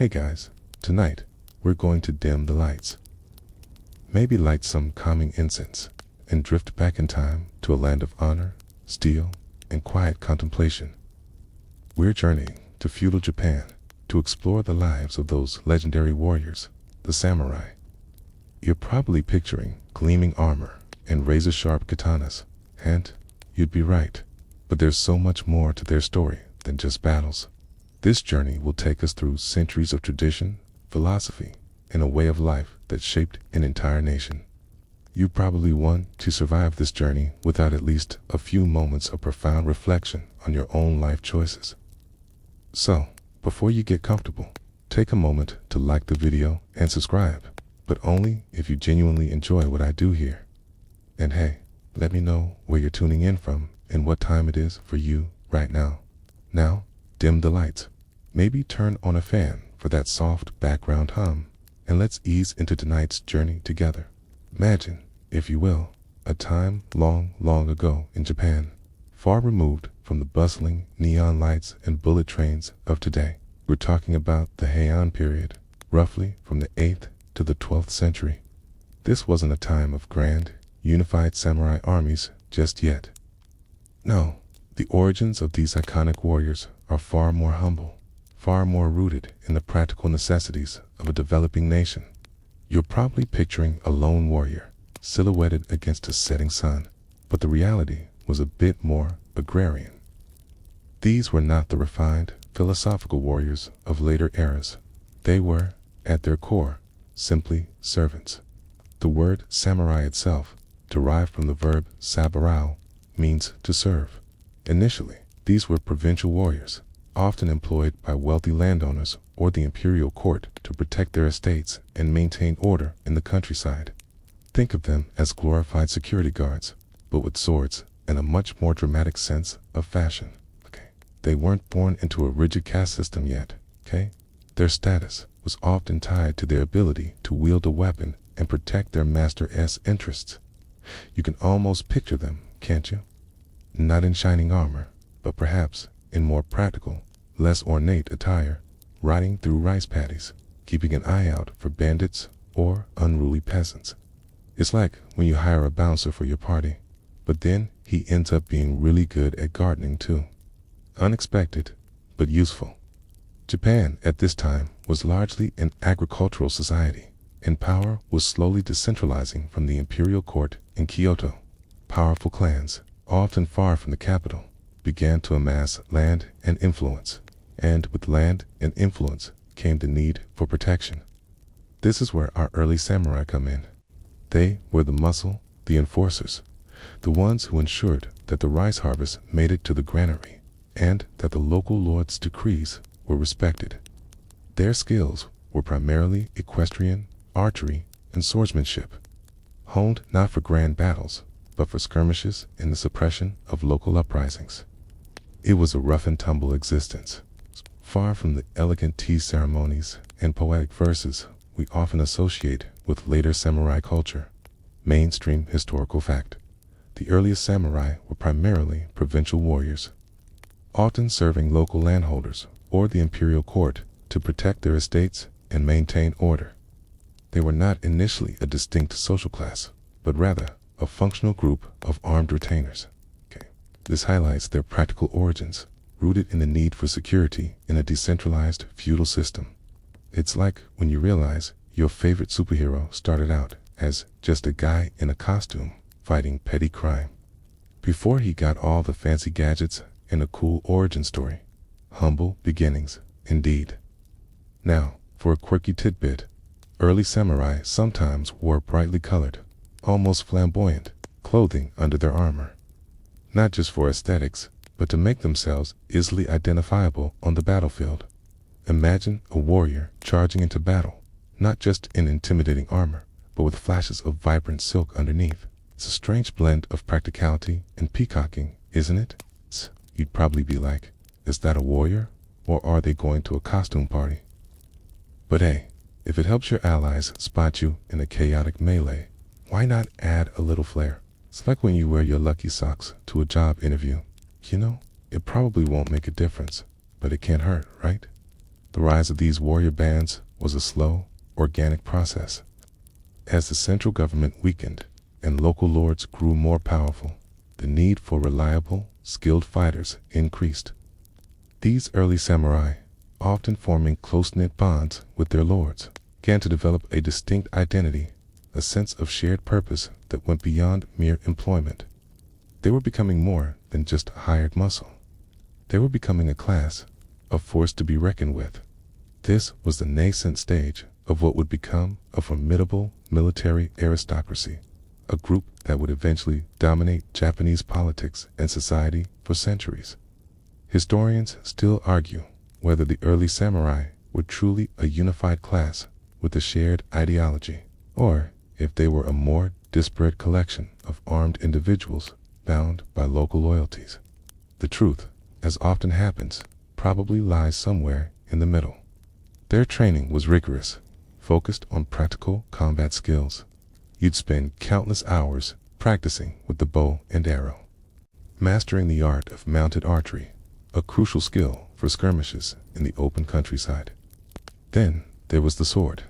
Hey guys, tonight we're going to dim the lights. Maybe light some calming incense and drift back in time to a land of honor, steel, and quiet contemplation. We're journeying to feudal Japan to explore the lives of those legendary warriors, the samurai. You're probably picturing gleaming armor and razor-sharp katanas, and you'd be right, but there's so much more to their story than just battles. This journey will take us through centuries of tradition, philosophy, and a way of life that shaped an entire nation. You probably want to survive this journey without at least a few moments of profound reflection on your own life choices. So, before you get comfortable, take a moment to like the video and subscribe, but only if you genuinely enjoy what I do here. And hey, let me know where you're tuning in from and what time it is for you right now. Now, dim the lights. Maybe turn on a fan for that soft background hum, and let's ease into tonight's journey together. Imagine, if you will, a time long, long ago in Japan, far removed from the bustling neon lights and bullet trains of today. We're talking about the Heian period, roughly from the 8th to the 12th century. This wasn't a time of grand, unified samurai armies just yet. No, the origins of these iconic warriors are far more humble, far more rooted in the practical necessities of a developing nation. You're probably picturing a lone warrior, silhouetted against a setting sun, but the reality was a bit more agrarian. These were not the refined, philosophical warriors of later eras. They were, at their core, simply servants. The word samurai itself, derived from the verb sabarao, means to serve. Initially, these were provincial warriors, often employed by wealthy landowners or the imperial court to protect their estates and maintain order in the countryside. Think of them as glorified security guards, but with swords and a much more dramatic sense of fashion. They weren't born into a rigid caste system yet, Their status was often tied to their ability to wield a weapon and protect their master's interests. You can almost picture them, can't you? Not in shining armor, but perhaps in more practical, less ornate attire, riding through rice paddies, keeping an eye out for bandits or unruly peasants. It's like when you hire a bouncer for your party, but then he ends up being really good at gardening too. Unexpected, but useful. Japan at this time was largely an agricultural society, and power was slowly decentralizing from the imperial court in Kyoto. Powerful clans, often far from the capital, began to amass land and influence, and with land and influence came the need for protection. This is where our early samurai come in. They were the muscle, the enforcers, the ones who ensured that the rice harvest made it to the granary, and that the local lord's decrees were respected. Their skills were primarily equestrian, archery, and swordsmanship, honed not for grand battles, but for skirmishes and the suppression of local uprisings. It was a rough-and-tumble existence, far from the elegant tea ceremonies and poetic verses we often associate with later samurai culture. Mainstream historical fact: the earliest samurai were primarily provincial warriors, often serving local landholders or the imperial court to protect their estates and maintain order. They were not initially a distinct social class, but rather a functional group of armed retainers. This highlights their practical origins, rooted in the need for security in a decentralized feudal system. It's like when you realize your favorite superhero started out as just a guy in a costume fighting petty crime, before he got all the fancy gadgets and a cool origin story. Humble beginnings, indeed. Now, for a quirky tidbit, early samurai sometimes wore brightly colored, almost flamboyant, clothing under their armor. Not just for aesthetics, but to make themselves easily identifiable on the battlefield. Imagine a warrior charging into battle, not just in intimidating armor, but with flashes of vibrant silk underneath. It's a strange blend of practicality and peacocking, isn't it? You'd probably be like, is that a warrior, or are they going to a costume party? But hey, if it helps your allies spot you in a chaotic melee, why not add a little flair? It's like when you wear your lucky socks to a job interview. It probably won't make a difference, but it can't hurt, right? The rise of these warrior bands was a slow, organic process. As the central government weakened and local lords grew more powerful, the need for reliable, skilled fighters increased. These early samurai, often forming close-knit bonds with their lords, began to develop a distinct identity, a sense of shared purpose that went beyond mere employment. They were becoming more than just a hired muscle. They were becoming a class, a force to be reckoned with. This was the nascent stage of what would become a formidable military aristocracy, a group that would eventually dominate Japanese politics and society for centuries. Historians still argue whether the early samurai were truly a unified class with a shared ideology, or if they were a more disparate collection of armed individuals bound by local loyalties. The truth, as often happens, probably lies somewhere in the middle. Their training was rigorous, focused on practical combat skills. You'd spend countless hours practicing with the bow and arrow, mastering the art of mounted archery, a crucial skill for skirmishes in the open countryside. Then there was the sword,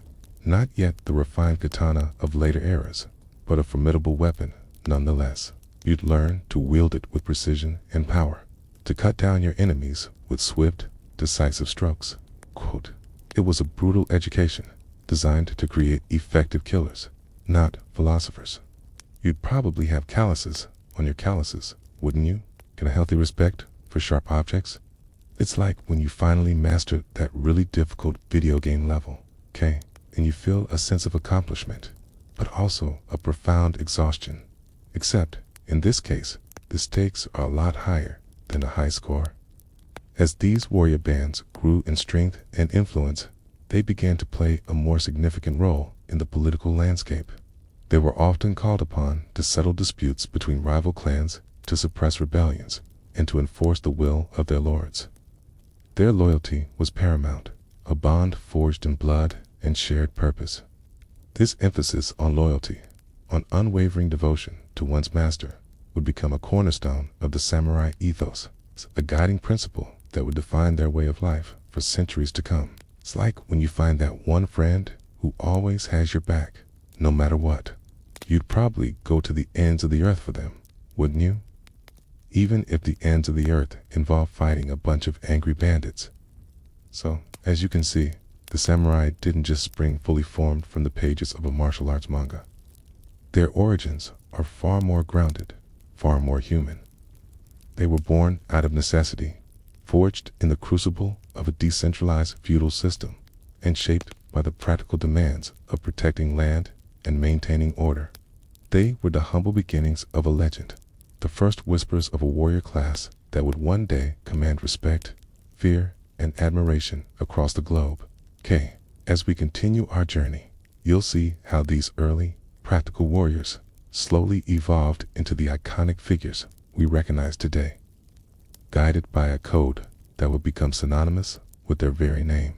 not yet the refined katana of later eras, but a formidable weapon nonetheless. You'd learn to wield it with precision and power, to cut down your enemies with swift, decisive strokes. Quote, "It was a brutal education designed to create effective killers, not philosophers." You'd probably have calluses on your calluses, wouldn't you? Get a healthy respect for sharp objects? It's like when you finally master that really difficult video game level, okay? And you feel a sense of accomplishment, but also a profound exhaustion. Except, in this case, the stakes are a lot higher than a high score. As these warrior bands grew in strength and influence, they began to play a more significant role in the political landscape. They were often called upon to settle disputes between rival clans, to suppress rebellions, and to enforce the will of their lords. Their loyalty was paramount, a bond forged in blood and shared purpose. This emphasis on loyalty, on unwavering devotion to one's master, would become a cornerstone of the samurai ethos, a guiding principle that would define their way of life for centuries to come. It's like when you find that one friend who always has your back, no matter what. You'd probably go to the ends of the earth for them, wouldn't you? Even if the ends of the earth involve fighting a bunch of angry bandits. So, as you can see, the samurai didn't just spring fully formed from the pages of a martial arts manga. Their origins are far more grounded, far more human. They were born out of necessity, forged in the crucible of a decentralized feudal system, and shaped by the practical demands of protecting land and maintaining order. They were the humble beginnings of a legend, the first whispers of a warrior class that would one day command respect, fear, and admiration across the globe. Okay, as we continue our journey, you'll see how these early, practical warriors slowly evolved into the iconic figures we recognize today, guided by a code that would become synonymous with their very name.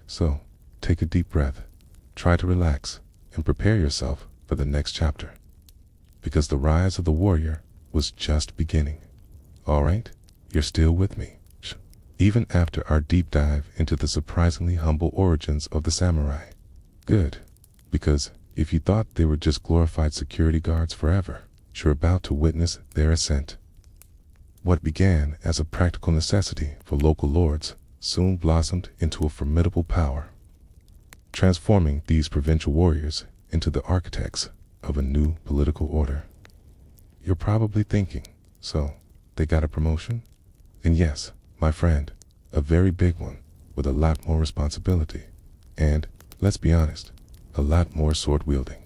So, take a deep breath, try to relax, and prepare yourself for the next chapter. Because the rise of the warrior was just beginning. Alright, you're still with me. Even after our deep dive into the surprisingly humble origins of the samurai. Good, because if you thought they were just glorified security guards forever, you're about to witness their ascent. What began as a practical necessity for local lords soon blossomed into a formidable power, transforming these provincial warriors into the architects of a new political order. You're probably thinking, so they got a promotion? And yes, my friend, a very big one with a lot more responsibility. And, let's be honest, a lot more sword wielding.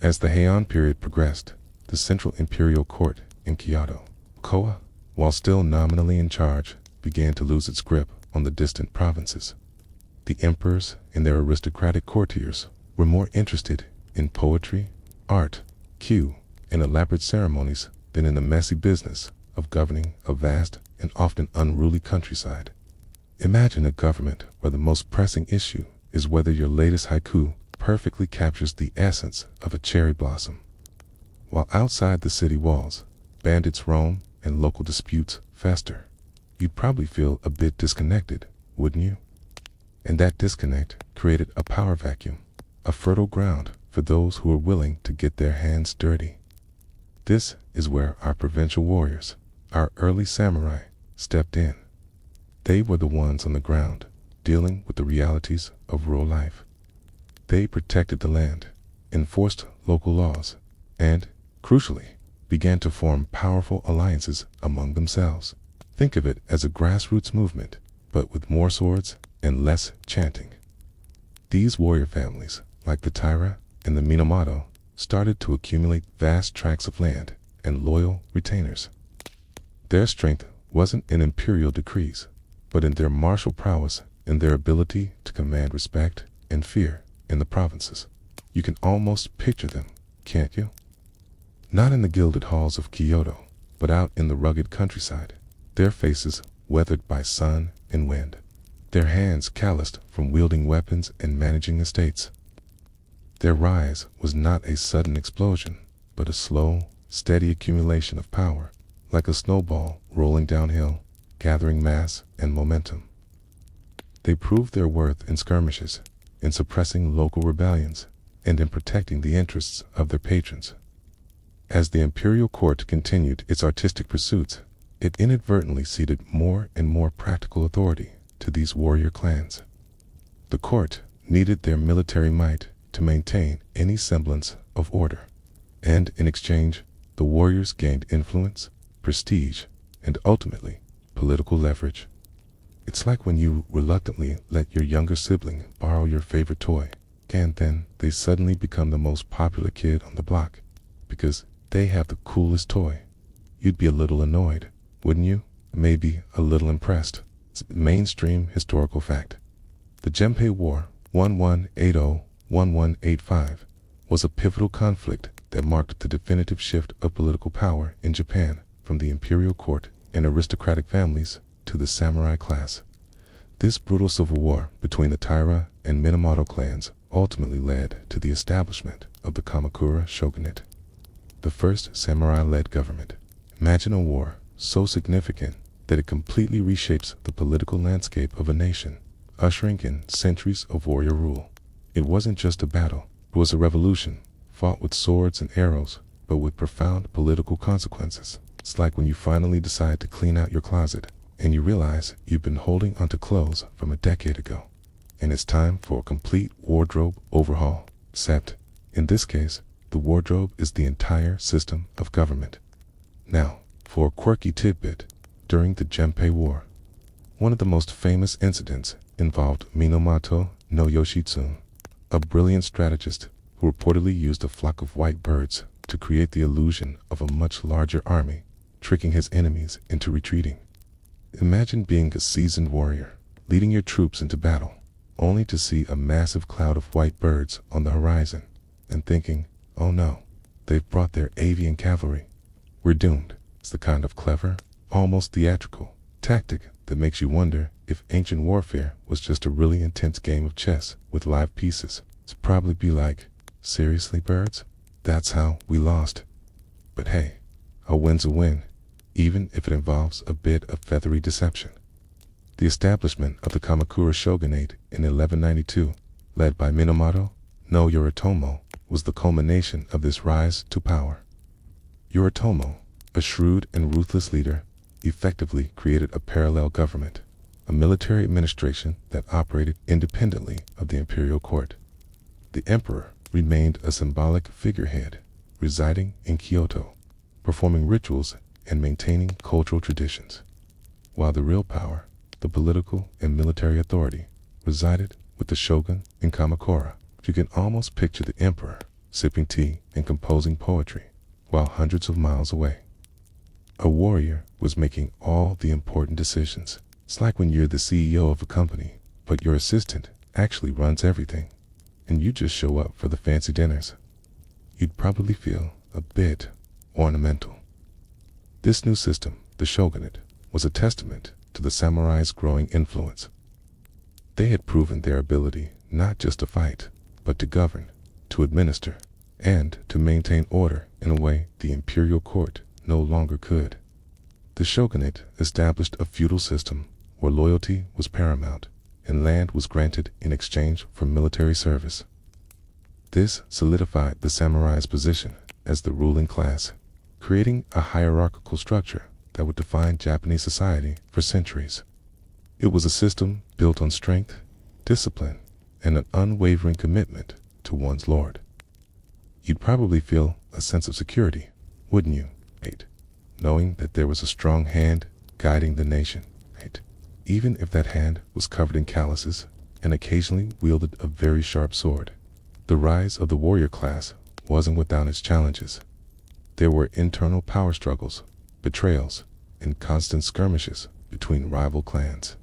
As the Heian period progressed, the central imperial court in Kyoto, Koa, while still nominally in charge, began to lose its grip on the distant provinces. The emperors and their aristocratic courtiers were more interested in poetry, art, and elaborate ceremonies than in the messy business of governing a vast and often unruly countryside. Imagine a government where the most pressing issue is whether your latest haiku perfectly captures the essence of a cherry blossom. While outside the city walls, bandits roam and local disputes fester. You'd probably feel a bit disconnected, wouldn't you? And that disconnect created a power vacuum, a fertile ground for those who were willing to get their hands dirty. This is where our provincial warriors, our early samurai, stepped in. They were the ones on the ground, dealing with the realities of rural life. They protected the land, enforced local laws, and, crucially, began to form powerful alliances among themselves. Think of it as a grassroots movement, but with more swords and less chanting. These warrior families, like the Taira and the Minamoto, started to accumulate vast tracts of land and loyal retainers. Their strength wasn't in imperial decrees, but in their martial prowess and their ability to command respect and fear in the provinces. You can almost picture them, can't you? Not in the gilded halls of Kyoto, but out in the rugged countryside, their faces weathered by sun and wind, their hands calloused from wielding weapons and managing estates. Their rise was not a sudden explosion, but a slow, steady accumulation of power, like a snowball rolling downhill, gathering mass and momentum. They proved their worth in skirmishes, in suppressing local rebellions, and in protecting the interests of their patrons. As the imperial court continued its artistic pursuits, it inadvertently ceded more and more practical authority to these warrior clans. The court needed their military might to maintain any semblance of order, and in exchange, the warriors gained influence, prestige, and ultimately, political leverage. It's like when you reluctantly let your younger sibling borrow your favorite toy, and then they suddenly become the most popular kid on the block, because they have the coolest toy. You'd be a little annoyed, wouldn't you? Maybe a little impressed. It's a mainstream historical fact. The Genpei War, 1180-1185, was a pivotal conflict that marked the definitive shift of political power in Japan from the imperial court and aristocratic families to the samurai class. This brutal civil war between the Taira and Minamoto clans ultimately led to the establishment of the Kamakura shogunate, the first samurai-led government. Imagine a war so significant that it completely reshapes the political landscape of a nation, ushering in centuries of warrior rule. It wasn't just a battle, it was a revolution, fought with swords and arrows, but with profound political consequences. It's like when you finally decide to clean out your closet, and you realize you've been holding onto clothes from a decade ago, and it's time for a complete wardrobe overhaul. Except, in this case, the wardrobe is the entire system of government. Now, for a quirky tidbit, during the Genpei War, one of the most famous incidents involved Minamoto no Yoshitsune, a brilliant strategist who reportedly used a flock of white birds to create the illusion of a much larger army, tricking his enemies into retreating. Imagine being a seasoned warrior, leading your troops into battle, only to see a massive cloud of white birds on the horizon, and thinking, oh no, they've brought their avian cavalry. We're doomed. It's the kind of clever, almost theatrical, tactic that makes you wonder if ancient warfare was just a really intense game of chess with live pieces. It's probably be like, seriously birds? That's how we lost. But hey, a win's a win, even if it involves a bit of feathery deception. The establishment of the Kamakura shogunate in 1192, led by Minamoto no Yoritomo, was the culmination of this rise to power. Yoritomo, a shrewd and ruthless leader, effectively created a parallel government, a military administration that operated independently of the imperial court. The emperor remained a symbolic figurehead, residing in Kyoto, performing rituals and maintaining cultural traditions, while the real power, the political and military authority, resided with the shogun in Kamakura. You can almost picture the emperor sipping tea and composing poetry, while hundreds of miles away, a warrior was making all the important decisions. It's like when you're the CEO of a company, but your assistant actually runs everything, and you just show up for the fancy dinners. You'd probably feel a bit ornamental. This new system, the shogunate, was a testament to the samurai's growing influence. They had proven their ability not just to fight, but to govern, to administer, and to maintain order in a way the imperial court no longer could. The shogunate established a feudal system where loyalty was paramount, and land was granted in exchange for military service. This solidified the samurai's position as the ruling class, creating a hierarchical structure that would define Japanese society for centuries. It was a system built on strength, discipline, and an unwavering commitment to one's lord. You'd probably feel a sense of security, wouldn't you? Right? Knowing that there was a strong hand guiding the nation, right? Even if that hand was covered in calluses and occasionally wielded a very sharp sword. The rise of the warrior class wasn't without its challenges. There were internal power struggles, betrayals, and constant skirmishes between rival clans.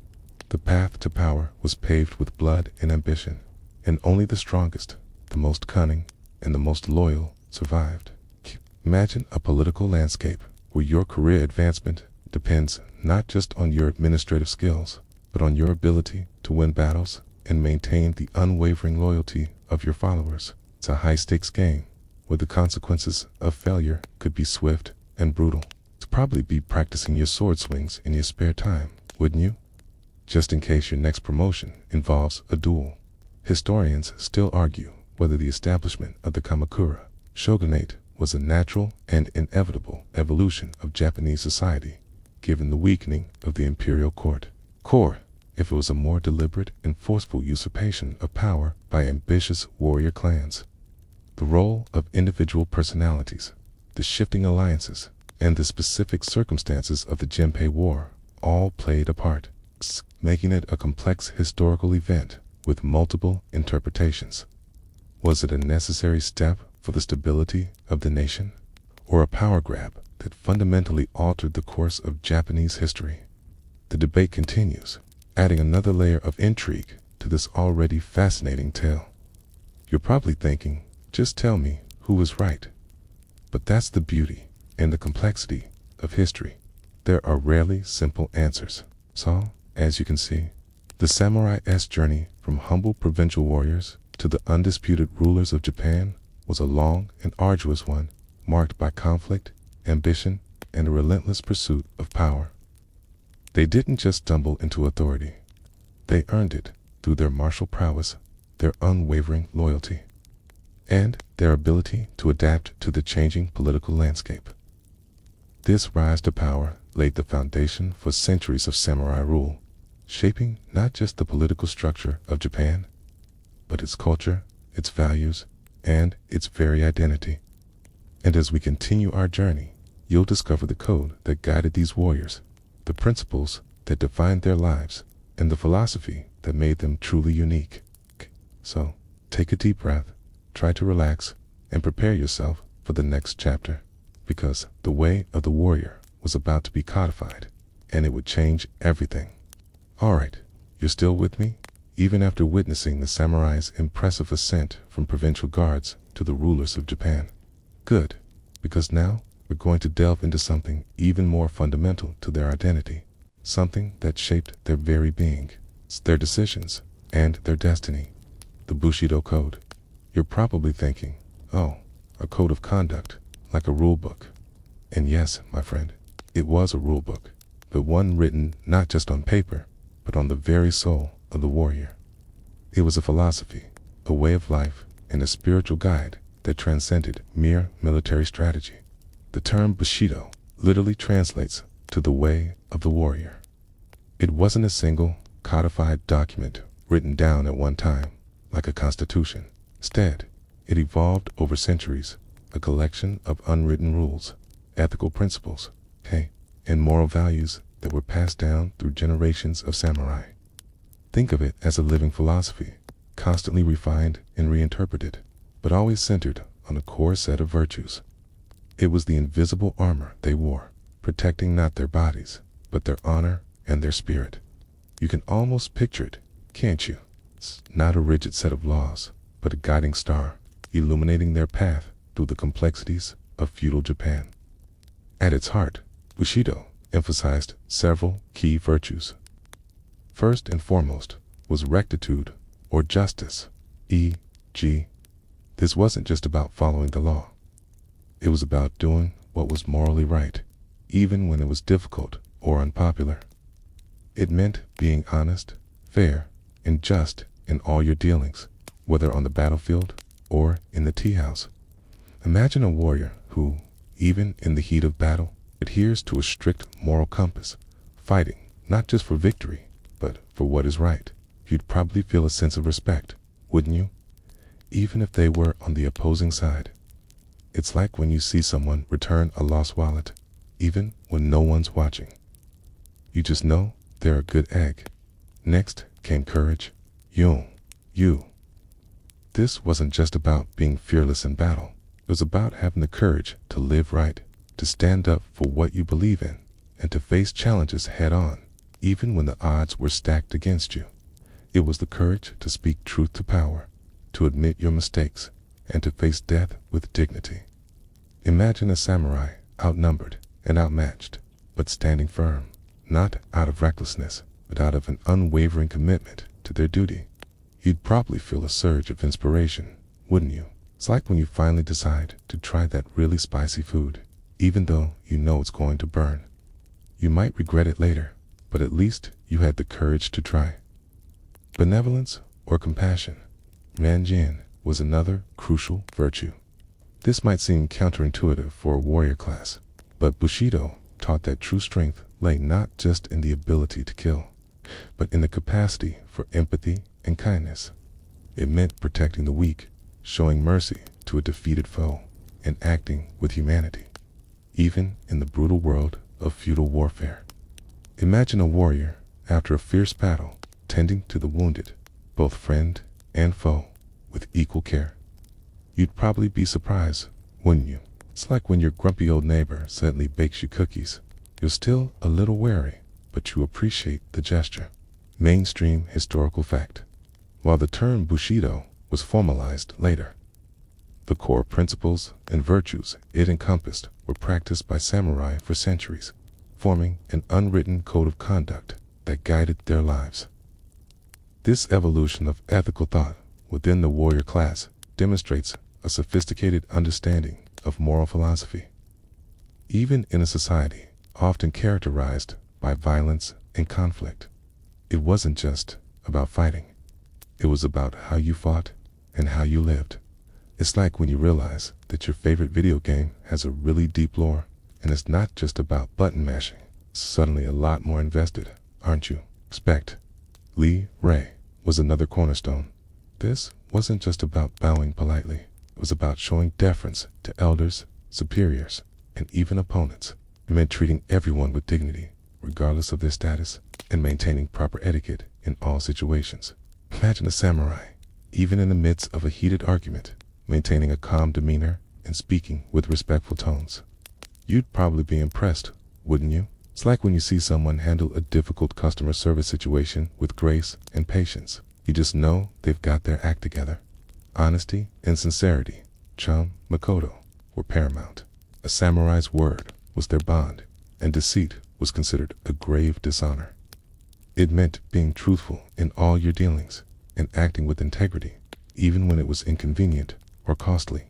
The path to power was paved with blood and ambition, and only the strongest, the most cunning, and the most loyal survived. Imagine a political landscape where your career advancement depends not just on your administrative skills, but on your ability to win battles and maintain the unwavering loyalty of your followers. It's a high-stakes game where the consequences of failure could be swift and brutal. You'd probably be practicing your sword swings in your spare time, wouldn't you? Just in case your next promotion involves a duel. Historians still argue whether the establishment of the Kamakura shogunate was a natural and inevitable evolution of Japanese society, given the weakening of the imperial court, if it was a more deliberate and forceful usurpation of power by ambitious warrior clans. The role of individual personalities, the shifting alliances, and the specific circumstances of the Genpei War all played a part, making it a complex historical event with multiple interpretations. Was it a necessary step for the stability of the nation, or a power grab that fundamentally altered the course of Japanese history? The debate continues, adding another layer of intrigue to this already fascinating tale. You're probably thinking, just tell me who was right. But that's the beauty and the complexity of history. There are rarely simple answers. So, as you can see, the samurai's journey from humble provincial warriors to the undisputed rulers of Japan was a long and arduous one, marked by conflict, ambition, and a relentless pursuit of power. They didn't just stumble into authority. They earned it through their martial prowess, their unwavering loyalty, and their ability to adapt to the changing political landscape. This rise to power laid the foundation for centuries of samurai rule, shaping not just the political structure of Japan, but its culture, its values, and its very identity. And as we continue our journey, you'll discover the code that guided these warriors, the principles that defined their lives, and the philosophy that made them truly unique. So, take a deep breath, try to relax, and prepare yourself for the next chapter, because the way of the warrior was about to be codified, and it would change everything. Alright, you're still with me? Even after witnessing the samurai's impressive ascent from provincial guards to the rulers of Japan. Good, because now we're going to delve into something even more fundamental to their identity, something that shaped their very being, their decisions, and their destiny, the Bushido Code. You're probably thinking, oh, a code of conduct, like a rule book. And yes, my friend, it was a rule book, but one written not just on paper, but on the very soul of the warrior. It was a philosophy, a way of life, and a spiritual guide that transcended mere military strategy. The term Bushido literally translates to the way of the warrior. It wasn't a single, codified document written down at one time, like a constitution. Instead, it evolved over centuries, a collection of unwritten rules, ethical principles, and moral values that were passed down through generations of samurai. Think of it as a living philosophy, constantly refined and reinterpreted, but always centered on a core set of virtues. It was the invisible armor they wore, protecting not their bodies, but their honor and their spirit. You can almost picture it, can't you? It's not a rigid set of laws, but a guiding star, illuminating their path through the complexities of feudal Japan. At its heart, Bushido emphasized several key virtues. First and foremost was rectitude, or justice, e.g. This wasn't just about following the law. It was about doing what was morally right, even when it was difficult or unpopular. It meant being honest, fair, and just in all your dealings, whether on the battlefield or in the tea house. Imagine a warrior who, even in the heat of battle, adheres to a strict moral compass, fighting not just for victory, but for what is right. You'd probably feel a sense of respect, wouldn't you? Even if they were on the opposing side. It's like when you see someone return a lost wallet, even when no one's watching. You just know they're a good egg. Next came courage. You. This wasn't just about being fearless in battle. It was about having the courage to live right, to stand up for what you believe in, and to face challenges head on, even when the odds were stacked against you. It was the courage to speak truth to power, to admit your mistakes, and to face death with dignity. Imagine a samurai, outnumbered and outmatched, but standing firm, not out of recklessness, but out of an unwavering commitment to their duty. You'd probably feel a surge of inspiration, wouldn't you? It's like when you finally decide to try that really spicy food, even though you know it's going to burn. You might regret it later, but at least you had the courage to try. Benevolence or compassion. Manjin was another crucial virtue. This might seem counterintuitive for a warrior class, but Bushido taught that true strength lay not just in the ability to kill, but in the capacity for empathy and kindness. It meant protecting the weak, showing mercy to a defeated foe, and acting with humanity, even in the brutal world of feudal warfare. Imagine a warrior, after a fierce battle, tending to the wounded, both friend and foe, with equal care. You'd probably be surprised, wouldn't you? It's like when your grumpy old neighbor suddenly bakes you cookies. You're still a little wary, but you appreciate the gesture. Mainstream historical fact. While the term Bushido was formalized later, the core principles and virtues it encompassed were practiced by samurai for centuries, forming an unwritten code of conduct that guided their lives. This evolution of ethical thought within the warrior class demonstrates a sophisticated understanding of moral philosophy. Even in a society often characterized by violence and conflict, it wasn't just about fighting. It was about how you fought and how you lived. It's like when you realize that your favorite video game has a really deep lore, and it's not just about button mashing. Suddenly a lot more invested, aren't you? Respect. Li Ray was another cornerstone. This wasn't just about bowing politely. It was about showing deference to elders, superiors, and even opponents. It meant treating everyone with dignity, regardless of their status, and maintaining proper etiquette in all situations. Imagine a samurai, even in the midst of a heated argument, maintaining a calm demeanor and speaking with respectful tones. You'd probably be impressed, wouldn't you? It's like when you see someone handle a difficult customer service situation with grace and patience. You just know they've got their act together. Honesty and sincerity, Chum Makoto, were paramount. A samurai's word was their bond, and deceit was considered a grave dishonor. It meant being truthful in all your dealings and acting with integrity, even when it was inconvenient or costly.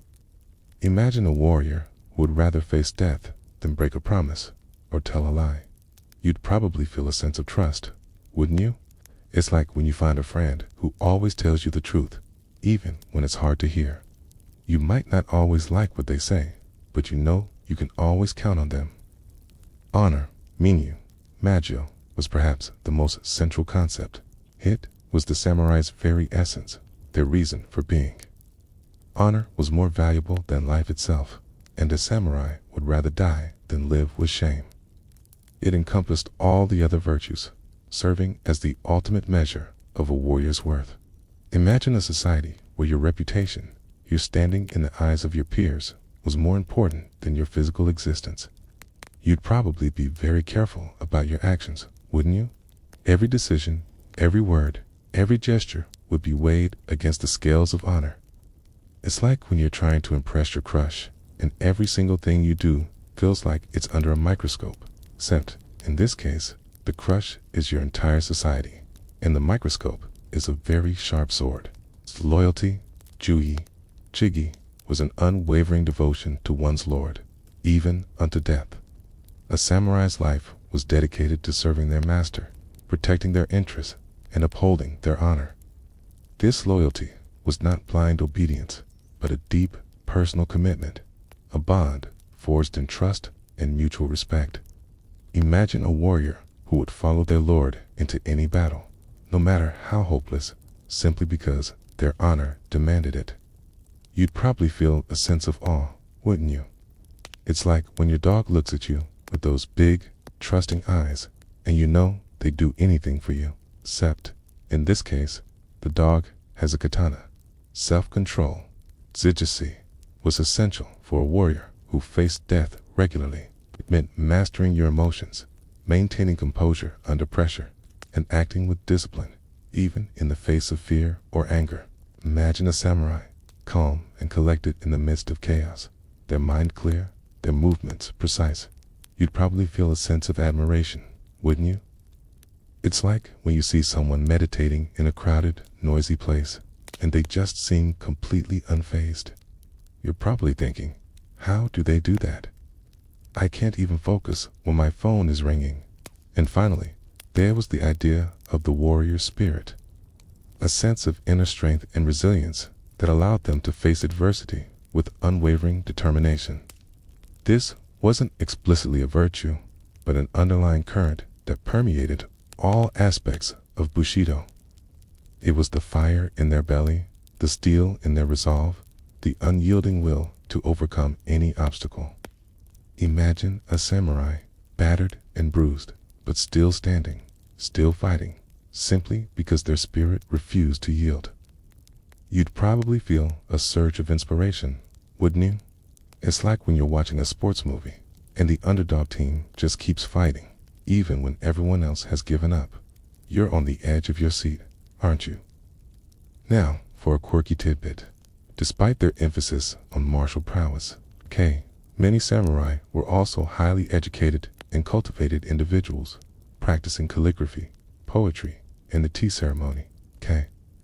Imagine a warrior who would rather face death than break a promise or tell a lie. You'd probably feel a sense of trust, wouldn't you? It's like when you find a friend who always tells you the truth, even when it's hard to hear. You might not always like what they say, but you know you can always count on them. Honor, Minyu, Magio, was perhaps the most central concept. It was the samurai's very essence, their reason for being. Honor was more valuable than life itself, and a samurai would rather die than live with shame. It encompassed all the other virtues, serving as the ultimate measure of a warrior's worth. Imagine a society where your reputation, your standing in the eyes of your peers, was more important than your physical existence. You'd probably be very careful about your actions, wouldn't you? Every decision, every word, every gesture would be weighed against the scales of honor. It's like when you're trying to impress your crush, and every single thing you do feels like it's under a microscope. Except, in this case, the crush is your entire society, and the microscope is a very sharp sword. Its loyalty, Chigi, was an unwavering devotion to one's lord, even unto death. A samurai's life was dedicated to serving their master, protecting their interests, and upholding their honor. This loyalty was not blind obedience, but a deep personal commitment, a bond forged in trust and mutual respect. Imagine a warrior who would follow their lord into any battle, no matter how hopeless, simply because their honor demanded it. You'd probably feel a sense of awe, wouldn't you? It's like when your dog looks at you with those big, trusting eyes, and you know they'd do anything for you, except, in this case, the dog has a katana. Self-control, zijishi, was essential for a warrior who faced death regularly. It meant mastering your emotions, maintaining composure under pressure, and acting with discipline, even in the face of fear or anger. Imagine a samurai, calm and collected in the midst of chaos, their mind clear, their movements precise. You'd probably feel a sense of admiration, wouldn't you? It's like when you see someone meditating in a crowded, noisy place, and they just seem completely unfazed. You're probably thinking, how do they do that? I can't even focus when my phone is ringing. And finally, there was the idea of the warrior spirit, a sense of inner strength and resilience that allowed them to face adversity with unwavering determination. This wasn't explicitly a virtue, but an underlying current that permeated all aspects of Bushido. It was the fire in their belly, the steel in their resolve, the unyielding will to overcome any obstacle. Imagine a samurai, battered and bruised, but still standing, still fighting, simply because their spirit refused to yield. You'd probably feel a surge of inspiration, wouldn't you? It's like when you're watching a sports movie, and the underdog team just keeps fighting, even when everyone else has given up. You're on the edge of your seat, aren't you? Now, for a quirky tidbit. Despite their emphasis on martial prowess, many samurai were also highly educated and cultivated individuals, practicing calligraphy, poetry, and the tea ceremony.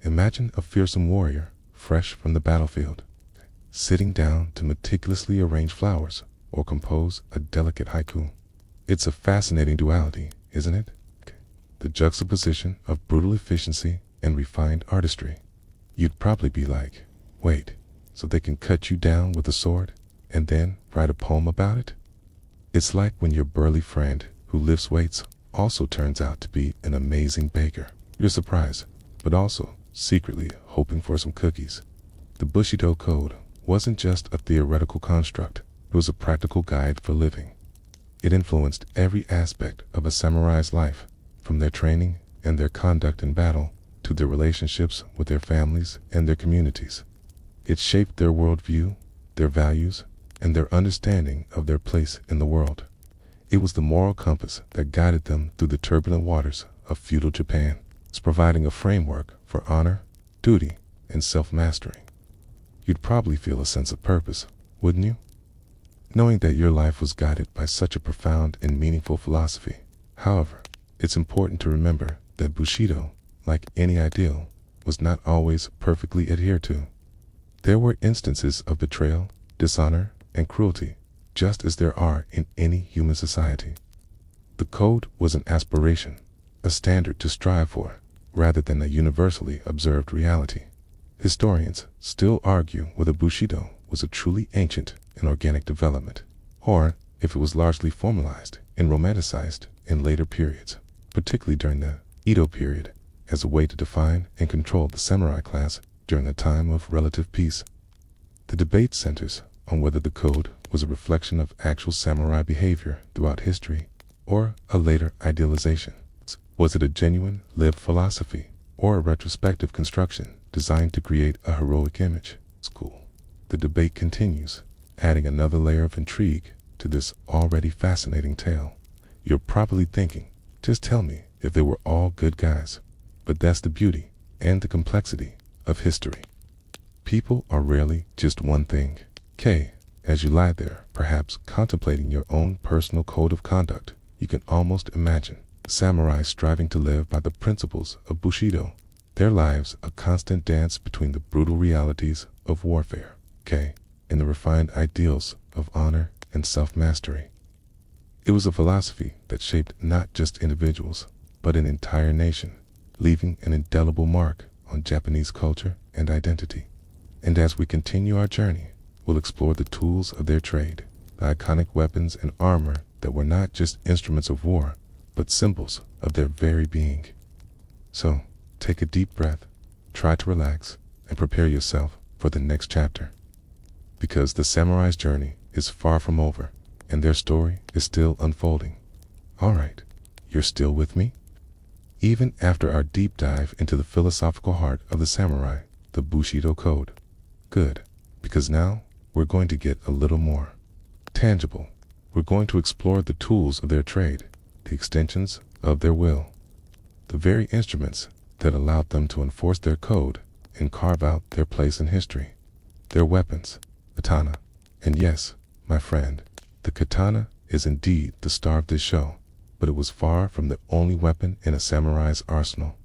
Imagine a fearsome warrior, fresh from the battlefield, sitting down to meticulously arrange flowers or compose a delicate haiku. It's a fascinating duality, isn't it? The juxtaposition of brutal efficiency and refined artistry. You'd probably be like, wait, so they can cut you down with a sword and then write a poem about it? It's like when your burly friend who lifts weights also turns out to be an amazing baker. You're surprised, but also secretly hoping for some cookies. The Bushido Code wasn't just a theoretical construct, it was a practical guide for living. It influenced every aspect of a samurai's life, from their training and their conduct in battle to their relationships with their families and their communities. It shaped their worldview, their values, and their understanding of their place in the world. It was the moral compass that guided them through the turbulent waters of feudal Japan, providing a framework for honor, duty, and self-mastery. You'd probably feel a sense of purpose, wouldn't you? Knowing that your life was guided by such a profound and meaningful philosophy. However, it's important to remember that Bushido, like any ideal, was not always perfectly adhered to. There were instances of betrayal, dishonor, and cruelty, just as there are in any human society. The code was an aspiration, a standard to strive for, rather than a universally observed reality. Historians still argue whether Bushido was a truly ancient and organic development, or if it was largely formalized and romanticized in later periods, particularly during the Edo period, as a way to define and control the samurai class during a time of relative peace. The debate centers on whether the code was a reflection of actual samurai behavior throughout history, or a later idealization. Was it a genuine, lived philosophy, or a retrospective construction designed to create a heroic image? The debate continues, adding another layer of intrigue to this already fascinating tale. You're probably thinking, just tell me if they were all good guys. But that's the beauty and the complexity of history. People are rarely just one thing. As you lie there, perhaps contemplating your own personal code of conduct, you can almost imagine samurai striving to live by the principles of Bushido, their lives a constant dance between the brutal realities of warfare, and the refined ideals of honor and self-mastery. It was a philosophy that shaped not just individuals, but an entire nation, leaving an indelible mark on Japanese culture and identity. And as we continue our journey, we'll explore the tools of their trade, the iconic weapons and armor that were not just instruments of war, but symbols of their very being. So, take a deep breath, try to relax, and prepare yourself for the next chapter. Because the samurai's journey is far from over, and their story is still unfolding. Alright, you're still with me? Even after our deep dive into the philosophical heart of the samurai, the Bushido Code. Good, because now we're going to get a little more tangible. We're going to explore the tools of their trade, the extensions of their will, the very instruments that allowed them to enforce their code and carve out their place in history. Their weapons, katana. And yes, my friend, the katana is indeed the star of this show, but it was far from the only weapon in a samurai's arsenal.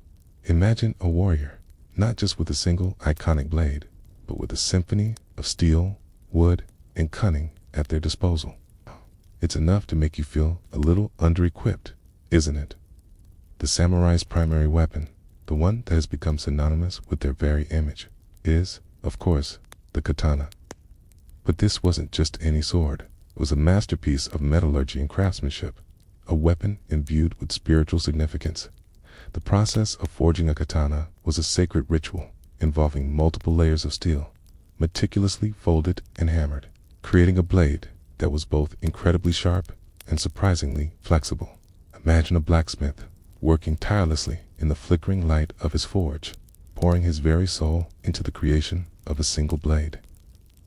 Imagine a warrior, not just with a single iconic blade, but with a symphony of steel, wood, and cunning at their disposal. It's enough to make you feel a little under-equipped, isn't it? The samurai's primary weapon, the one that has become synonymous with their very image, is, of course, the katana. But this wasn't just any sword. It was a masterpiece of metallurgy and craftsmanship, a weapon imbued with spiritual significance. The process of forging a katana was a sacred ritual involving multiple layers of steel, meticulously folded and hammered, creating a blade that was both incredibly sharp and surprisingly flexible. Imagine a blacksmith working tirelessly in the flickering light of his forge, pouring his very soul into the creation of a single blade,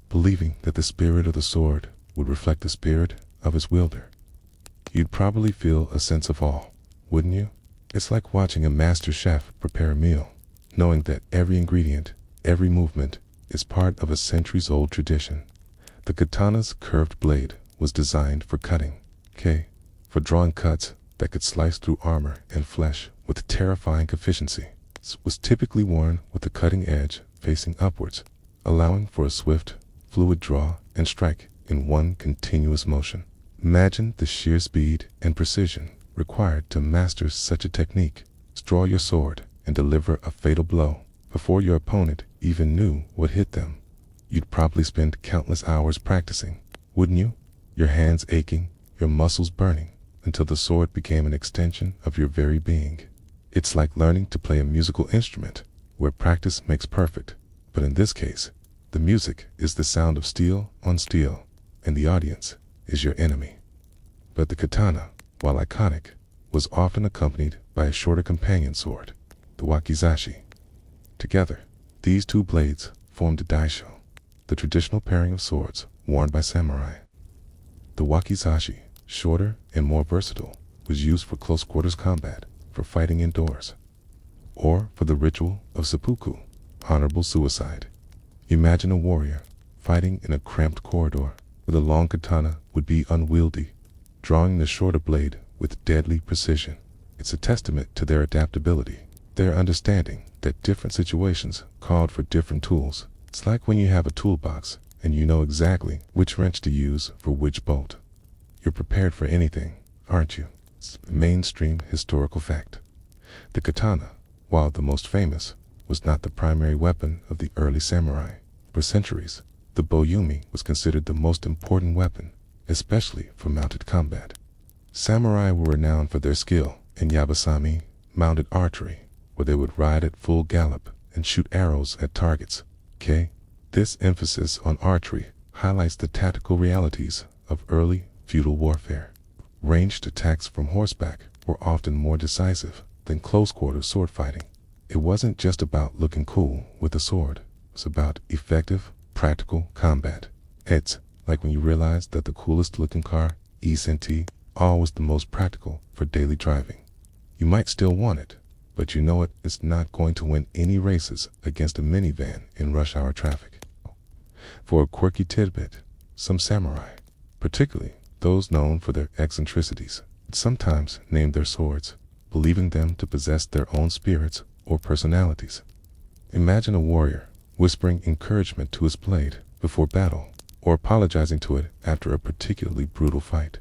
believing that the spirit of the sword would reflect the spirit of its wielder. You'd probably feel a sense of awe, wouldn't you? It's like watching a master chef prepare a meal, knowing that every ingredient, every movement, is part of a centuries-old tradition. The katana's curved blade was designed for cutting, for drawing cuts that could slice through armor and flesh with terrifying efficiency. It was typically worn with the cutting edge facing upwards, allowing for a swift, fluid draw and strike in one continuous motion. Imagine the sheer speed and precision required to master such a technique. Draw your sword and deliver a fatal blow before your opponent even knew what hit them. You'd probably spend countless hours practicing, wouldn't you? Your hands aching, your muscles burning, until the sword became an extension of your very being. It's like learning to play a musical instrument, where practice makes perfect. But in this case, the music is the sound of steel on steel, and the audience is your enemy. But the katana, while iconic, was often accompanied by a shorter companion sword, the wakizashi. Together, these two blades formed a daisho, the traditional pairing of swords worn by samurai. The wakizashi, shorter and more versatile, was used for close-quarters combat, for fighting indoors, or for the ritual of seppuku, honorable suicide. Imagine a warrior fighting in a cramped corridor where the long katana would be unwieldy, drawing the shorter blade with deadly precision. It's a testament to their adaptability, their understanding that different situations called for different tools. It's like when you have a toolbox and you know exactly which wrench to use for which bolt. You're prepared for anything, aren't you? It's a mainstream historical fact. The katana, while the most famous, was not the primary weapon of the early samurai. For centuries, the boyumi was considered the most important weapon, especially for mounted combat. Samurai were renowned for their skill in yabasami, mounted archery, where they would ride at full gallop and shoot arrows at targets. This emphasis on archery highlights the tactical realities of early feudal warfare. Ranged attacks from horseback were often more decisive than close-quarter sword fighting. It wasn't just about looking cool with a sword. It was about effective, practical combat. It's like when you realize that the coolest-looking car, E-Senti, always the most practical for daily driving. You might still want it, but you know it's not going to win any races against a minivan in rush hour traffic. For a quirky tidbit, some samurai, particularly those known for their eccentricities, sometimes named their swords, believing them to possess their own spirits or personalities. Imagine a warrior whispering encouragement to his blade before battle, or apologizing to it after a particularly brutal fight.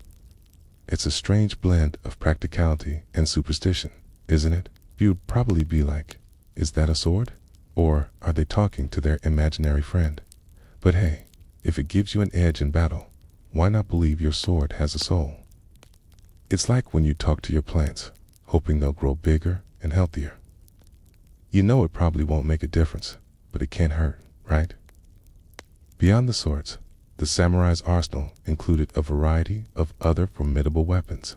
It's a strange blend of practicality and superstition, isn't it? You'd probably be like, is that a sword? Or are they talking to their imaginary friend? But hey, if it gives you an edge in battle, why not believe your sword has a soul? It's like when you talk to your plants, hoping they'll grow bigger and healthier. You know it probably won't make a difference, but it can't hurt, right? Beyond the swords, the samurai's arsenal included a variety of other formidable weapons.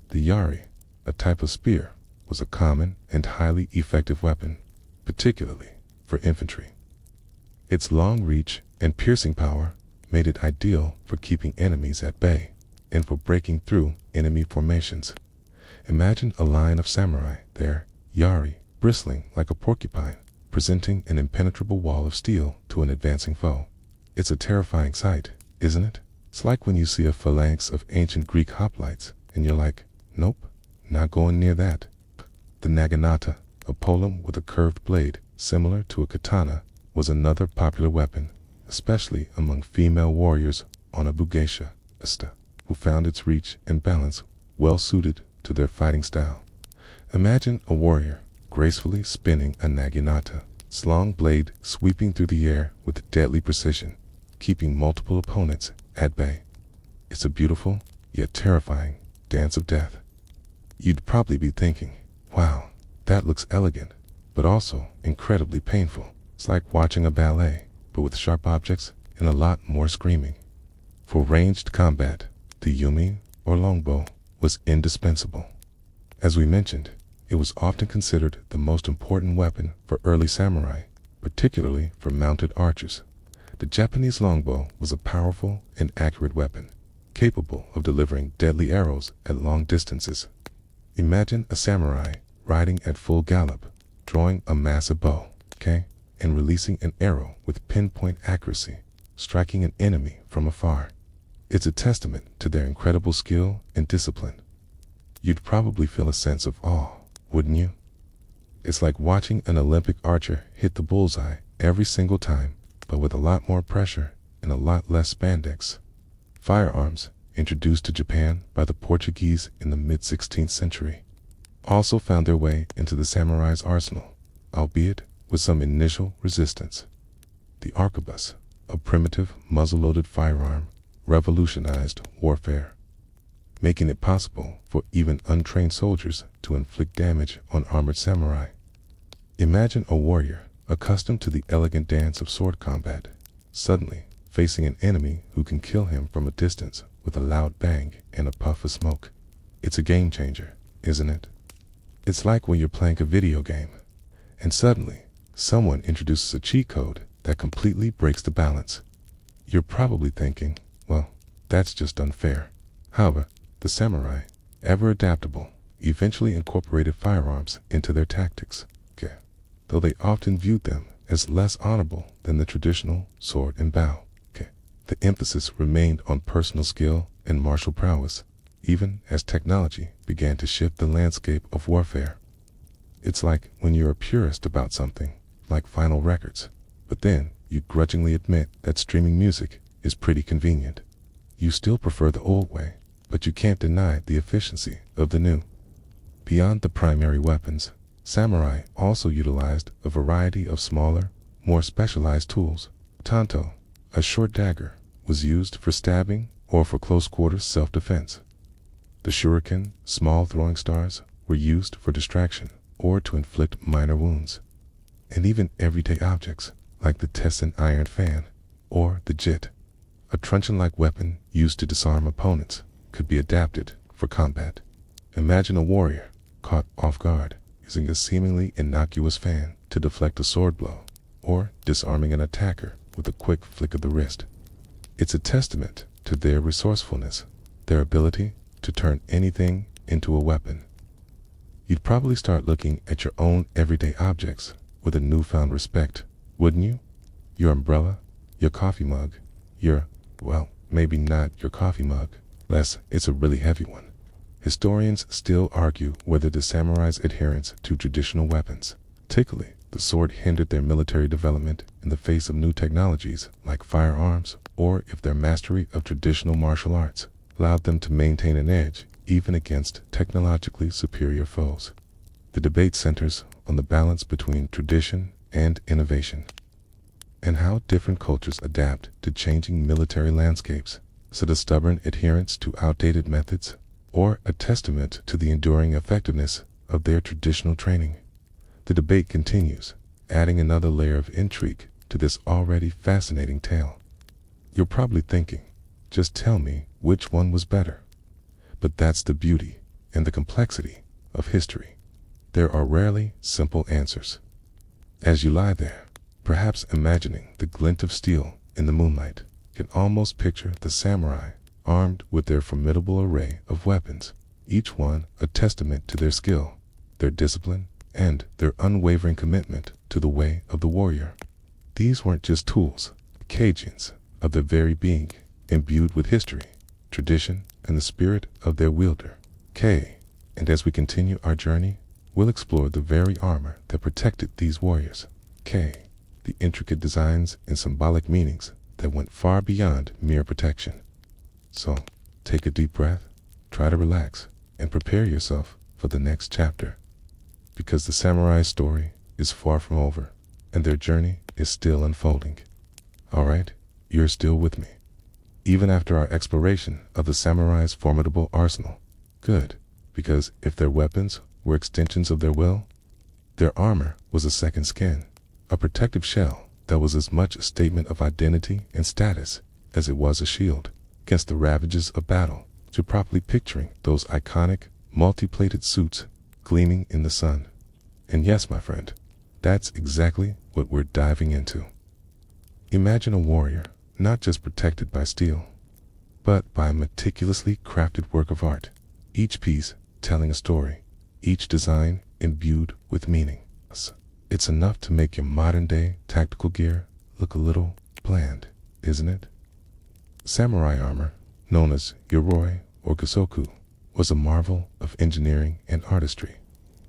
The yari, a type of spear, was a common and highly effective weapon, particularly for infantry. Its long reach and piercing power made it ideal for keeping enemies at bay and for breaking through enemy formations. Imagine a line of samurai, their yari bristling like a porcupine, presenting an impenetrable wall of steel to an advancing foe. It's a terrifying sight, isn't it? It's like when you see a phalanx of ancient Greek hoplites and you're like, nope, not going near that. The naginata, a polearm with a curved blade similar to a katana, was another popular weapon, especially among female warriors on a bugeisha, who found its reach and balance well suited to their fighting style. Imagine a warrior gracefully spinning a naginata, its long blade sweeping through the air with deadly precision, keeping multiple opponents at bay. It's a beautiful, yet terrifying, dance of death. You'd probably be thinking, wow, that looks elegant, but also incredibly painful. It's like watching a ballet, but with sharp objects and a lot more screaming. For ranged combat, the yumi, or longbow, was indispensable. As we mentioned, it was often considered the most important weapon for early samurai, particularly for mounted archers. The Japanese longbow was a powerful and accurate weapon, capable of delivering deadly arrows at long distances. Imagine a samurai riding at full gallop, drawing a massive bow, and releasing an arrow with pinpoint accuracy, striking an enemy from afar. It's a testament to their incredible skill and discipline. You'd probably feel a sense of awe, wouldn't you? It's like watching an Olympic archer hit the bullseye every single time, but with a lot more pressure and a lot less spandex. Firearms, introduced to Japan by the Portuguese in the mid-16th century, also found their way into the samurai's arsenal, albeit with some initial resistance. The arquebus, a primitive muzzle-loaded firearm, revolutionized warfare, making it possible for even untrained soldiers to inflict damage on armored samurai. Imagine a warrior accustomed to the elegant dance of sword combat, suddenly facing an enemy who can kill him from a distance with a loud bang and a puff of smoke. It's a game changer, isn't it? It's like when you're playing a video game, and suddenly someone introduces a cheat code that completely breaks the balance. You're probably thinking, well, that's just unfair. However, the samurai, ever adaptable, eventually incorporated firearms into their tactics, though they often viewed them as less honorable than the traditional sword and bow. The emphasis remained on personal skill and martial prowess, even as technology began to shift the landscape of warfare. It's like when you're a purist about something, like vinyl records, but then you grudgingly admit that streaming music is pretty convenient. You still prefer the old way, but you can't deny the efficiency of the new. Beyond the primary weapons, samurai also utilized a variety of smaller, more specialized tools. Tanto, a short dagger, was used for stabbing or for close-quarters self-defense. The shuriken, small throwing stars, were used for distraction or to inflict minor wounds. And even everyday objects, like the Tessin iron fan or the jit, a truncheon-like weapon used to disarm opponents, could be adapted for combat. Imagine a warrior caught off guard using a seemingly innocuous fan to deflect a sword blow, or disarming an attacker with a quick flick of the wrist. It's a testament to their resourcefulness, their ability to turn anything into a weapon. You'd probably start looking at your own everyday objects with a newfound respect, wouldn't you? Your umbrella, your coffee mug, well, maybe not your coffee mug, unless it's a really heavy one. Historians still argue whether the samurai's adherence to traditional weapons, particularly the sword, hindered their military development in the face of new technologies like firearms, or if their mastery of traditional martial arts allowed them to maintain an edge even against technologically superior foes. The debate centers on the balance between tradition and innovation, and how different cultures adapt to changing military landscapes. Is it a stubborn adherence to outdated methods, or a testament to the enduring effectiveness of their traditional training? The debate continues, adding another layer of intrigue to this already fascinating tale. You're probably thinking, just tell me which one was better. But that's the beauty and the complexity of history. There are rarely simple answers. As you lie there, perhaps imagining the glint of steel in the moonlight, you can almost picture the samurai armed with their formidable array of weapons, each one a testament to their skill, their discipline, and their unwavering commitment to the way of the warrior. These weren't just tools, occasions of their very being, imbued with history, tradition, and the spirit of their wielder. And as we continue our journey, we'll explore the very armor that protected these warriors. The intricate designs and symbolic meanings that went far beyond mere protection. So, take a deep breath, try to relax, and prepare yourself for the next chapter. Because the samurai's story is far from over, and their journey is still unfolding. Alright, you're still with me. Even after our exploration of the samurai's formidable arsenal. Good, because if their weapons were extensions of their will, their armor was a second skin, a protective shell that was as much a statement of identity and status as it was a shield against the ravages of battle. You're probably picturing those iconic, multi-plated suits gleaming in the sun. And yes, my friend, that's exactly what we're diving into. Imagine a warrior not just protected by steel, but by a meticulously crafted work of art, each piece telling a story, each design imbued with meaning. It's enough to make your modern-day tactical gear look a little bland, isn't it? Samurai armor, known as yoroi or gosoku, was a marvel of engineering and artistry.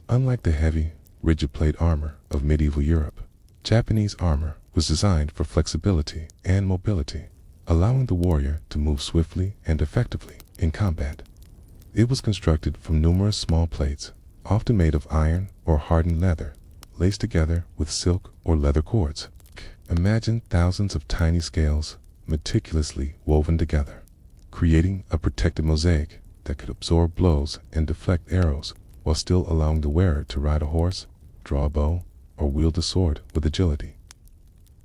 Unlike the heavy, rigid plate armor of medieval Europe, Japanese armor was designed for flexibility and mobility, allowing the warrior to move swiftly and effectively in combat. It was constructed from numerous small plates, often made of iron or hardened leather, laced together with silk or leather cords. Imagine thousands of tiny scales meticulously woven together, creating a protective mosaic that could absorb blows and deflect arrows while still allowing the wearer to ride a horse, draw a bow, or wield a sword with agility.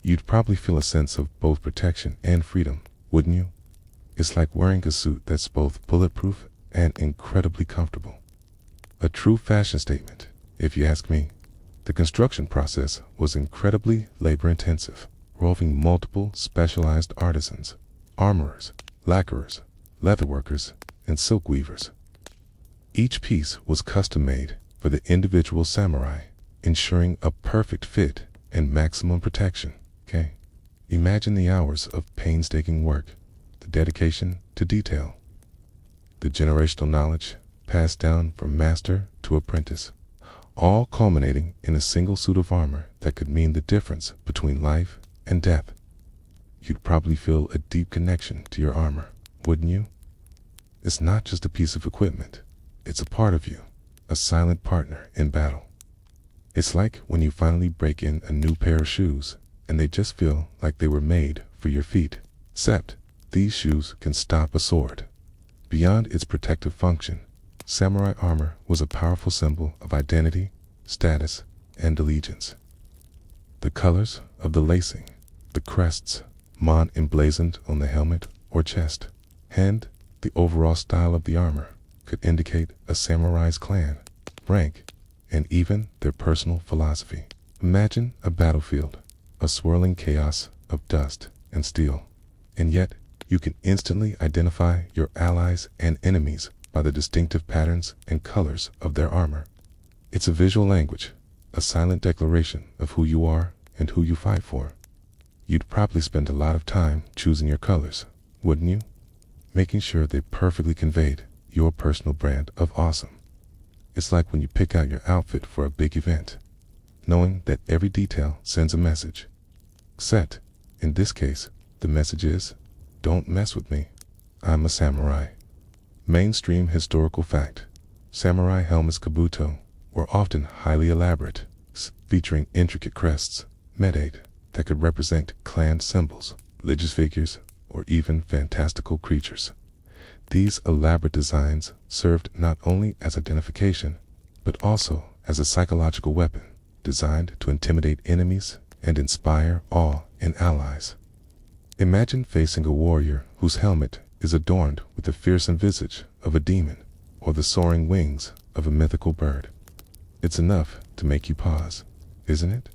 You'd probably feel a sense of both protection and freedom, wouldn't you? It's like wearing a suit that's both bulletproof and incredibly comfortable. A true fashion statement, if you ask me. The construction process was incredibly labor-intensive, involving multiple specialized artisans, armorers, lacquerers, leatherworkers, and silk weavers. Each piece was custom-made for the individual samurai, ensuring a perfect fit and maximum protection. Imagine the hours of painstaking work, the dedication to detail, the generational knowledge passed down from master to apprentice, all culminating in a single suit of armor that could mean the difference between life and death. You'd probably feel a deep connection to your armor, wouldn't you? It's not just a piece of equipment, it's a part of you, a silent partner in battle. It's like when you finally break in a new pair of shoes and they just feel like they were made for your feet. Except, these shoes can stop a sword. Beyond its protective function, samurai armor was a powerful symbol of identity, status, and allegiance. The colors of the lacing, the crests, mon emblazoned on the helmet or chest, and the overall style of the armor could indicate a samurai's clan, rank, and even their personal philosophy. Imagine a battlefield, a swirling chaos of dust and steel, and yet you can instantly identify your allies and enemies by the distinctive patterns and colors of their armor. It's a visual language, a silent declaration of who you are and who you fight for. You'd probably spend a lot of time choosing your colors, wouldn't you? Making sure they perfectly conveyed your personal brand of awesome. It's like when you pick out your outfit for a big event, knowing that every detail sends a message. Except, in this case, the message is, don't mess with me, I'm a samurai. Mainstream historical fact, samurai helmets kabuto were often highly elaborate, featuring intricate crests, medate, that could represent clan symbols, religious figures, or even fantastical creatures. These elaborate designs served not only as identification, but also as a psychological weapon designed to intimidate enemies and inspire awe in allies. Imagine facing a warrior whose helmet is adorned with the fearsome visage of a demon or the soaring wings of a mythical bird. It's enough to make you pause, isn't it?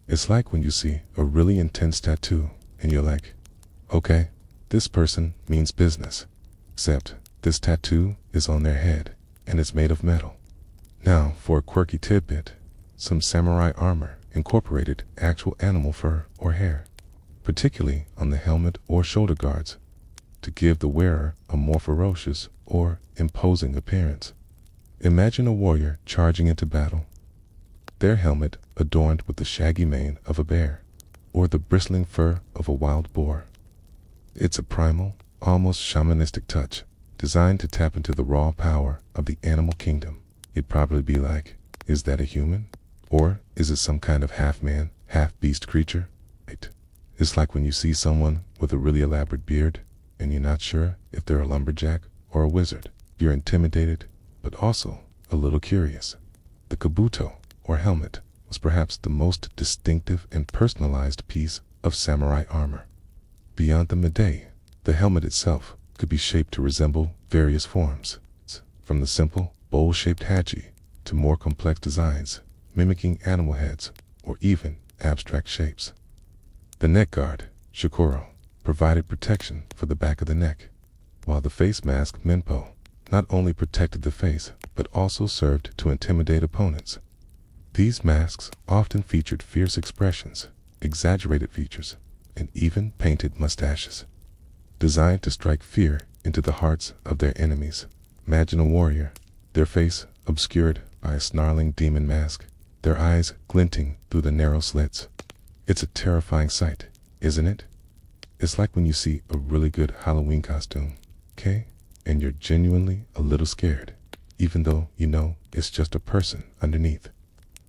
It's like when you see a really intense tattoo and you're like, okay, this person means business, except this tattoo is on their head and it's made of metal. Now, for a quirky tidbit, some samurai armor incorporated actual animal fur or hair, particularly on the helmet or shoulder guards, to give the wearer a more ferocious or imposing appearance. Imagine a warrior charging into battle, their helmet adorned with the shaggy mane of a bear or the bristling fur of a wild boar. It's a primal, almost shamanistic touch, designed to tap into the raw power of the animal kingdom. It'd probably be like, is that a human? Or is it some kind of half-man, half-beast creature? It's like when you see someone with a really elaborate beard, and you're not sure if they're a lumberjack or a wizard. You're intimidated, but also a little curious. The kabuto, or helmet, was perhaps the most distinctive and personalized piece of samurai armor. Beyond the midai, the helmet itself could be shaped to resemble various forms, from the simple, bowl-shaped hachi to more complex designs, mimicking animal heads or even abstract shapes. The neck guard, shikoro, provided protection for the back of the neck, while the face mask, menpo, not only protected the face, but also served to intimidate opponents. These masks often featured fierce expressions, exaggerated features, and even painted mustaches, designed to strike fear into the hearts of their enemies. Imagine a warrior, their face obscured by a snarling demon mask, their eyes glinting through the narrow slits. It's a terrifying sight, isn't it? It's like when you see a really good Halloween costume, okay? And you're genuinely a little scared, even though you know it's just a person underneath.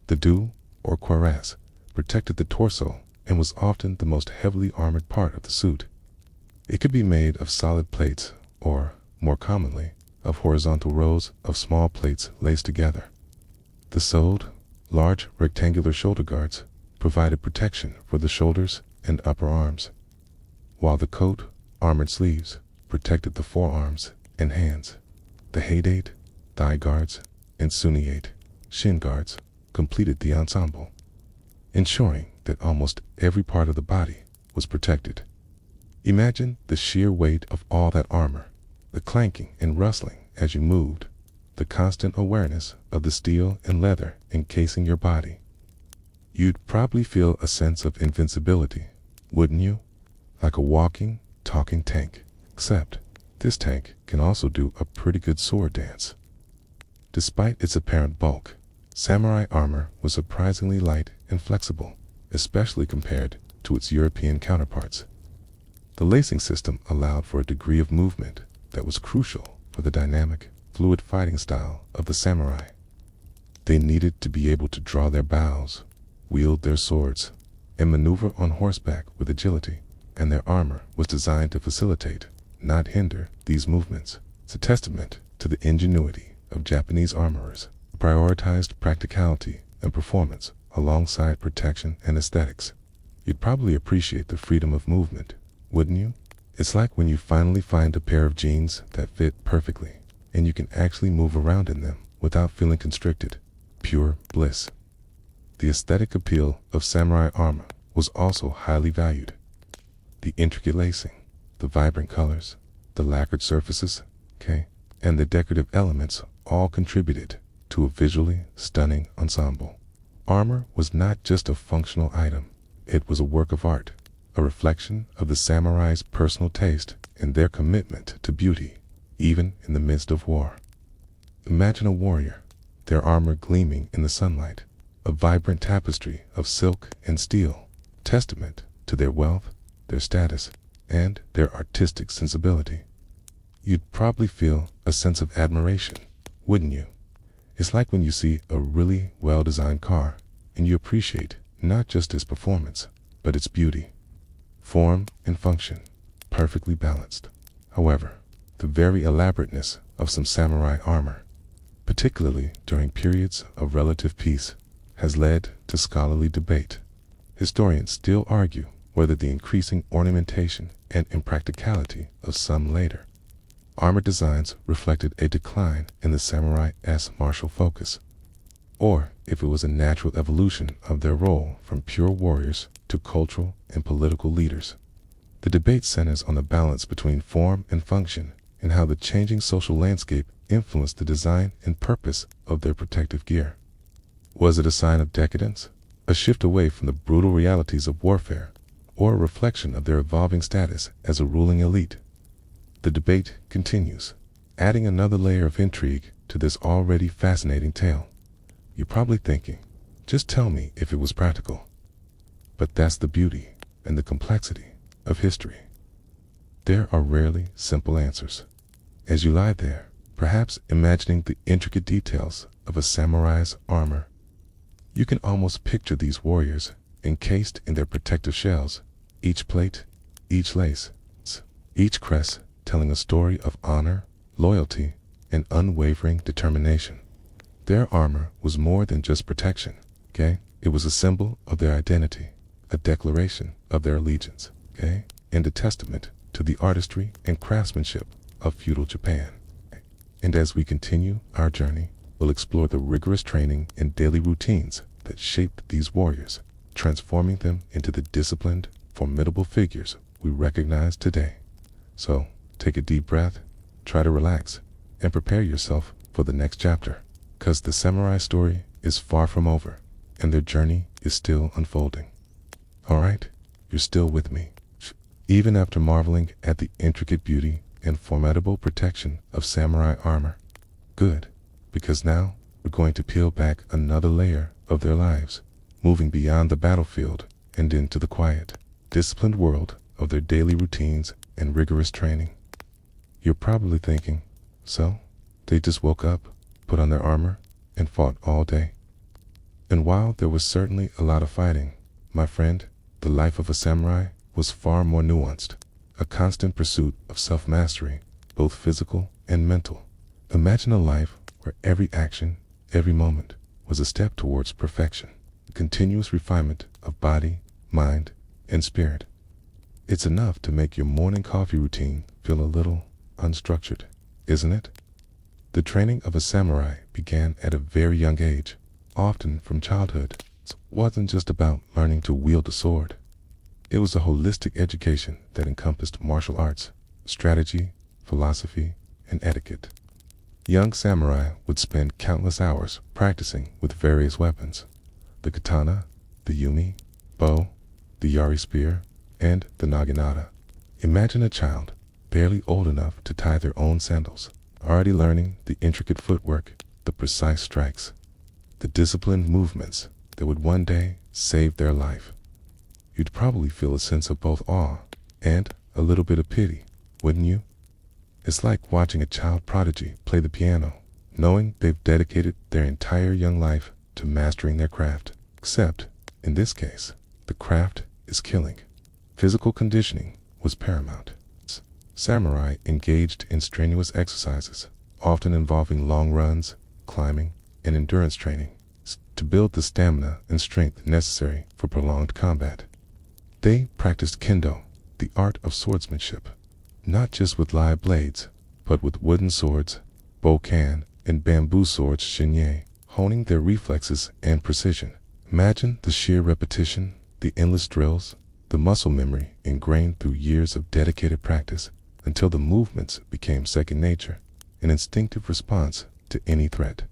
The do, or cuirass, protected the torso and was often the most heavily armored part of the suit. It could be made of solid plates or, more commonly, of horizontal rows of small plates laced together. The sewed, large rectangular shoulder guards provided protection for the shoulders and upper arms, while the coat, armored sleeves, protected the forearms and hands. The haidate, thigh guards, and suniate, shin guards, completed the ensemble, ensuring that almost every part of the body was protected. Imagine the sheer weight of all that armor, the clanking and rustling as you moved, the constant awareness of the steel and leather encasing your body. You'd probably feel a sense of invincibility, wouldn't you? Like a walking, talking tank, except this tank can also do a pretty good sword dance. Despite its apparent bulk, samurai armor was surprisingly light and flexible, especially compared to its European counterparts. The lacing system allowed for a degree of movement that was crucial for the dynamic, fluid fighting style of the samurai. They needed to be able to draw their bows, wield their swords, and maneuver on horseback with agility, and their armor was designed to facilitate, not hinder, these movements. It's a testament to the ingenuity of Japanese armorers, who prioritized practicality and performance alongside protection and aesthetics. You'd probably appreciate the freedom of movement, wouldn't you? It's like when you finally find a pair of jeans that fit perfectly, and you can actually move around in them without feeling constricted. Pure bliss. The aesthetic appeal of samurai armor was also highly valued. The intricate lacing, the vibrant colors, the lacquered surfaces, and the decorative elements all contributed to a visually stunning ensemble. Armor was not just a functional item, it was a work of art, a reflection of the samurai's personal taste and their commitment to beauty, even in the midst of war. Imagine a warrior, their armor gleaming in the sunlight, a vibrant tapestry of silk and steel, testament to their wealth, their status, and their artistic sensibility. You'd probably feel a sense of admiration, wouldn't you? It's like when you see a really well-designed car and you appreciate not just its performance, but its beauty, form, and function, perfectly balanced. However, the very elaborateness of some samurai armor, particularly during periods of relative peace, has led to scholarly debate. Historians still argue whether the increasing ornamentation and impracticality of some later armor designs reflected a decline in the samurai's martial focus, or if it was a natural evolution of their role from pure warriors to cultural and political leaders. The debate centers on the balance between form and function and how the changing social landscape influenced the design and purpose of their protective gear. Was it a sign of decadence, a shift away from the brutal realities of warfare, or a reflection of their evolving status as a ruling elite? The debate continues, adding another layer of intrigue to this already fascinating tale. You're probably thinking, just tell me if it was practical. But that's the beauty and the complexity of history. There are rarely simple answers. As you lie there, perhaps imagining the intricate details of a samurai's armor, you can almost picture these warriors encased in their protective shells, each plate, each lace, each crest telling a story of honor, loyalty, and unwavering determination. Their armor was more than just protection, okay? It was a symbol of their identity, a declaration of their allegiance, okay? And a testament to the artistry and craftsmanship of feudal Japan. And as we continue our journey, we'll explore the rigorous training and daily routines that shaped these warriors, transforming them into the disciplined, formidable figures we recognize today. So, take a deep breath, try to relax, and prepare yourself for the next chapter, because the samurai story is far from over, and their journey is still unfolding. Alright, you're still with me, even after marveling at the intricate beauty and formidable protection of samurai armor. Good, because now we're going to peel back another layer of their lives, moving beyond the battlefield and into the quiet, disciplined world of their daily routines and rigorous training. You're probably thinking, so they just woke up, put on their armor, and fought all day? And while there was certainly a lot of fighting, my friend, the life of a samurai was far more nuanced, a constant pursuit of self-mastery, both physical and mental. Imagine a life where every action, every moment, was a step towards perfection, a continuous refinement of body, mind, and spirit. It's enough to make your morning coffee routine feel a little unstructured, isn't it? The training of a samurai began at a very young age, often from childhood. It wasn't just about learning to wield a sword. It was a holistic education that encompassed martial arts, strategy, philosophy, and etiquette. Young samurai would spend countless hours practicing with various weapons: the katana, the yumi, bow, the yari spear, and the naginata. Imagine a child, barely old enough to tie their own sandals, already learning the intricate footwork, the precise strikes, the disciplined movements that would one day save their life. You'd probably feel a sense of both awe and a little bit of pity, wouldn't you? It's like watching a child prodigy play the piano, knowing they've dedicated their entire young life to mastering their craft. Except, in this case, the craft is killing. Physical conditioning was paramount. Samurai engaged in strenuous exercises, often involving long runs, climbing, and endurance training, to build the stamina and strength necessary for prolonged combat. They practiced kendo, the art of swordsmanship, not just with live blades, but with wooden swords, bokan, and bamboo swords shinye, honing their reflexes and precision. Imagine the sheer repetition, the endless drills, the muscle memory ingrained through years of dedicated practice until the movements became second nature, an instinctive response to any threat.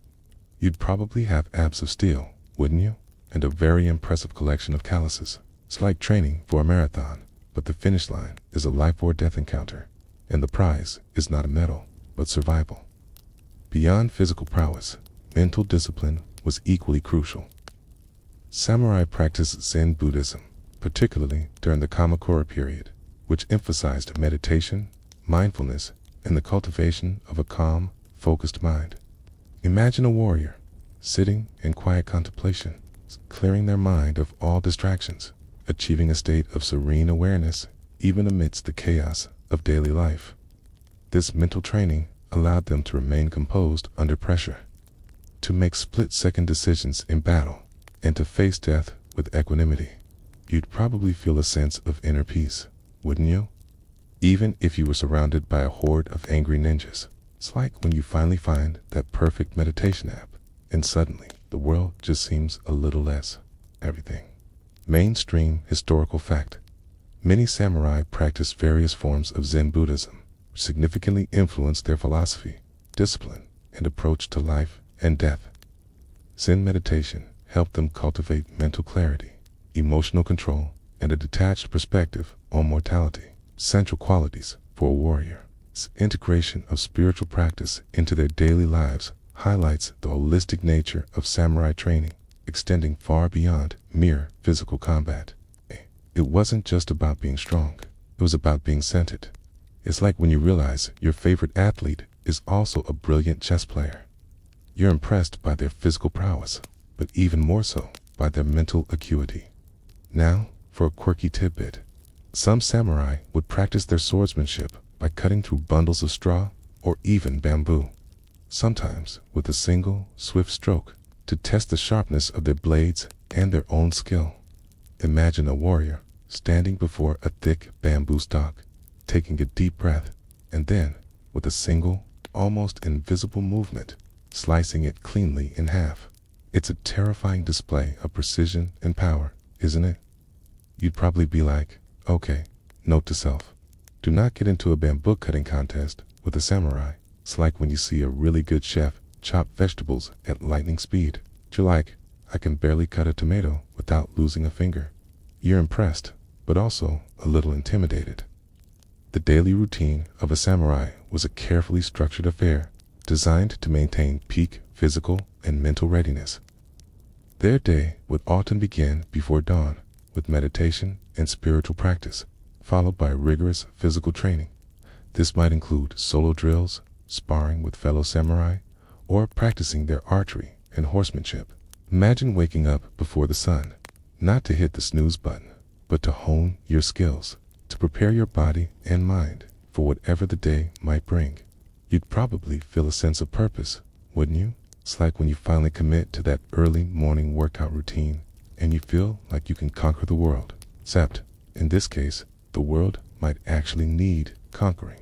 You'd probably have abs of steel, wouldn't you? And a very impressive collection of calluses. It's like training for a marathon, but the finish line is a life or death encounter, and the prize is not a medal, but survival. Beyond physical prowess, mental discipline was equally crucial. Samurai practiced Zen Buddhism, particularly during the Kamakura period, which emphasized meditation, mindfulness, and the cultivation of a calm, focused mind. Imagine a warrior sitting in quiet contemplation, clearing their mind of all distractions, achieving a state of serene awareness even amidst the chaos of daily life. This mental training allowed them to remain composed under pressure, to make split-second decisions in battle, and to face death with equanimity. You'd probably feel a sense of inner peace, wouldn't you? Even if you were surrounded by a horde of angry ninjas. It's like when you finally find that perfect meditation app, and suddenly the world just seems a little less everything. Mainstream historical fact. Many samurai practiced various forms of Zen Buddhism, which significantly influenced their philosophy, discipline, and approach to life and death. Zen meditation helped them cultivate mental clarity, emotional control, and a detached perspective on mortality, central qualities for a warrior. This integration of spiritual practice into their daily lives highlights the holistic nature of samurai training, extending far beyond mere physical combat. It wasn't just about being strong, it was about being centered. It's like when you realize your favorite athlete is also a brilliant chess player. You're impressed by their physical prowess, but even more so by their mental acuity. Now, for a quirky tidbit. Some samurai would practice their swordsmanship by cutting through bundles of straw or even bamboo, sometimes with a single, swift stroke, to test the sharpness of their blades and their own skill. Imagine a warrior standing before a thick bamboo stalk, taking a deep breath, and then, with a single, almost invisible movement, slicing it cleanly in half. It's a terrifying display of precision and power, isn't it? You'd probably be like, okay, note to self, do not get into a bamboo cutting contest with a samurai. It's like when you see a really good chef chop vegetables at lightning speed. You're like, I can barely cut a tomato without losing a finger. You're impressed, but also a little intimidated. The daily routine of a samurai was a carefully structured affair, designed to maintain peak physical and mental readiness. Their day would often begin before dawn, with meditation and spiritual practice, followed by rigorous physical training. This might include solo drills, sparring with fellow samurai, or practicing their archery and horsemanship. Imagine waking up before the sun, not to hit the snooze button, but to hone your skills, to prepare your body and mind for whatever the day might bring. You'd probably feel a sense of purpose, wouldn't you? It's like when you finally commit to that early morning workout routine, and you feel like you can conquer the world. Except, in this case, the world might actually need conquering.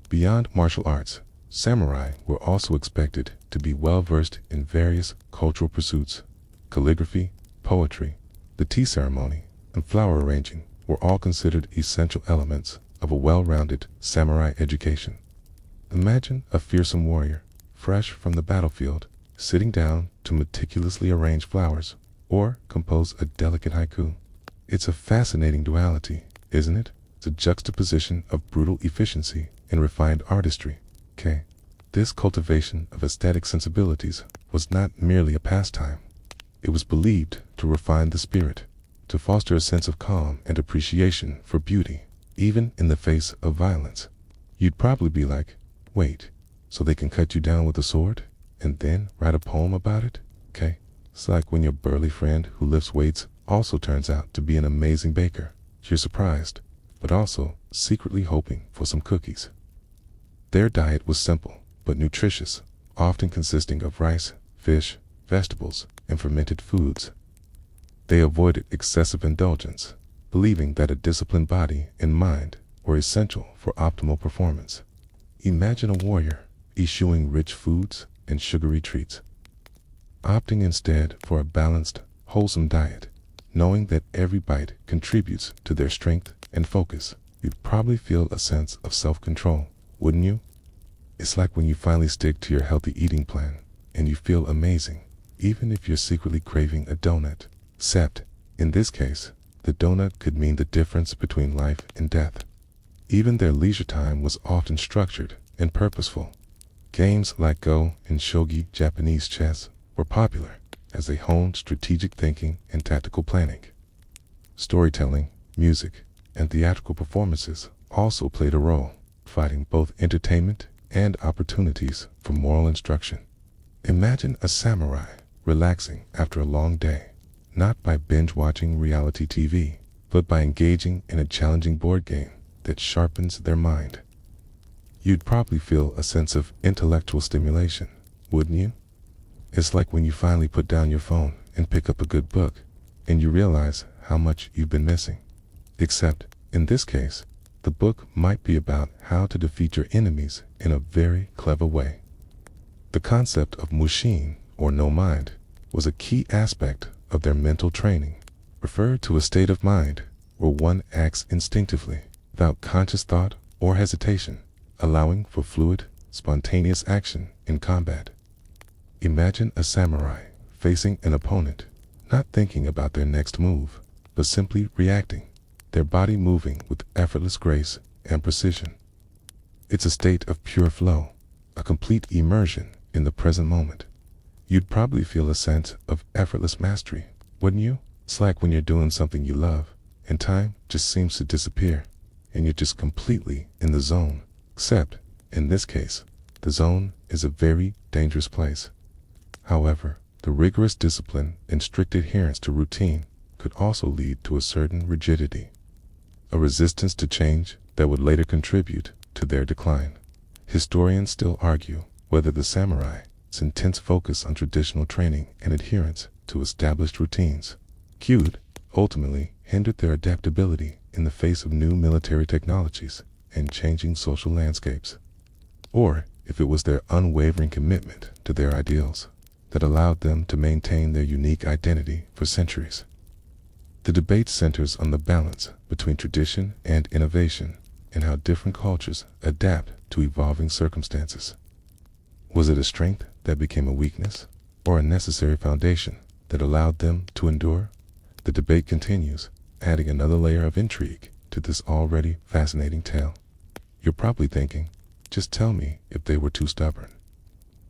Beyond martial arts, samurai were also expected to be well-versed in various cultural pursuits. Calligraphy, poetry, the tea ceremony, and flower arranging were all considered essential elements of a well-rounded samurai education. Imagine a fearsome warrior, fresh from the battlefield, sitting down to meticulously arrange flowers or compose a delicate haiku. It's a fascinating duality, isn't it? It's a juxtaposition of brutal efficiency and refined artistry. This cultivation of aesthetic sensibilities was not merely a pastime. It was believed to refine the spirit, to foster a sense of calm and appreciation for beauty, even in the face of violence. You'd probably be like, wait, so they can cut you down with a sword and then write a poem about it? It's like when your burly friend who lifts weights also turns out to be an amazing baker. You're surprised, but also secretly hoping for some cookies. Their diet was simple, but nutritious, often consisting of rice, fish, vegetables, and fermented foods. They avoided excessive indulgence, believing that a disciplined body and mind were essential for optimal performance. Imagine a warrior eschewing rich foods and sugary treats, opting instead for a balanced, wholesome diet, knowing that every bite contributes to their strength and focus. You'd probably feel a sense of self-control, wouldn't you? It's like when you finally stick to your healthy eating plan, and you feel amazing, even if you're secretly craving a donut. Except, in this case, the donut could mean the difference between life and death. Even their leisure time was often structured and purposeful. Games like Go and Shogi Japanese chess were popular as they honed strategic thinking and tactical planning. Storytelling, music, and theatrical performances also played a role, providing both entertainment and opportunities for moral instruction. Imagine a samurai relaxing after a long day, not by binge-watching reality TV, but by engaging in a challenging board game that sharpens their mind. You'd probably feel a sense of intellectual stimulation, wouldn't you? It's like when you finally put down your phone and pick up a good book, and you realize how much you've been missing. Except, in this case, the book might be about how to defeat your enemies in a very clever way. The concept of mushin, or no mind, was a key aspect of their mental training, referred to a state of mind where one acts instinctively, without conscious thought or hesitation, allowing for fluid, spontaneous action in combat. Imagine a samurai facing an opponent, not thinking about their next move, but simply reacting, their body moving with effortless grace and precision. It's a state of pure flow, a complete immersion in the present moment. You'd probably feel a sense of effortless mastery, wouldn't you? It's like when you're doing something you love, and time just seems to disappear, and you're just completely in the zone. Except, in this case, the zone is a very dangerous place. However, the rigorous discipline and strict adherence to routine could also lead to a certain rigidity, a resistance to change that would later contribute to their decline. Historians still argue whether the samurai's intense focus on traditional training and adherence to established routines could ultimately hinder their adaptability in the face of new military technologies and changing social landscapes, or if it was their unwavering commitment to their ideals that allowed them to maintain their unique identity for centuries. The debate centers on the balance between tradition and innovation and how different cultures adapt to evolving circumstances. Was it a strength that became a weakness, or a necessary foundation that allowed them to endure? The debate continues, adding another layer of intrigue to this already fascinating tale. You're probably thinking, just tell me if they were too stubborn.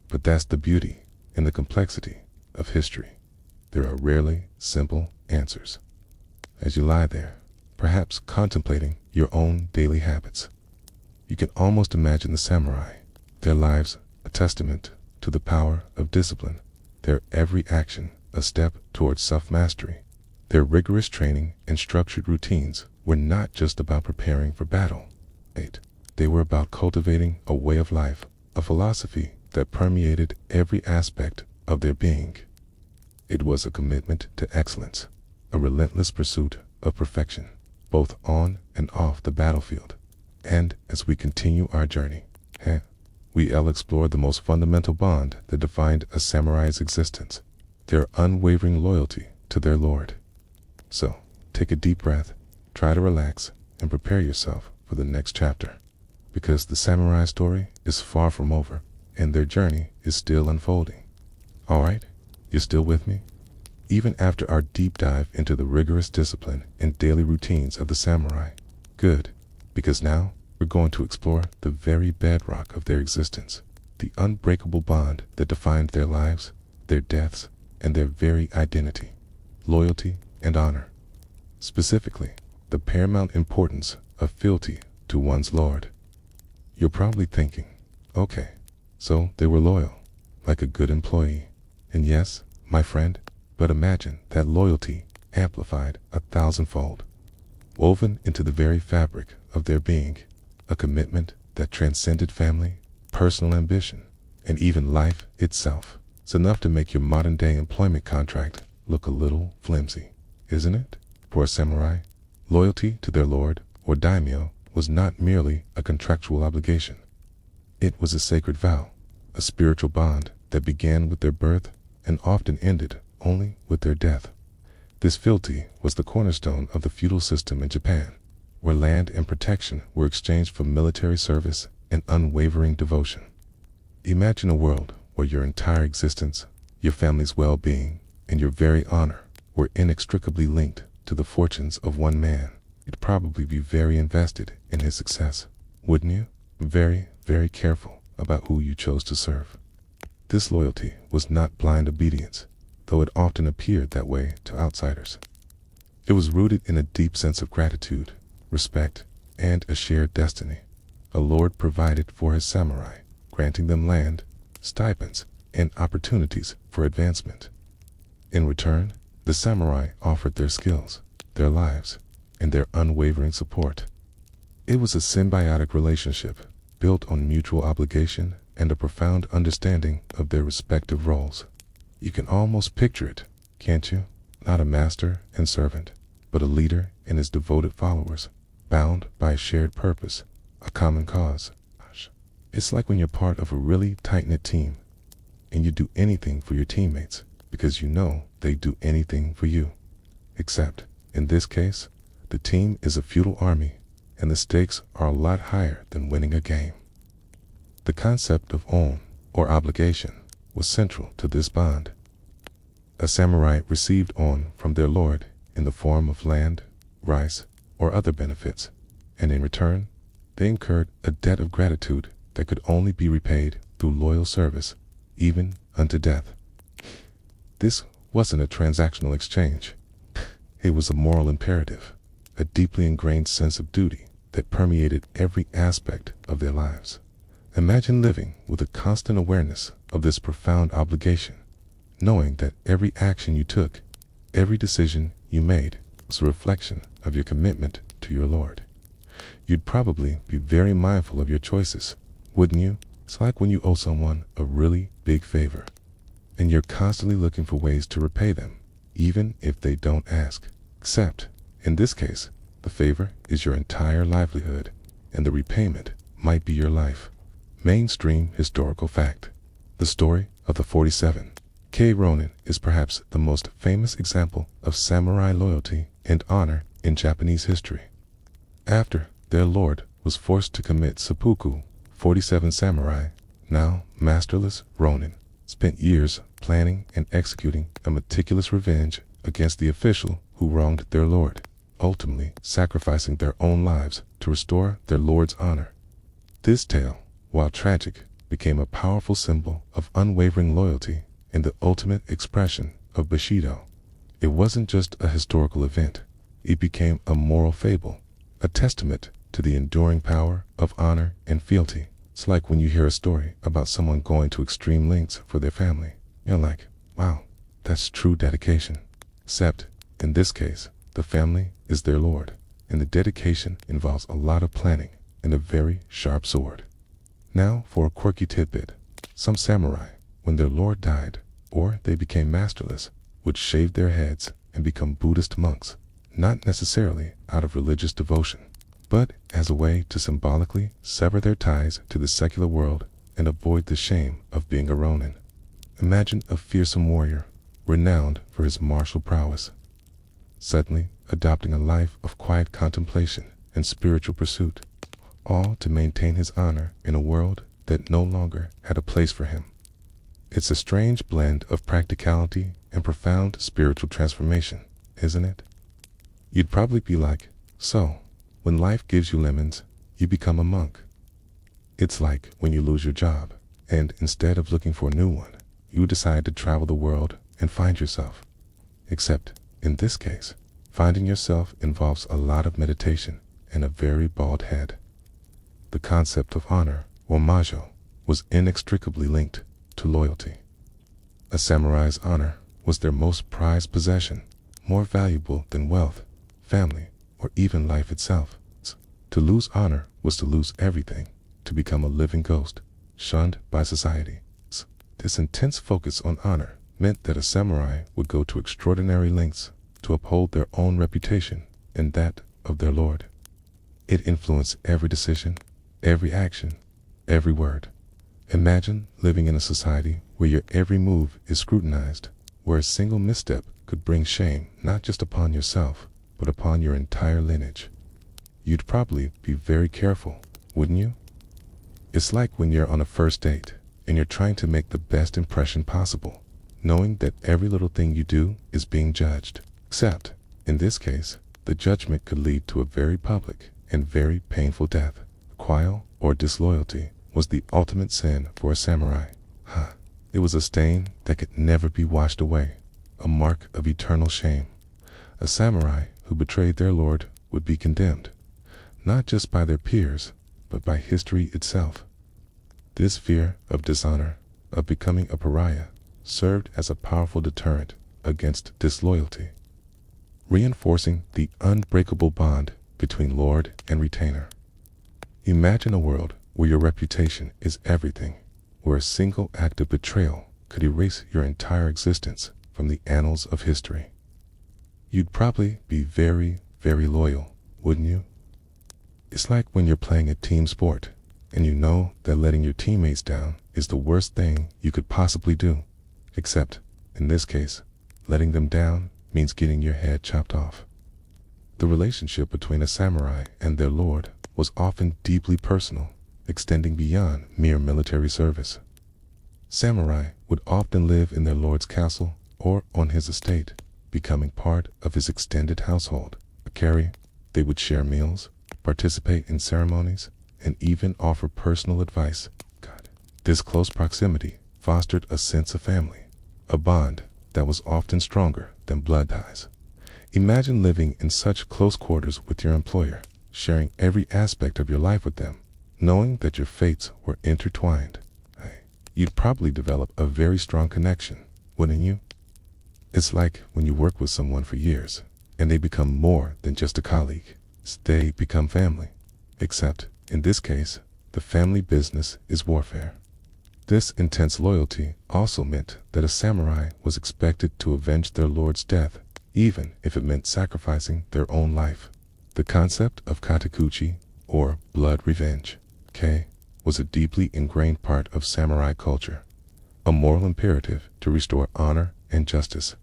But that's the beauty and the complexity of history. There are rarely simple answers. As you lie there, perhaps contemplating your own daily habits, you can almost imagine the samurai, their lives a testament to the power of discipline, their every action a step towards self-mastery. Their rigorous training and structured routines were not just about preparing for battle. They were about cultivating a way of life, a philosophy that permeated every aspect of their being. It was a commitment to excellence, a relentless pursuit of perfection, both on and off the battlefield. And as we continue our journey, we'll explore the most fundamental bond that defined a samurai's existence, their unwavering loyalty to their lord. So, take a deep breath, try to relax, and prepare yourself for the next chapter, because the samurai story is far from over, and their journey is still unfolding. Alright, you're still with me? Even after our deep dive into the rigorous discipline and daily routines of the samurai. Good, because now we're going to explore the very bedrock of their existence, the unbreakable bond that defined their lives, their deaths, and their very identity, loyalty and honor. Specifically, the paramount importance of fealty to one's lord. You're probably thinking, okay, so they were loyal, like a good employee. And yes, my friend, but imagine that loyalty amplified 1,000-fold, woven into the very fabric of their being, a commitment that transcended family, personal ambition, and even life itself. It's enough to make your modern-day employment contract look a little flimsy, isn't it? For a samurai, loyalty to their lord, or daimyo, was not merely a contractual obligation. It was a sacred vow, a spiritual bond that began with their birth and often ended only with their death. This fealty was the cornerstone of the feudal system in Japan, where land and protection were exchanged for military service and unwavering devotion. Imagine a world where your entire existence, your family's well-being, and your very honor were inextricably linked to the fortunes of one man. You'd probably be very invested in his success, wouldn't you? Very, very careful about who you chose to serve. This loyalty was not blind obedience, though it often appeared that way to outsiders. It was rooted in a deep sense of gratitude, respect, and a shared destiny. A lord provided for his samurai, granting them land, stipends, and opportunities for advancement. In return, the samurai offered their skills, their lives, and their unwavering support. It was a symbiotic relationship built on mutual obligation and a profound understanding of their respective roles. You can almost picture it, can't you? Not a master and servant, but a leader and his devoted followers, bound by a shared purpose, a common cause. It's like when you're part of a really tight-knit team, and you do anything for your teammates because you know they do anything for you. Except, in this case, the team is a feudal army, and the stakes are a lot higher than winning a game. The concept of on, or obligation, was central to this bond. A samurai received on from their lord in the form of land, rice, or other benefits, and in return, they incurred a debt of gratitude that could only be repaid through loyal service, even unto death. This wasn't a transactional exchange. It was a moral imperative, a deeply ingrained sense of duty that permeated every aspect of their lives. Imagine living with a constant awareness of this profound obligation, knowing that every action you took, every decision you made was a reflection of your commitment to your Lord. You'd probably be very mindful of your choices, wouldn't you? It's like when you owe someone a really big favor, and you're constantly looking for ways to repay them, even if they don't ask. Except, in this case, the favor is your entire livelihood, and the repayment might be your life. Mainstream historical fact. The story of the 47 Ronin is perhaps the most famous example of samurai loyalty and honor in Japanese history. After their lord was forced to commit seppuku, 47 samurai, now masterless Ronin, spent years planning and executing a meticulous revenge against the official who wronged their lord, ultimately sacrificing their own lives to restore their lord's honor. This tale, while tragic, became a powerful symbol of unwavering loyalty and the ultimate expression of Bushido. It wasn't just a historical event, it became a moral fable, a testament to the enduring power of honor and fealty. It's like when you hear a story about someone going to extreme lengths for their family. You're like, wow, that's true dedication. Except, in this case, the family is their lord, and the dedication involves a lot of planning and a very sharp sword. Now for a quirky tidbit. Some samurai, when their lord died, or they became masterless, would shave their heads and become Buddhist monks, not necessarily out of religious devotion, but as a way to symbolically sever their ties to the secular world and avoid the shame of being a Ronin. Imagine a fearsome warrior, renowned for his martial prowess, suddenly adopting a life of quiet contemplation and spiritual pursuit, all to maintain his honor in a world that no longer had a place for him. It's a strange blend of practicality and profound spiritual transformation, isn't it? You'd probably be like, so, when life gives you lemons, you become a monk. It's like when you lose your job, and instead of looking for a new one, you decide to travel the world and find yourself. Except, in this case, finding yourself involves a lot of meditation and a very bald head. The concept of honor, or majo, was inextricably linked to loyalty. A samurai's honor was their most prized possession, more valuable than wealth, family, or even life itself. To lose honor was to lose everything, to become a living ghost, shunned by society. This intense focus on honor meant that a samurai would go to extraordinary lengths to uphold their own reputation and that of their lord. It influenced every decision, every action, every word. Imagine living in a society where your every move is scrutinized, where a single misstep could bring shame not just upon yourself, but upon your entire lineage. You'd probably be very careful, wouldn't you? It's like when you're on a first date and you're trying to make the best impression possible, knowing that every little thing you do is being judged. Except, in this case, the judgment could lead to a very public and very painful death. Guile or disloyalty was the ultimate sin for a samurai. It was a stain that could never be washed away, a mark of eternal shame. A samurai who betrayed their lord would be condemned, not just by their peers, but by history itself. This fear of dishonor, of becoming a pariah served as a powerful deterrent against disloyalty, reinforcing the unbreakable bond between lord and retainer. Imagine a world where your reputation is everything, where a single act of betrayal could erase your entire existence from the annals of history. You'd probably be very, very loyal, wouldn't you? It's like when you're playing a team sport and you know that letting your teammates down is the worst thing you could possibly do, except, in this case, letting them down means getting your head chopped off. The relationship between a samurai and their lord was often deeply personal, extending beyond mere military service. Samurai would often live in their lord's castle or on his estate, becoming part of his extended household. They would share meals, participate in ceremonies, and even offer personal advice. This close proximity fostered a sense of family, a bond that was often stronger than blood ties. Imagine living in such close quarters with your employer, sharing every aspect of your life with them, knowing that your fates were intertwined. You'd probably develop a very strong connection, wouldn't you? It's like when you work with someone for years, and they become more than just a colleague. They become family. Except, in this case, the family business is warfare. This intense loyalty also meant that a samurai was expected to avenge their lord's death, even if it meant sacrificing their own life. The concept of katakuchi, or blood revenge, was a deeply ingrained part of samurai culture, a moral imperative to restore honor and justice.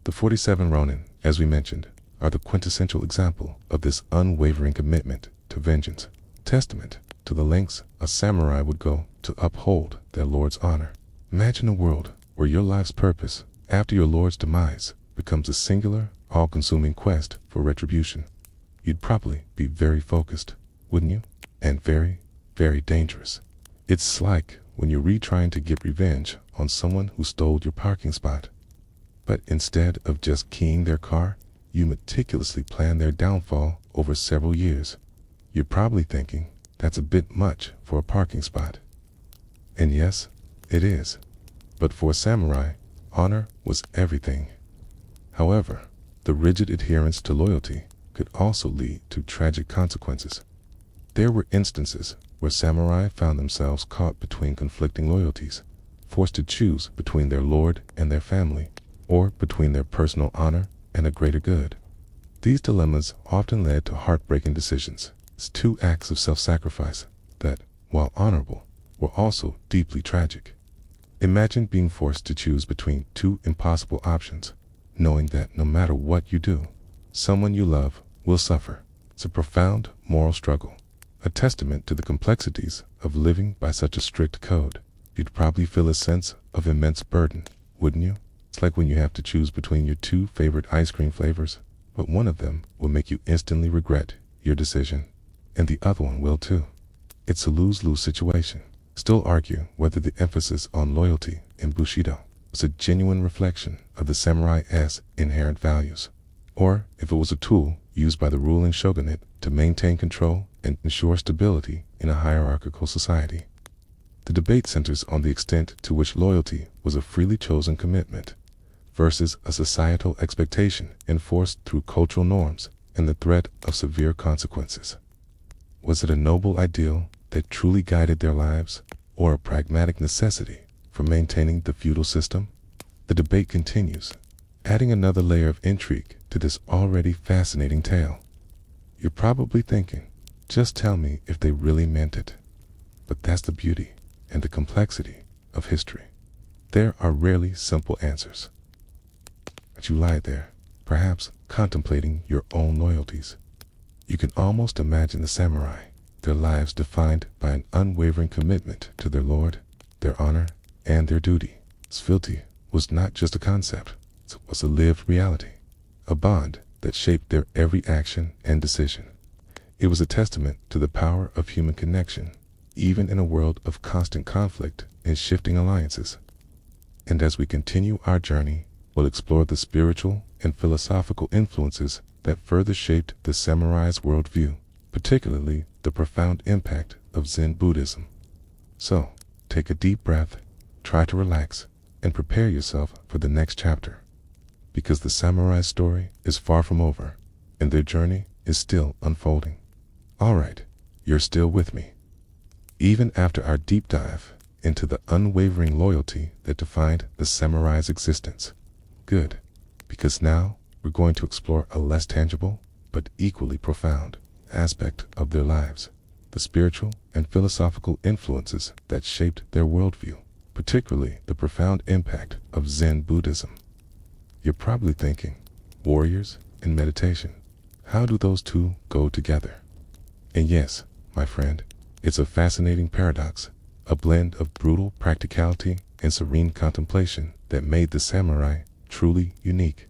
The 47 Ronin, as we mentioned, are the quintessential example of this unwavering commitment to vengeance, testament to the lengths a samurai would go to uphold their lord's honor. Imagine a world where your life's purpose, after your lord's demise, becomes a singular, all-consuming quest for retribution. You'd probably be very focused, wouldn't you? And very, very dangerous. It's like when you're trying to get revenge on someone who stole your parking spot. But instead of just keying their car, you meticulously plan their downfall over several years. You're probably thinking, that's a bit much for a parking spot. And yes, it is. But for a samurai, honor was everything. However, the rigid adherence to loyalty could also lead to tragic consequences. There were instances where samurai found themselves caught between conflicting loyalties, forced to choose between their lord and their family, or between their personal honor and a greater good. These dilemmas often led to heartbreaking decisions. It's two acts of self-sacrifice that, while honorable, were also deeply tragic. Imagine being forced to choose between two impossible options, knowing that no matter what you do, someone you love will suffer. It's a profound moral struggle, a testament to the complexities of living by such a strict code. You'd probably feel a sense of immense burden, wouldn't you? It's like when you have to choose between your two favorite ice cream flavors, but one of them will make you instantly regret your decision, and the other one will too. It's a lose-lose situation. Still argue whether the emphasis on loyalty in Bushido was a genuine reflection of the samurai's inherent values, or if it was a tool used by the ruling shogunate to maintain control and ensure stability in a hierarchical society. The debate centers on the extent to which loyalty was a freely chosen commitment versus a societal expectation enforced through cultural norms and the threat of severe consequences. Was it a noble ideal that truly guided their lives, or a pragmatic necessity for maintaining the feudal system? The debate continues, adding another layer of intrigue to this already fascinating tale. You're probably thinking, just tell me if they really meant it. But that's the beauty and the complexity of history. There are rarely simple answers. But you lie there, perhaps contemplating your own loyalties. You can almost imagine the samurai, their lives defined by an unwavering commitment to their lord, their honor, and their duty. Fealty was not just a concept, it was a lived reality, a bond that shaped their every action and decision. It was a testament to the power of human connection, even in a world of constant conflict and shifting alliances. And as we continue our journey, we'll explore the spiritual and philosophical influences that further shaped the samurai's worldview, particularly the profound impact of Zen Buddhism. So, take a deep breath, try to relax and prepare yourself for the next chapter, because the samurai's story is far from over, and their journey is still unfolding. Alright, you're still with me. Even after our deep dive into the unwavering loyalty that defined the samurai's existence. Good, because now we're going to explore a less tangible, but equally profound aspect of their lives, the spiritual and philosophical influences that shaped their worldview, particularly the profound impact of Zen Buddhism. You're probably thinking, warriors and meditation, how do those two go together? And yes, my friend, it's a fascinating paradox, a blend of brutal practicality and serene contemplation that made the samurai truly unique.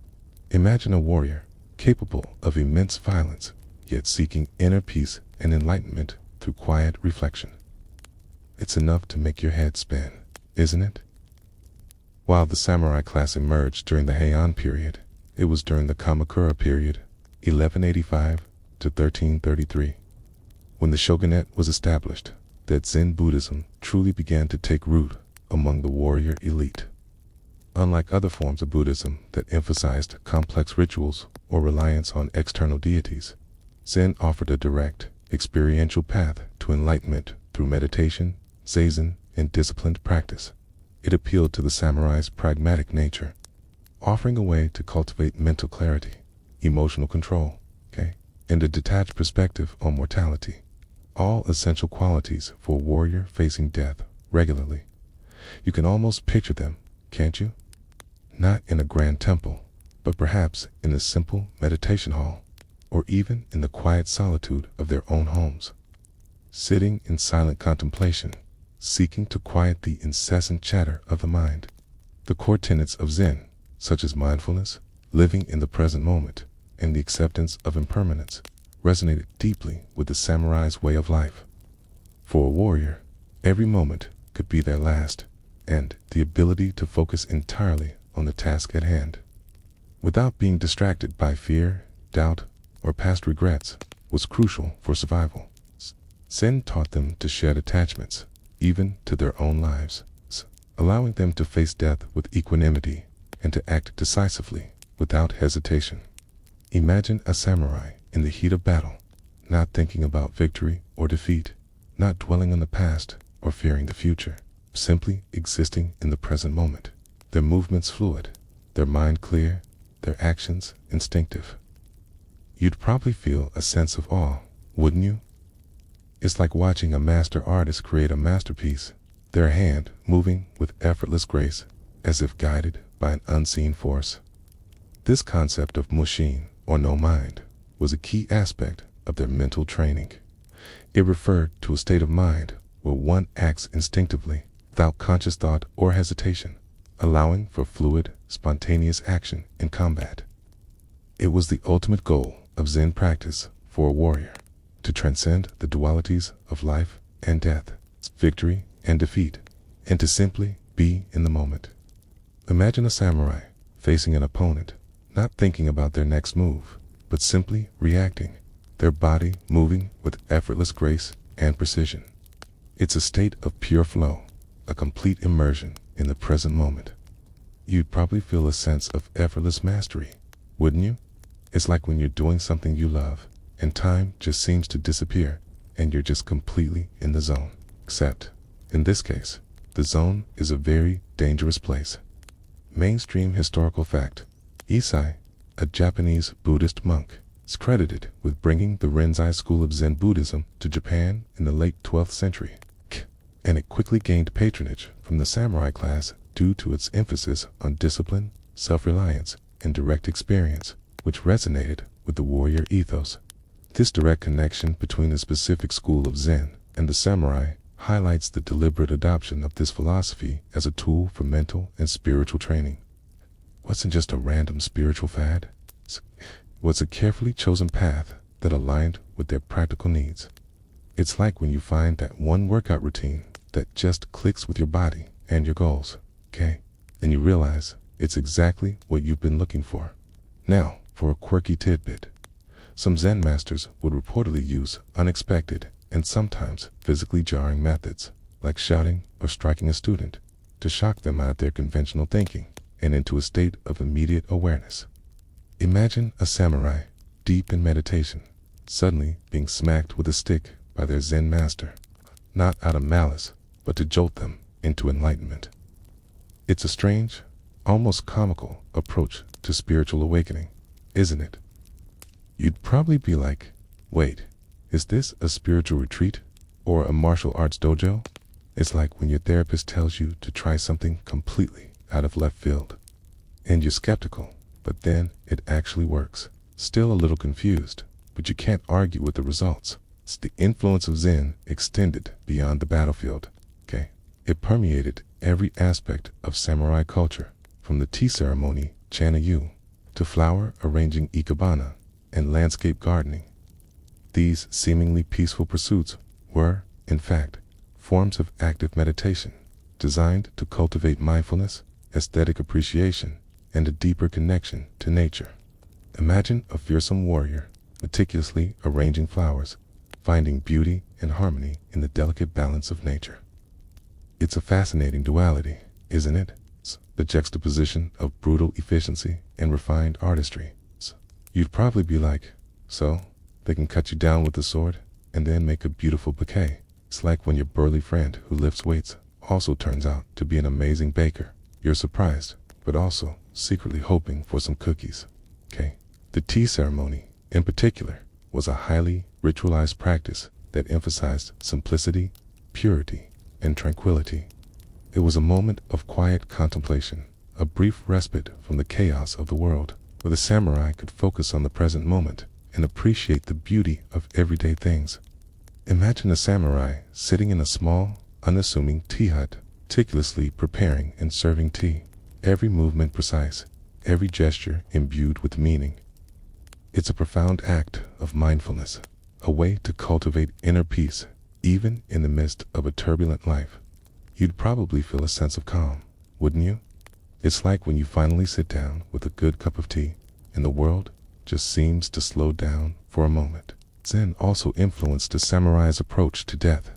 Imagine a warrior capable of immense violence, yet seeking inner peace and enlightenment through quiet reflection. It's enough to make your head spin, isn't it? While the samurai class emerged during the Heian period, it was during the Kamakura period, 1185 to 1333, when the shogunate was established, that Zen Buddhism truly began to take root among the warrior elite. Unlike other forms of Buddhism that emphasized complex rituals or reliance on external deities, Zen offered a direct, experiential path to enlightenment through meditation, zazen, and disciplined practice. It appealed to the samurai's pragmatic nature, offering a way to cultivate mental clarity, emotional control, and a detached perspective on mortality, all essential qualities for a warrior facing death regularly. You can almost picture them, can't you? Not in a grand temple, but perhaps in a simple meditation hall, or even in the quiet solitude of their own homes, sitting in silent contemplation, seeking to quiet the incessant chatter of the mind. The core tenets of Zen, such as mindfulness, living in the present moment, and the acceptance of impermanence, resonated deeply with the samurai's way of life. For a warrior, every moment could be their last, and the ability to focus entirely on the task at hand, without being distracted by fear, doubt, or past regrets, was crucial for survival. Zen taught them to shed attachments, even to their own lives, allowing them to face death with equanimity and to act decisively without hesitation. Imagine a samurai in the heat of battle, not thinking about victory or defeat, not dwelling on the past or fearing the future, simply existing in the present moment, their movements fluid, their mind clear, their actions instinctive. You'd probably feel a sense of awe, wouldn't you? It's like watching a master artist create a masterpiece, their hand moving with effortless grace, as if guided by an unseen force. This concept of mushin, or no mind, was a key aspect of their mental training. It referred to a state of mind where one acts instinctively, without conscious thought or hesitation, allowing for fluid, spontaneous action in combat. It was the ultimate goal of Zen practice for a warrior, to transcend the dualities of life and death, victory and defeat, and to simply be in the moment. Imagine a samurai facing an opponent, not thinking about their next move, but simply reacting, their body moving with effortless grace and precision. It's a state of pure flow, a complete immersion in the present moment. You'd probably feel a sense of effortless mastery, wouldn't you? It's like when you're doing something you love, and time just seems to disappear, and you're just completely in the zone. Except, in this case, the zone is a very dangerous place. Mainstream historical fact: Issai, a Japanese Buddhist monk, is credited with bringing the Rinzai school of Zen Buddhism to Japan in the late 12th century, and it quickly gained patronage from the samurai class due to its emphasis on discipline, self-reliance, and direct experience, which resonated with the warrior ethos. This direct connection between a specific school of Zen and the samurai highlights the deliberate adoption of this philosophy as a tool for mental and spiritual training. Wasn't just a random spiritual fad. It was a carefully chosen path that aligned with their practical needs. It's like when you find that one workout routine that just clicks with your body and your goals, and you realize it's exactly what you've been looking for. Now, for a quirky tidbit. Some Zen masters would reportedly use unexpected and sometimes physically jarring methods, like shouting or striking a student, to shock them out of their conventional thinking and into a state of immediate awareness. Imagine a samurai, deep in meditation, suddenly being smacked with a stick by their Zen master, not out of malice, but to jolt them into enlightenment. It's a strange, almost comical approach to spiritual awakening, isn't it? You'd probably be like, wait, is this a spiritual retreat or a martial arts dojo? It's like when your therapist tells you to try something completely out of left field, and you're skeptical, but then it actually works. Still a little confused, but you can't argue with the results. It's the influence of Zen extended beyond the battlefield, okay? It permeated every aspect of samurai culture, from the tea ceremony, Chana-yu, to flower arranging ikebana and landscape gardening. These seemingly peaceful pursuits were, in fact, forms of active meditation, designed to cultivate mindfulness, aesthetic appreciation, and a deeper connection to nature. Imagine a fearsome warrior meticulously arranging flowers, finding beauty and harmony in the delicate balance of nature. It's a fascinating duality, isn't it? The juxtaposition of brutal efficiency and refined artistry. You'd probably be like, so, they can cut you down with a sword and then make a beautiful bouquet. It's like when your burly friend who lifts weights also turns out to be an amazing baker. You're surprised, but also secretly hoping for some cookies. Okay? The tea ceremony, in particular, was a highly ritualized practice that emphasized simplicity, purity, and tranquility. It was a moment of quiet contemplation, a brief respite from the chaos of the world, where the samurai could focus on the present moment and appreciate the beauty of everyday things. Imagine a samurai sitting in a small, unassuming tea hut, meticulously preparing and serving tea, every movement precise, every gesture imbued with meaning. It's a profound act of mindfulness, a way to cultivate inner peace, even in the midst of a turbulent life. You'd probably feel a sense of calm, wouldn't you? It's like when you finally sit down with a good cup of tea, and the world just seems to slow down for a moment. Zen also influenced the samurai's approach to death.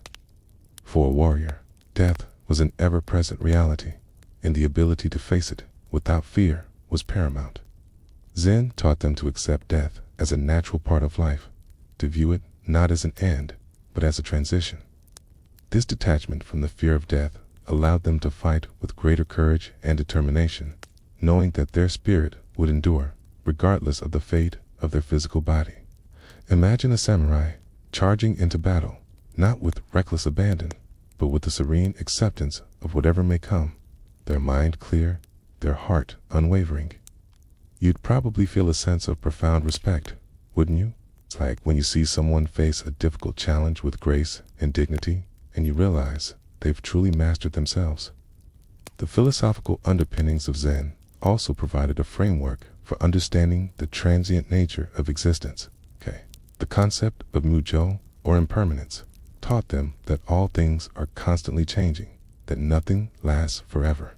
For a warrior, death was an ever-present reality, and the ability to face it without fear was paramount. Zen taught them to accept death as a natural part of life, to view it not as an end, but as a transition. This detachment from the fear of death allowed them to fight with greater courage and determination, knowing that their spirit would endure, regardless of the fate of their physical body. Imagine a samurai charging into battle, not with reckless abandon, but with the serene acceptance of whatever may come, their mind clear, their heart unwavering. You'd probably feel a sense of profound respect, wouldn't you? It's like when you see someone face a difficult challenge with grace and dignity, and you realize they've truly mastered themselves. The philosophical underpinnings of Zen also provided a framework for understanding the transient nature of existence. Okay. The concept of mujo, or impermanence, taught them that all things are constantly changing, that nothing lasts forever.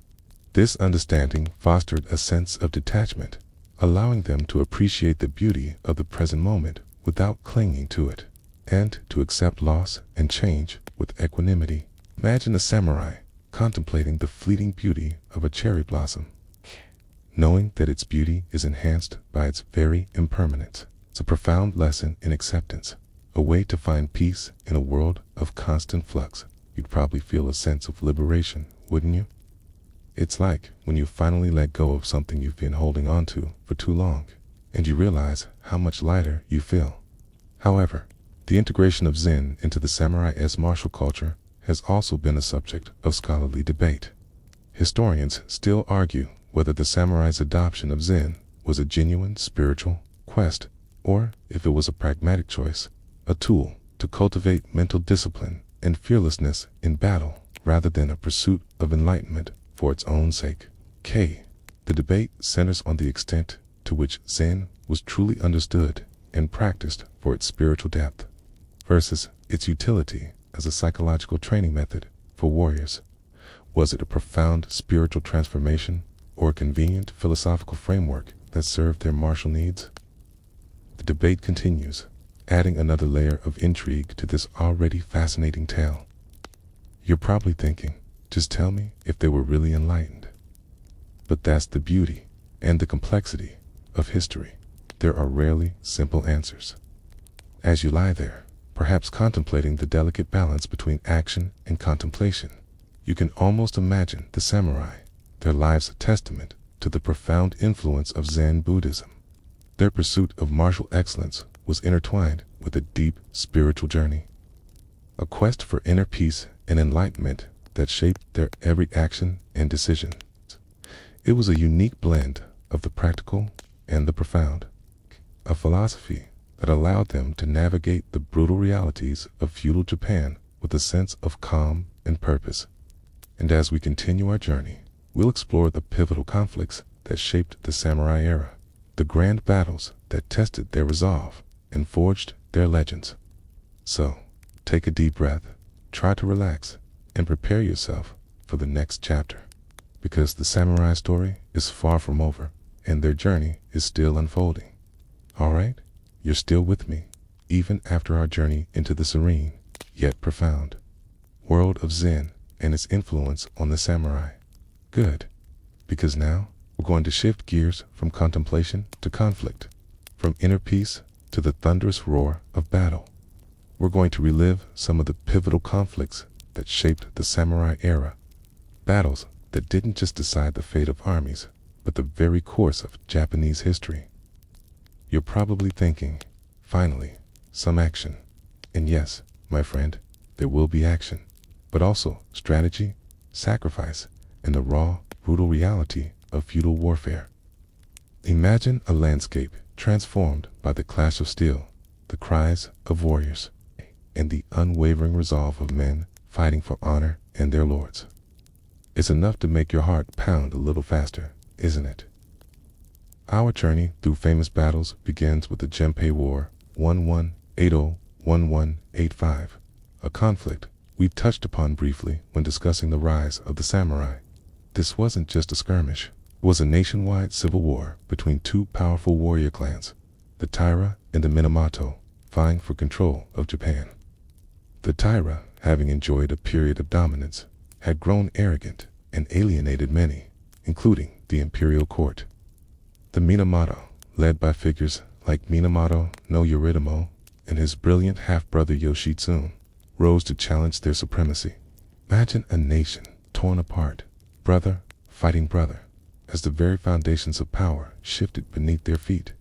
This understanding fostered a sense of detachment, allowing them to appreciate the beauty of the present moment without clinging to it, and to accept loss and change with equanimity. Imagine a samurai contemplating the fleeting beauty of a cherry blossom, knowing that its beauty is enhanced by its very impermanence. It's a profound lesson in acceptance, a way to find peace in a world of constant flux. You'd probably feel a sense of liberation, wouldn't you? It's like when you finally let go of something you've been holding on to for too long, and you realize how much lighter you feel. However, the integration of Zen into the samurai-esque martial culture has also been a subject of scholarly debate. Historians still argue whether the samurai's adoption of Zen was a genuine spiritual quest, or if it was a pragmatic choice, a tool to cultivate mental discipline and fearlessness in battle, rather than a pursuit of enlightenment for its own sake. The debate centers on the extent to which Zen was truly understood and practiced for its spiritual depth, versus its utility as a psychological training method for warriors. Was it a profound spiritual transformation or a convenient philosophical framework that served their martial needs? The debate continues, adding another layer of intrigue to this already fascinating tale. You're probably thinking, Just tell me if they were really enlightened. But that's the beauty and the complexity of history. There are rarely simple answers. As you lie there, perhaps contemplating the delicate balance between action and contemplation, you can almost imagine the samurai, their lives a testament to the profound influence of Zen Buddhism. Their pursuit of martial excellence was intertwined with a deep spiritual journey, a quest for inner peace and enlightenment that shaped their every action and decision. It was a unique blend of the practical and the profound, a philosophy that allowed them to navigate the brutal realities of feudal Japan with a sense of calm and purpose. And as we continue our journey, we'll explore the pivotal conflicts that shaped the samurai era, the grand battles that tested their resolve and forged their legends. So, take a deep breath, try to relax, and prepare yourself for the next chapter, because the samurai story is far from over and their journey is still unfolding. All right? You're still with me, even after our journey into the serene, yet profound, world of Zen and its influence on the samurai. Good, because now we're going to shift gears from contemplation to conflict, from inner peace to the thunderous roar of battle. We're going to relive some of the pivotal conflicts that shaped the samurai era, battles that didn't just decide the fate of armies, but the very course of Japanese history. You're probably thinking, finally, some action. And yes, my friend, there will be action, but also strategy, sacrifice, and the raw, brutal reality of feudal warfare. Imagine a landscape transformed by the clash of steel, the cries of warriors, and the unwavering resolve of men fighting for honor and their lords. It's enough to make your heart pound a little faster, isn't it? Our journey through famous battles begins with the Genpei War 1180-1185, a conflict we've touched upon briefly when discussing the rise of the samurai. This wasn't just a skirmish, it was a nationwide civil war between two powerful warrior clans, the Taira and the Minamoto, vying for control of Japan. The Taira, having enjoyed a period of dominance, had grown arrogant and alienated many, including the imperial court. The Minamoto, led by figures like Minamoto no Yoritomo and his brilliant half-brother Yoshitsune, rose to challenge their supremacy. Imagine a nation torn apart, brother fighting brother, as the very foundations of power shifted beneath their feet.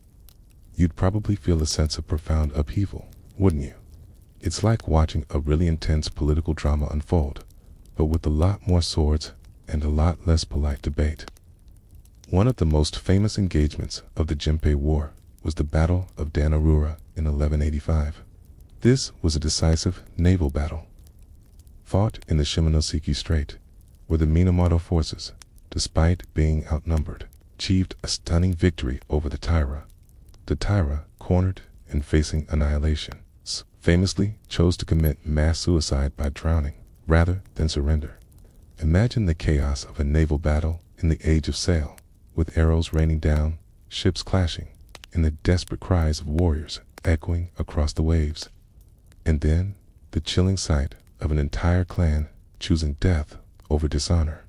You'd probably feel a sense of profound upheaval, wouldn't you? It's like watching a really intense political drama unfold, but with a lot more swords and a lot less polite debate. One of the most famous engagements of the Genpei War was the Battle of Danarura in 1185. This was a decisive naval battle, fought in the Shimonoseki Strait, where the Minamoto forces, despite being outnumbered, achieved a stunning victory over the Taira. The Taira, cornered and facing annihilation, famously chose to commit mass suicide by drowning rather than surrender. Imagine the chaos of a naval battle in the age of sail, with arrows raining down, ships clashing, and the desperate cries of warriors echoing across the waves. And then, the chilling sight of an entire clan choosing death over dishonor.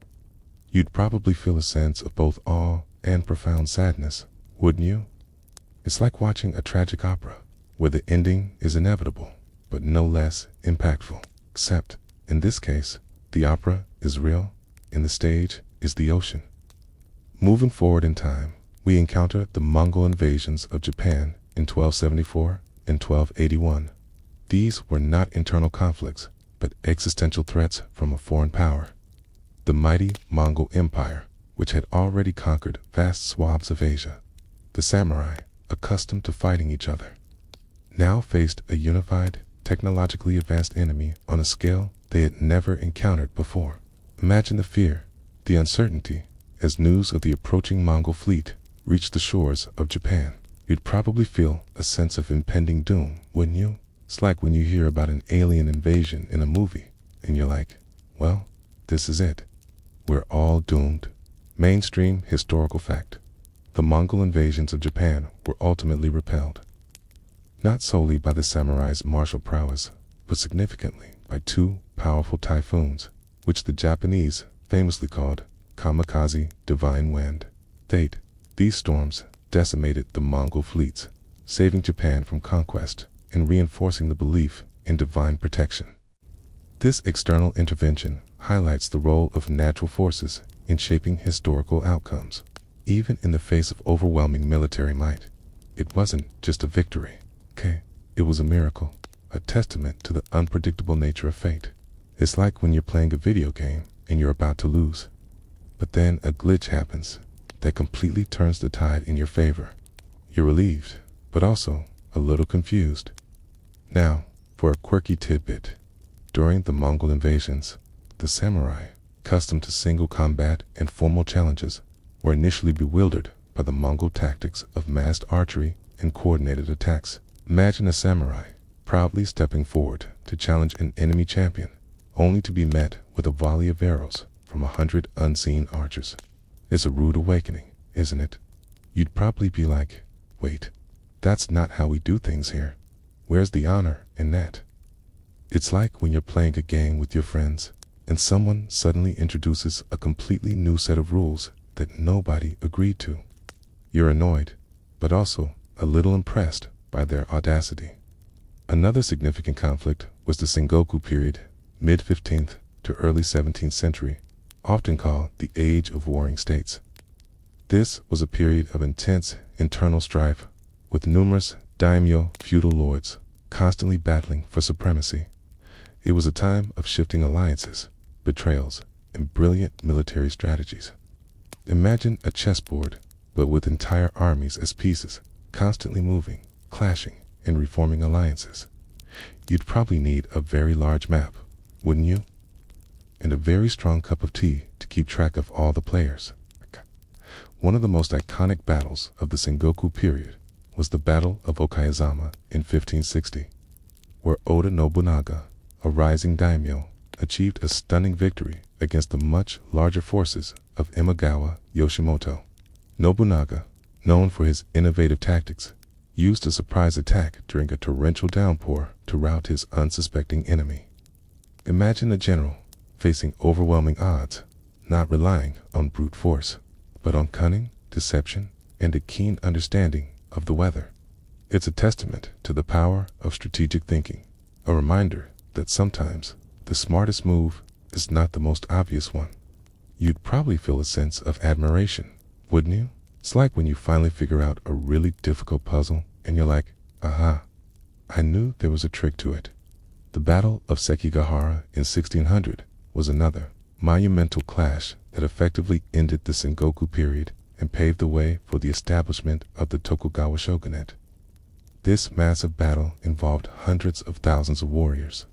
You'd probably feel a sense of both awe and profound sadness, wouldn't you? It's like watching a tragic opera, where the ending is inevitable, but no less impactful. Except, in this case, the opera is real, and the stage is the ocean. Moving forward in time, we encounter the Mongol invasions of Japan in 1274 and 1281. These were not internal conflicts, but existential threats from a foreign power. The mighty Mongol Empire, which had already conquered vast swaths of Asia. The samurai, accustomed to fighting each other, now faced a unified, technologically advanced enemy on a scale they had never encountered before. Imagine the fear, the uncertainty, as news of the approaching Mongol fleet reached the shores of Japan. You'd probably feel a sense of impending doom, wouldn't you? It's like when you hear about an alien invasion in a movie, and you're like, well, this is it. We're all doomed. Mainstream historical fact. The Mongol invasions of Japan were ultimately repelled, not solely by the samurai's martial prowess, but significantly by two powerful typhoons, which the Japanese famously called kamikaze, divine wind. These storms decimated the Mongol fleets, saving Japan from conquest and reinforcing the belief in divine protection. This external intervention highlights the role of natural forces in shaping historical outcomes. Even in the face of overwhelming military might, it wasn't just a victory. It was a miracle, a testament to the unpredictable nature of fate. It's like when you're playing a video game and you're about to lose, but then a glitch happens that completely turns the tide in your favor. You're relieved, but also a little confused. Now, for a quirky tidbit. During the Mongol invasions, the samurai, accustomed to single combat and formal challenges, were initially bewildered by the Mongol tactics of massed archery and coordinated attacks. Imagine a samurai proudly stepping forward to challenge an enemy champion, only to be met with a volley of arrows from 100 unseen archers. It's a rude awakening, isn't it? You'd probably be like, wait, that's not how we do things here. Where's the honor in that? It's like when you're playing a game with your friends and someone suddenly introduces a completely new set of rules that nobody agreed to. You're annoyed, but also a little impressed by their audacity. Another significant conflict was the Sengoku period, mid-15th to early 17th century, often called the Age of Warring States. This was a period of intense internal strife, with numerous daimyo feudal lords constantly battling for supremacy. It was a time of shifting alliances, betrayals, and brilliant military strategies. Imagine a chessboard, but with entire armies as pieces, constantly moving, clashing, and reforming alliances. You'd probably need a very large map, wouldn't you? And a very strong cup of tea to keep track of all the players. One of the most iconic battles of the Sengoku period was the Battle of Okayazama in 1560, where Oda Nobunaga, a rising daimyo, achieved a stunning victory against the much larger forces of Imagawa Yoshimoto. Nobunaga, known for his innovative tactics, used a surprise attack during a torrential downpour to rout his unsuspecting enemy. Imagine a general facing overwhelming odds, not relying on brute force, but on cunning, deception, and a keen understanding of the weather. It's a testament to the power of strategic thinking, a reminder that sometimes the smartest move is not the most obvious one. You'd probably feel a sense of admiration, wouldn't you? It's like when you finally figure out a really difficult puzzle and you're like, aha, I knew there was a trick to it. The Battle of Sekigahara in 1600 was another monumental clash that effectively ended the Sengoku period and paved the way for the establishment of the Tokugawa shogunate. This massive battle involved hundreds of thousands of warriors,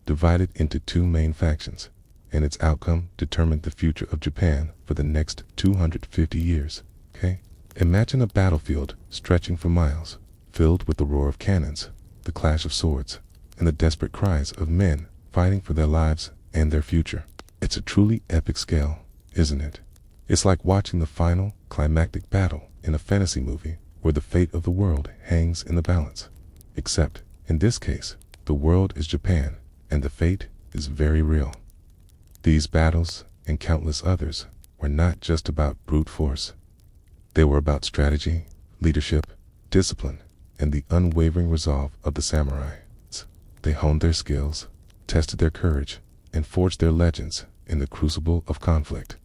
divided into two main factions, and its outcome determined the future of Japan for the next 250 years. Imagine a battlefield stretching for miles, filled with the roar of cannons, the clash of swords, and the desperate cries of men fighting for their lives and their future. It's a truly epic scale, isn't it? It's like watching the final, climactic battle in a fantasy movie where the fate of the world hangs in the balance. Except, in this case, the world is Japan, and the fate is very real. These battles, and countless others, were not just about brute force. They were about strategy, leadership, discipline, and the unwavering resolve of the samurai. They honed their skills, tested their courage, and forged their legends in the crucible of conflict.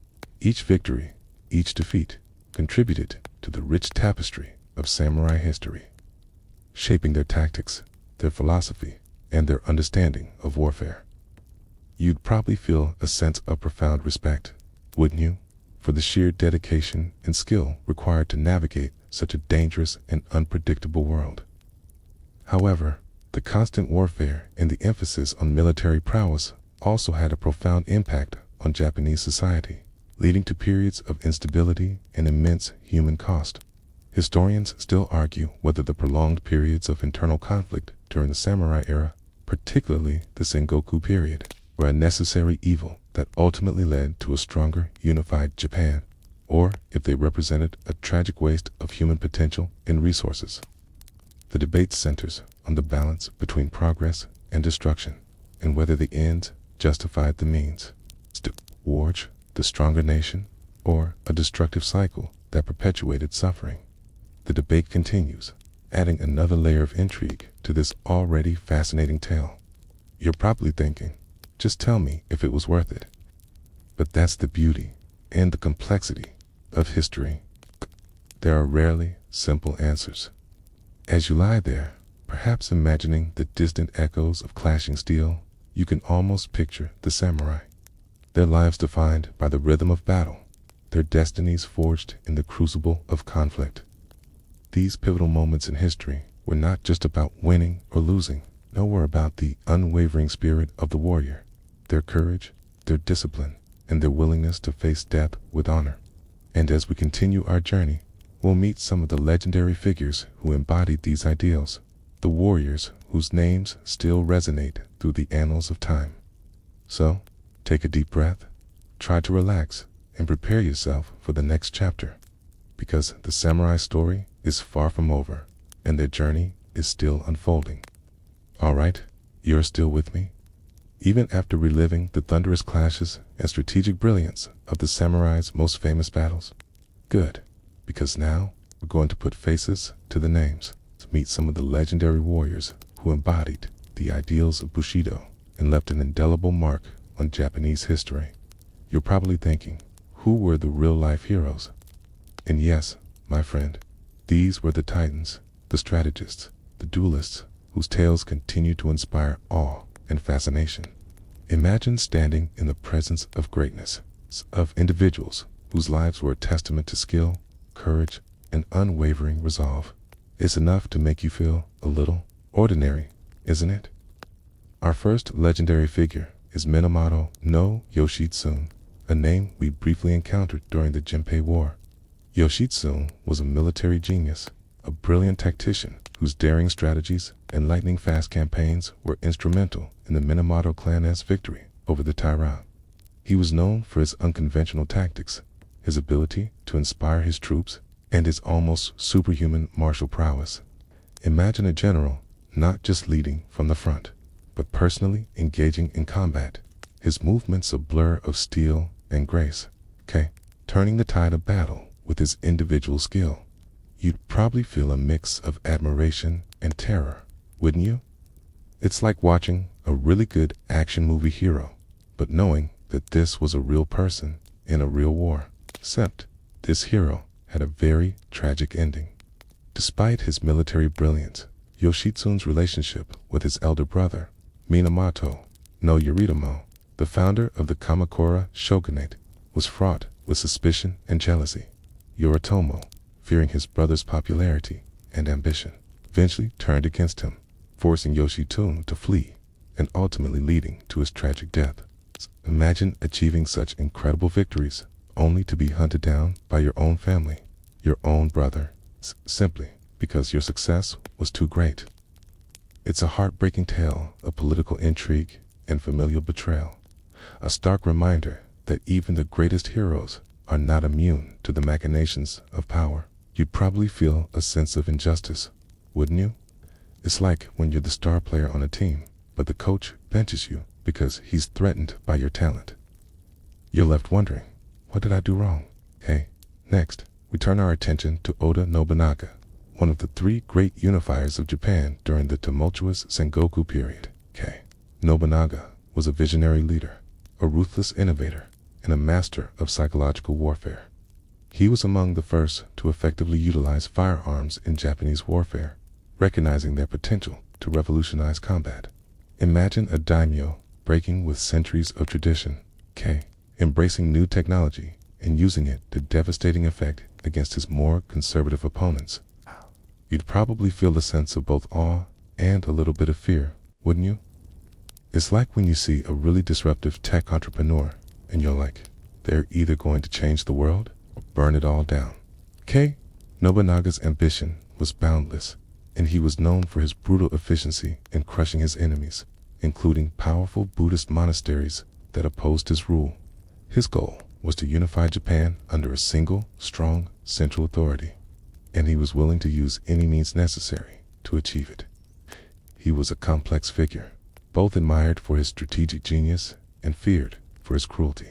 Each victory, each defeat, contributed to the rich tapestry of samurai history, shaping their tactics, their philosophy, and their understanding of warfare. You'd probably feel a sense of profound respect, wouldn't you, for the sheer dedication and skill required to navigate such a dangerous and unpredictable world. However, the constant warfare and the emphasis on military prowess also had a profound impact on Japanese society, leading to periods of instability and immense human cost. Historians still argue whether the prolonged periods of internal conflict during the samurai era, particularly the Sengoku period, were a necessary evil that ultimately led to a stronger, unified Japan, or if they represented a tragic waste of human potential and resources. The debate centers on the balance between progress and destruction, and whether the ends justified the means. to forge the stronger nation, or a destructive cycle that perpetuated suffering? The debate continues, adding another layer of intrigue to this already fascinating tale. You're probably thinking, just tell me if it was worth it. But that's the beauty and the complexity of history. There are rarely simple answers. As you lie there, perhaps imagining the distant echoes of clashing steel, you can almost picture the samurai. Their lives defined by the rhythm of battle, their destinies forged in the crucible of conflict. These pivotal moments in history were not just about winning or losing. No, were about the unwavering spirit of the warrior, their courage, their discipline, and their willingness to face death with honor. And as we continue our journey, we'll meet some of the legendary figures who embodied these ideals, the warriors whose names still resonate through the annals of time. So, take a deep breath, try to relax, and prepare yourself for the next chapter, because the samurai story is far from over, and their journey is still unfolding. All right, you're still with me? Even after reliving the thunderous clashes and strategic brilliance of the samurai's most famous battles? Good, because now we're going to put faces to the names, to meet some of the legendary warriors who embodied the ideals of Bushido and left an indelible mark on Japanese history. You're probably thinking, who were the real-life heroes? And yes, my friend, these were the titans, the strategists, the duelists, whose tales continue to inspire awe and fascination. Imagine standing in the presence of greatness, of individuals whose lives were a testament to skill, courage, and unwavering resolve. It's enough to make you feel a little ordinary, isn't it? Our first legendary figure is Minamoto no Yoshitsune, a name we briefly encountered during the Jinpei War. Yoshitsune was a military genius, a brilliant tactician whose daring strategies and lightning-fast campaigns were instrumental in the Minamoto clan's victory over the Taira. He was known for his unconventional tactics, his ability to inspire his troops, and his almost superhuman martial prowess. Imagine a general not just leading from the front, but personally engaging in combat, his movements a blur of steel and grace, turning the tide of battle with his individual skill. You'd probably feel a mix of admiration and terror, wouldn't you? It's like watching a really good action movie hero, but knowing that this was a real person in a real war. Except, this hero had a very tragic ending. Despite his military brilliance, Yoshitsune's relationship with his elder brother, Minamoto no Yoritomo, the founder of the Kamakura shogunate, was fraught with suspicion and jealousy. Yoritomo, fearing his brother's popularity and ambition, eventually turned against him, forcing Yoshitsune to flee and ultimately leading to his tragic death. Imagine achieving such incredible victories only to be hunted down by your own family, your own brother, simply because your success was too great. It's a heartbreaking tale of political intrigue and familial betrayal, a stark reminder that even the greatest heroes are not immune to the machinations of power. You'd probably feel a sense of injustice, wouldn't you? It's like when you're the star player on a team, but the coach benches you because he's threatened by your talent. You're left wondering, what did I do wrong? Next, we turn our attention to Oda Nobunaga, one of the three great unifiers of Japan during the tumultuous Sengoku period. Nobunaga was a visionary leader, a ruthless innovator, and a master of psychological warfare. He was among the first to effectively utilize firearms in Japanese warfare, recognizing their potential to revolutionize combat. Imagine a daimyo breaking with centuries of tradition, embracing new technology and using it to devastating effect against his more conservative opponents. You'd probably feel a sense of both awe and a little bit of fear, wouldn't you? It's like when you see a really disruptive tech entrepreneur and you're like, they're either going to change the world or burn it all down. Nobunaga's ambition was boundless, and he was known for his brutal efficiency in crushing his enemies, including powerful Buddhist monasteries that opposed his rule. His goal was to unify Japan under a single, strong, central authority, and he was willing to use any means necessary to achieve it. He was a complex figure, both admired for his strategic genius and feared for his cruelty.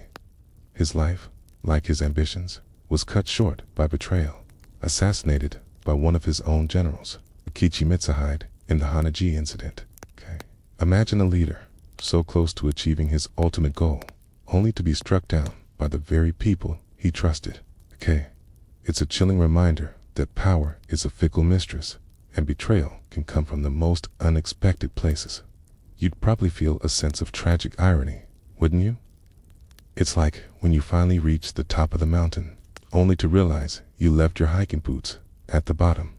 His life, like his ambitions, was cut short by betrayal, assassinated by one of his own generals, Akechi Mitsuhide, in the Hanaji incident. Imagine a leader so close to achieving his ultimate goal, only to be struck down by the very people he trusted. It's a chilling reminder that power is a fickle mistress, and betrayal can come from the most unexpected places. You'd probably feel a sense of tragic irony, wouldn't you? It's like when you finally reach the top of the mountain, only to realize you left your hiking boots at the bottom.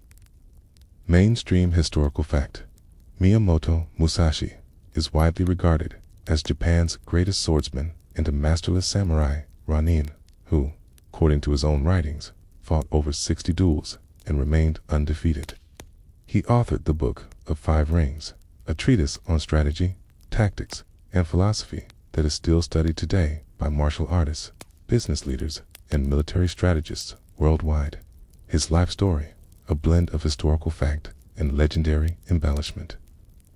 Mainstream historical fact: Miyamoto Musashi is widely regarded as Japan's greatest swordsman and a masterless samurai Ronin, who, according to his own writings, fought over 60 duels and remained undefeated. He authored the Book of Five Rings, a treatise on strategy, tactics, and philosophy that is still studied today by martial artists, business leaders, and military strategists worldwide. His life story, a blend of historical fact and legendary embellishment,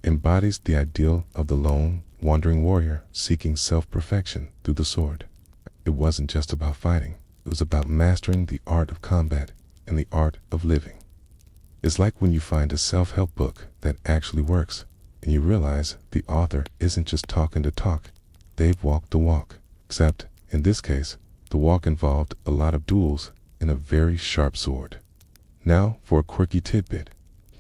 embodies the ideal of the lone, wandering warrior seeking self-perfection through the sword. It wasn't just about fighting, it was about mastering the art of combat and the art of living. It's like when you find a self-help book that actually works, and you realize the author isn't just talking to talk, they've walked the walk. Except, in this case, the walk involved a lot of duels and a very sharp sword. Now for a quirky tidbit.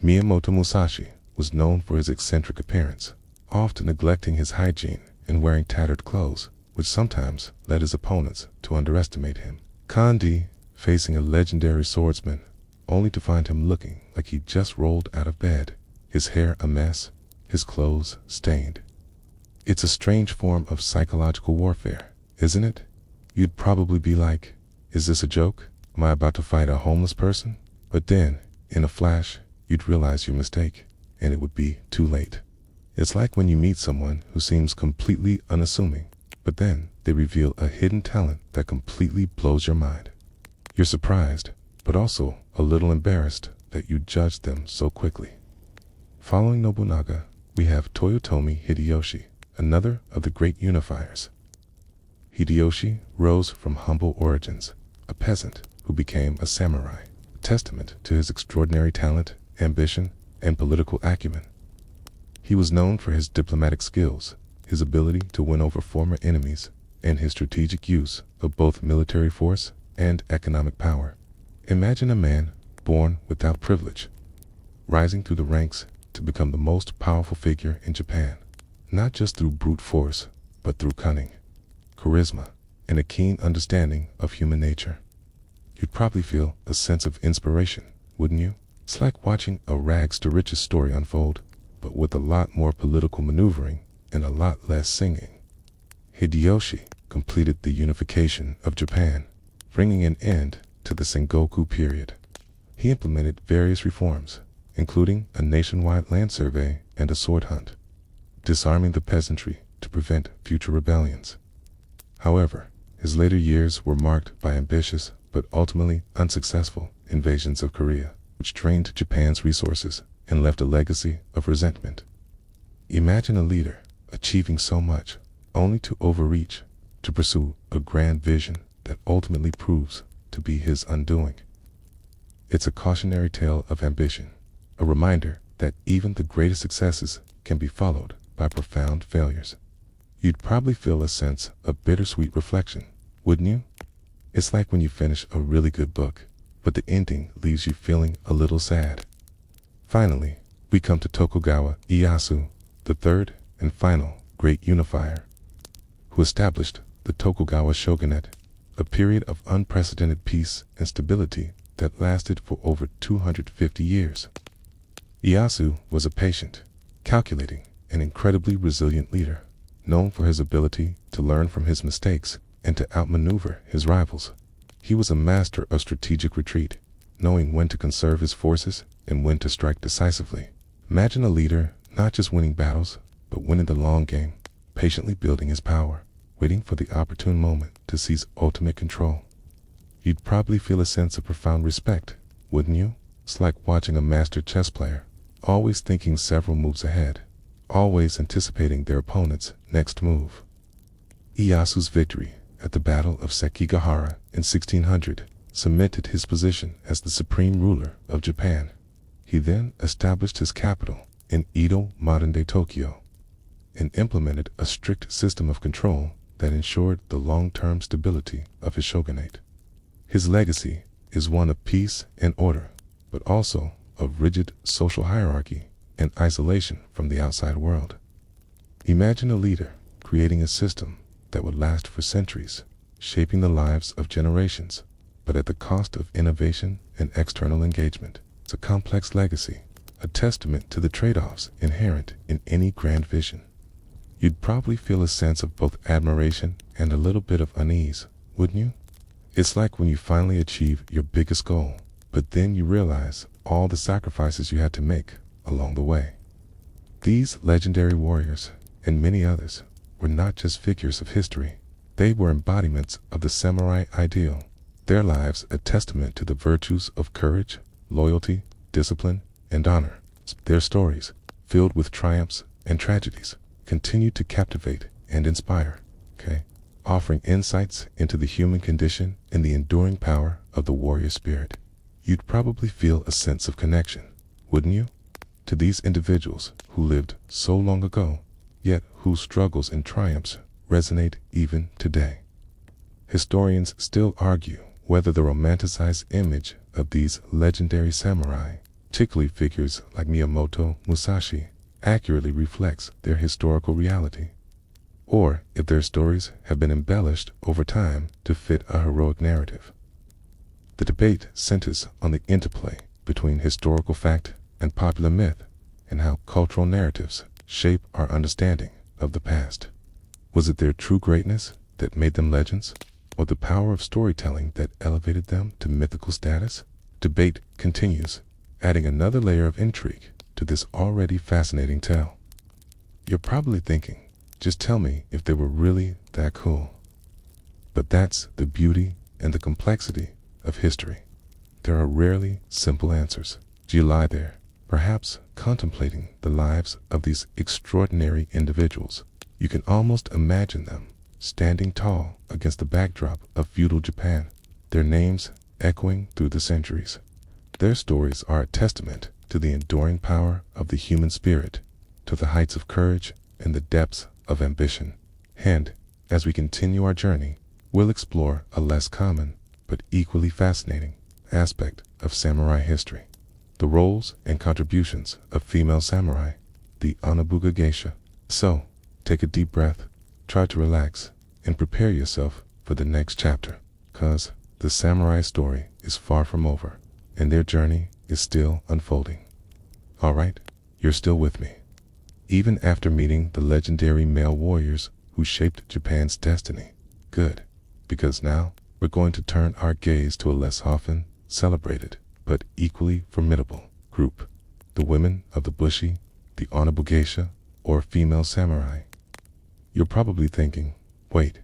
Miyamoto Musashi was known for his eccentric appearance, often neglecting his hygiene and wearing tattered clothes, which sometimes led his opponents to underestimate him. Kandi, facing a legendary swordsman, only to find him looking like he just rolled out of bed, his hair a mess, his clothes stained. It's a strange form of psychological warfare, isn't it? You'd probably be like, is this a joke? Am I about to fight a homeless person? But then, in a flash, you'd realize your mistake, and it would be too late. It's like when you meet someone who seems completely unassuming, but then they reveal a hidden talent that completely blows your mind. You're surprised, but also a little embarrassed that you judged them so quickly. Following Nobunaga, we have Toyotomi Hideyoshi, another of the great unifiers. Hideyoshi rose from humble origins, a peasant who became a samurai, a testament to his extraordinary talent, ambition, and political acumen. He was known for his diplomatic skills, his ability to win over former enemies, and his strategic use of both military force and economic power. Imagine a man born without privilege, rising through the ranks to become the most powerful figure in Japan, not just through brute force, but through cunning, charisma, and a keen understanding of human nature. You'd probably feel a sense of inspiration, wouldn't you? It's like watching a rags to riches story unfold, but with a lot more political maneuvering and a lot less singing. Hideyoshi completed the unification of Japan, bringing an end to the Sengoku period. He implemented various reforms, including a nationwide land survey and a sword hunt, disarming the peasantry to prevent future rebellions. However, his later years were marked by ambitious but ultimately unsuccessful invasions of Korea, which drained Japan's resources and left a legacy of resentment. Imagine a leader achieving so much, only to overreach, to pursue a grand vision that ultimately proves to be his undoing. It's a cautionary tale of ambition, a reminder that even the greatest successes can be followed by profound failures. You'd probably feel a sense of bittersweet reflection, wouldn't you? It's like when you finish a really good book, but the ending leaves you feeling a little sad. Finally, we come to Tokugawa Ieyasu, the third and final great unifier, who established the Tokugawa shogunate, a period of unprecedented peace and stability that lasted for over 250 years. Ieyasu was a patient, calculating, and incredibly resilient leader, known for his ability to learn from his mistakes and to outmaneuver his rivals. He was a master of strategic retreat, knowing when to conserve his forces and when to strike decisively. Imagine a leader not just winning battles, but winning the long game, patiently building his power, waiting for the opportune moment to seize ultimate control. You'd probably feel a sense of profound respect, wouldn't you? It's like watching a master chess player, always thinking several moves ahead, always anticipating their opponent's next move. Iyasu's victory at the Battle of Sekigahara in 1600 cemented his position as the supreme ruler of Japan. He then established his capital in Edo, modern-day Tokyo, and implemented a strict system of control that ensured the long-term stability of his shogunate. His legacy is one of peace and order, but also of rigid social hierarchy and isolation from the outside world. Imagine a leader creating a system that would last for centuries, shaping the lives of generations, but at the cost of innovation and external engagement. It's a complex legacy, a testament to the trade-offs inherent in any grand vision. You'd probably feel a sense of both admiration and a little bit of unease, wouldn't you? It's like when you finally achieve your biggest goal, but then you realize all the sacrifices you had to make along the way. These legendary warriors, and many others, were not just figures of history. They were embodiments of the samurai ideal, their lives a testament to the virtues of courage, loyalty, discipline, and honor. Their stories, filled with triumphs and tragedies, continue to captivate and inspire, offering insights into the human condition and the enduring power of the warrior spirit. You'd probably feel a sense of connection, wouldn't you, to these individuals who lived so long ago, yet whose struggles and triumphs resonate even today. Historians still argue whether the romanticized image of these legendary samurai, particularly figures like Miyamoto Musashi, accurately reflects their historical reality, or if their stories have been embellished over time to fit a heroic narrative. The debate centers on the interplay between historical fact and popular myth, and how cultural narratives shape our understanding of the past. Was it their true greatness that made them legends, or the power of storytelling that elevated them to mythical status? Debate continues, adding another layer of intrigue to this already fascinating tale. You're probably thinking, just tell me if they were really that cool. But that's the beauty and the complexity of history. There are rarely simple answers. You lie there, perhaps contemplating the lives of these extraordinary individuals. You can almost imagine them standing tall against the backdrop of feudal Japan, their names echoing through the centuries. Their stories are a testament to the enduring power of the human spirit, to the heights of courage and the depths of ambition. And, as we continue our journey, we'll explore a less common, but equally fascinating, aspect of samurai history: the roles and contributions of female samurai, the Onabuga geisha. So, take a deep breath, try to relax, and prepare yourself for the next chapter, 'cause the samurai story is far from over, and their journey is still unfolding. Alright, you're still with me, even after meeting the legendary male warriors who shaped Japan's destiny. Good, because now we're going to turn our gaze to a less often celebrated, but equally formidable group: the women of the bushi, the Onabuga geisha, or female samurai. You're probably thinking, wait,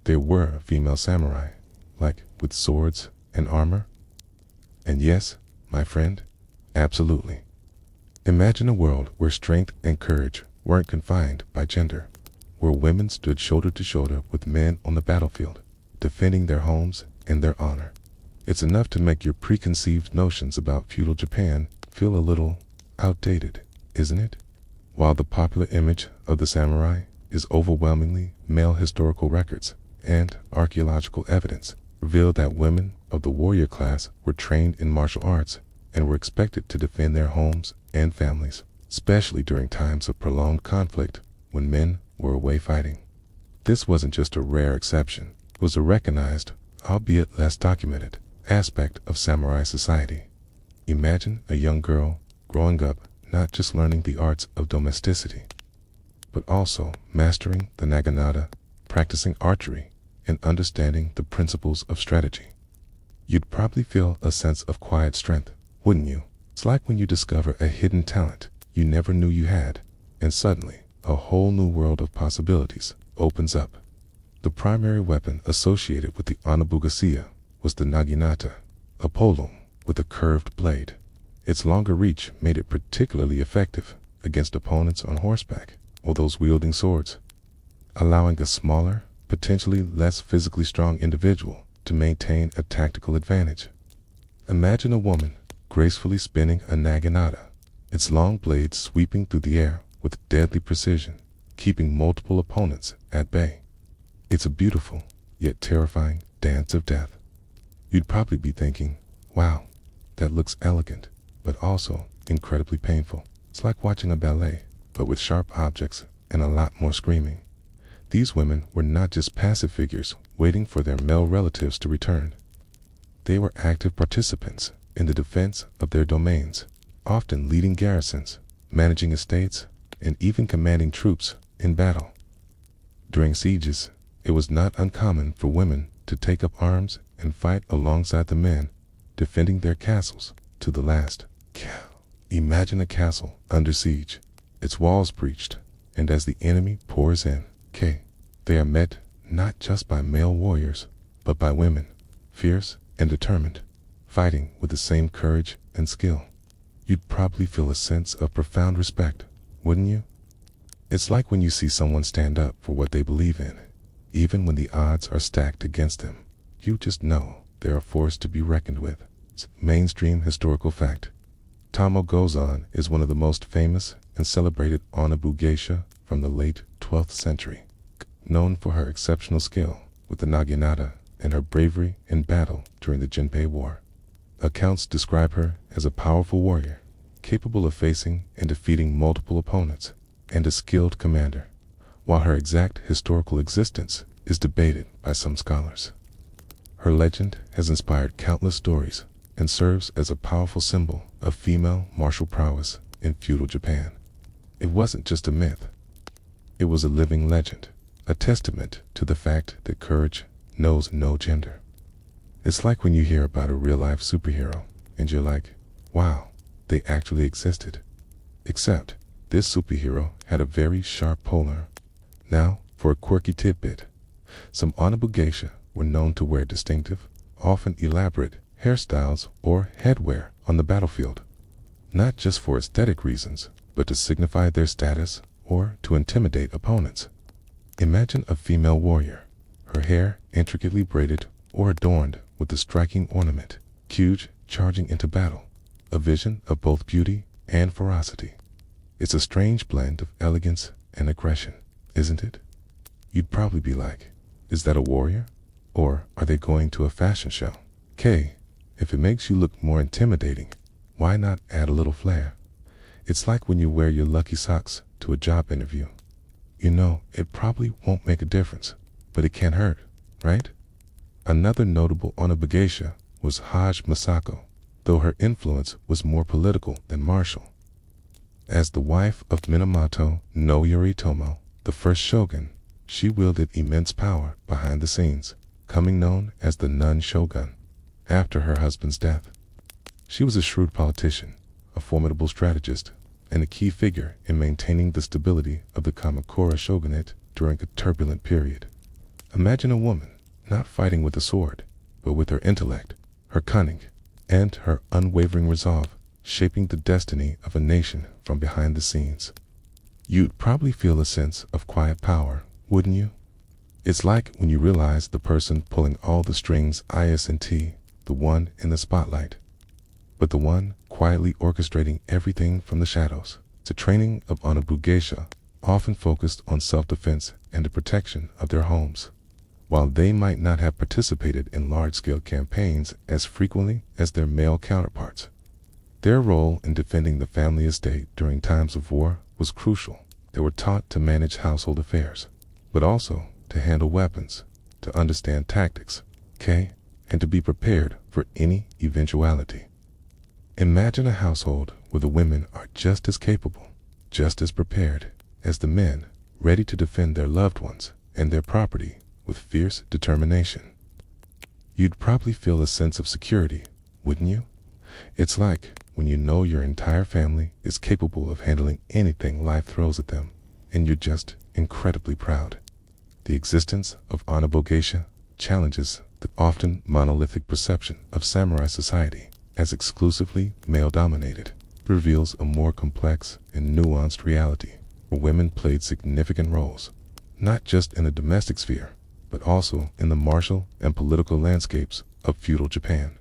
there were female samurai, like with swords and armor? And yes, my friend, absolutely. Imagine a world where strength and courage weren't confined by gender, where women stood shoulder to shoulder with men on the battlefield, defending their homes and their honor. It's enough to make your preconceived notions about feudal Japan feel a little outdated, isn't it? While the popular image of the samurai is overwhelmingly male, historical records and archaeological evidence reveal that women of the warrior class were trained in martial arts and were expected to defend their homes and families, especially during times of prolonged conflict when men were away fighting. This wasn't just a rare exception, it was a recognized, albeit less documented, aspect of samurai society. Imagine a young girl growing up not just learning the arts of domesticity, but also mastering the naginata, practicing archery, and understanding the principles of strategy. You'd probably feel a sense of quiet strength, wouldn't you? It's like when you discover a hidden talent you never knew you had, and suddenly a whole new world of possibilities opens up. The primary weapon associated with the Onabuga geisha was the naginata, a polong with a curved blade. Its longer reach made it particularly effective against opponents on horseback or those wielding swords, allowing a smaller, potentially less physically strong individual to maintain a tactical advantage. Imagine a woman gracefully spinning a naginata, its long blades sweeping through the air with deadly precision, keeping multiple opponents at bay. It's a beautiful, yet terrifying dance of death. You'd probably be thinking, wow, that looks elegant, but also incredibly painful. It's like watching a ballet, but with sharp objects and a lot more screaming. These women were not just passive figures waiting for their male relatives to return. They were active participants in the defense of their domains, often leading garrisons, managing estates, and even commanding troops in battle. During sieges, it was not uncommon for women to take up arms and fight alongside the men, defending their castles to the last. Imagine a castle under siege, its walls breached, and as the enemy pours in, they are met not just by male warriors, but by women, fierce and determined, fighting with the same courage and skill. You'd probably feel a sense of profound respect, wouldn't you? It's like when you see someone stand up for what they believe in, even when the odds are stacked against them. You just know they're a force to be reckoned with. It's mainstream historical fact. Tamo Gozan is one of the most famous and celebrated Onabu geisha from the late 12th century, known for her exceptional skill with the naginata and her bravery in battle during the Jinpei War. Accounts describe her as a powerful warrior, capable of facing and defeating multiple opponents, and a skilled commander, while her exact historical existence is debated by some scholars. Her legend has inspired countless stories and serves as a powerful symbol of female martial prowess in feudal Japan. It wasn't just a myth. It was a living legend, a testament to the fact that courage knows no gender. It's like when you hear about a real-life superhero and you're like, wow, they actually existed. Except this superhero had a very sharp polar. Now, for a quirky tidbit, some Onabu geisha were known to wear distinctive, often elaborate, hairstyles or headwear on the battlefield, not just for aesthetic reasons, but to signify their status or to intimidate opponents. Imagine a female warrior, her hair intricately braided or adorned with a striking ornament, huge, charging into battle, a vision of both beauty and ferocity. It's a strange blend of elegance and aggression, isn't it? You'd probably be like, is that a warrior? Or are they going to a fashion show? If it makes you look more intimidating, why not add a little flair? It's like when you wear your lucky socks to a job interview. You know, it probably won't make a difference, but it can't hurt, right? Another notable Onabu geisha was Hajj Masako, though her influence was more political than martial. As the wife of Minamoto no Yoritomo, the first shogun, she wielded immense power behind the scenes, becoming known as the Nun Shogun after her husband's death. She was a shrewd politician, a formidable strategist, and a key figure in maintaining the stability of the Kamakura shogunate during a turbulent period. Imagine a woman not fighting with a sword, but with her intellect, her cunning, and her unwavering resolve, shaping the destiny of a nation from behind the scenes. You'd probably feel a sense of quiet power, wouldn't you? It's like when you realize the person pulling all the strings isn't the one in the spotlight, but the one quietly orchestrating everything from the shadows. The training of Onabu geisha often focused on self-defense and the protection of their homes. While they might not have participated in large-scale campaigns as frequently as their male counterparts, their role in defending the family estate during times of war was crucial. They were taught to manage household affairs, but also to handle weapons, to understand tactics, and to be prepared for any eventuality. Imagine a household where the women are just as capable, just as prepared as the men, ready to defend their loved ones and their property with fierce determination. You'd probably feel a sense of security, wouldn't you? It's like when you know your entire family is capable of handling anything life throws at them, and you're just incredibly proud. The existence of Onabu geisha challenges the often monolithic perception of samurai society as exclusively male-dominated, reveals a more complex and nuanced reality where women played significant roles, not just in the domestic sphere, but also in the martial and political landscapes of feudal Japan.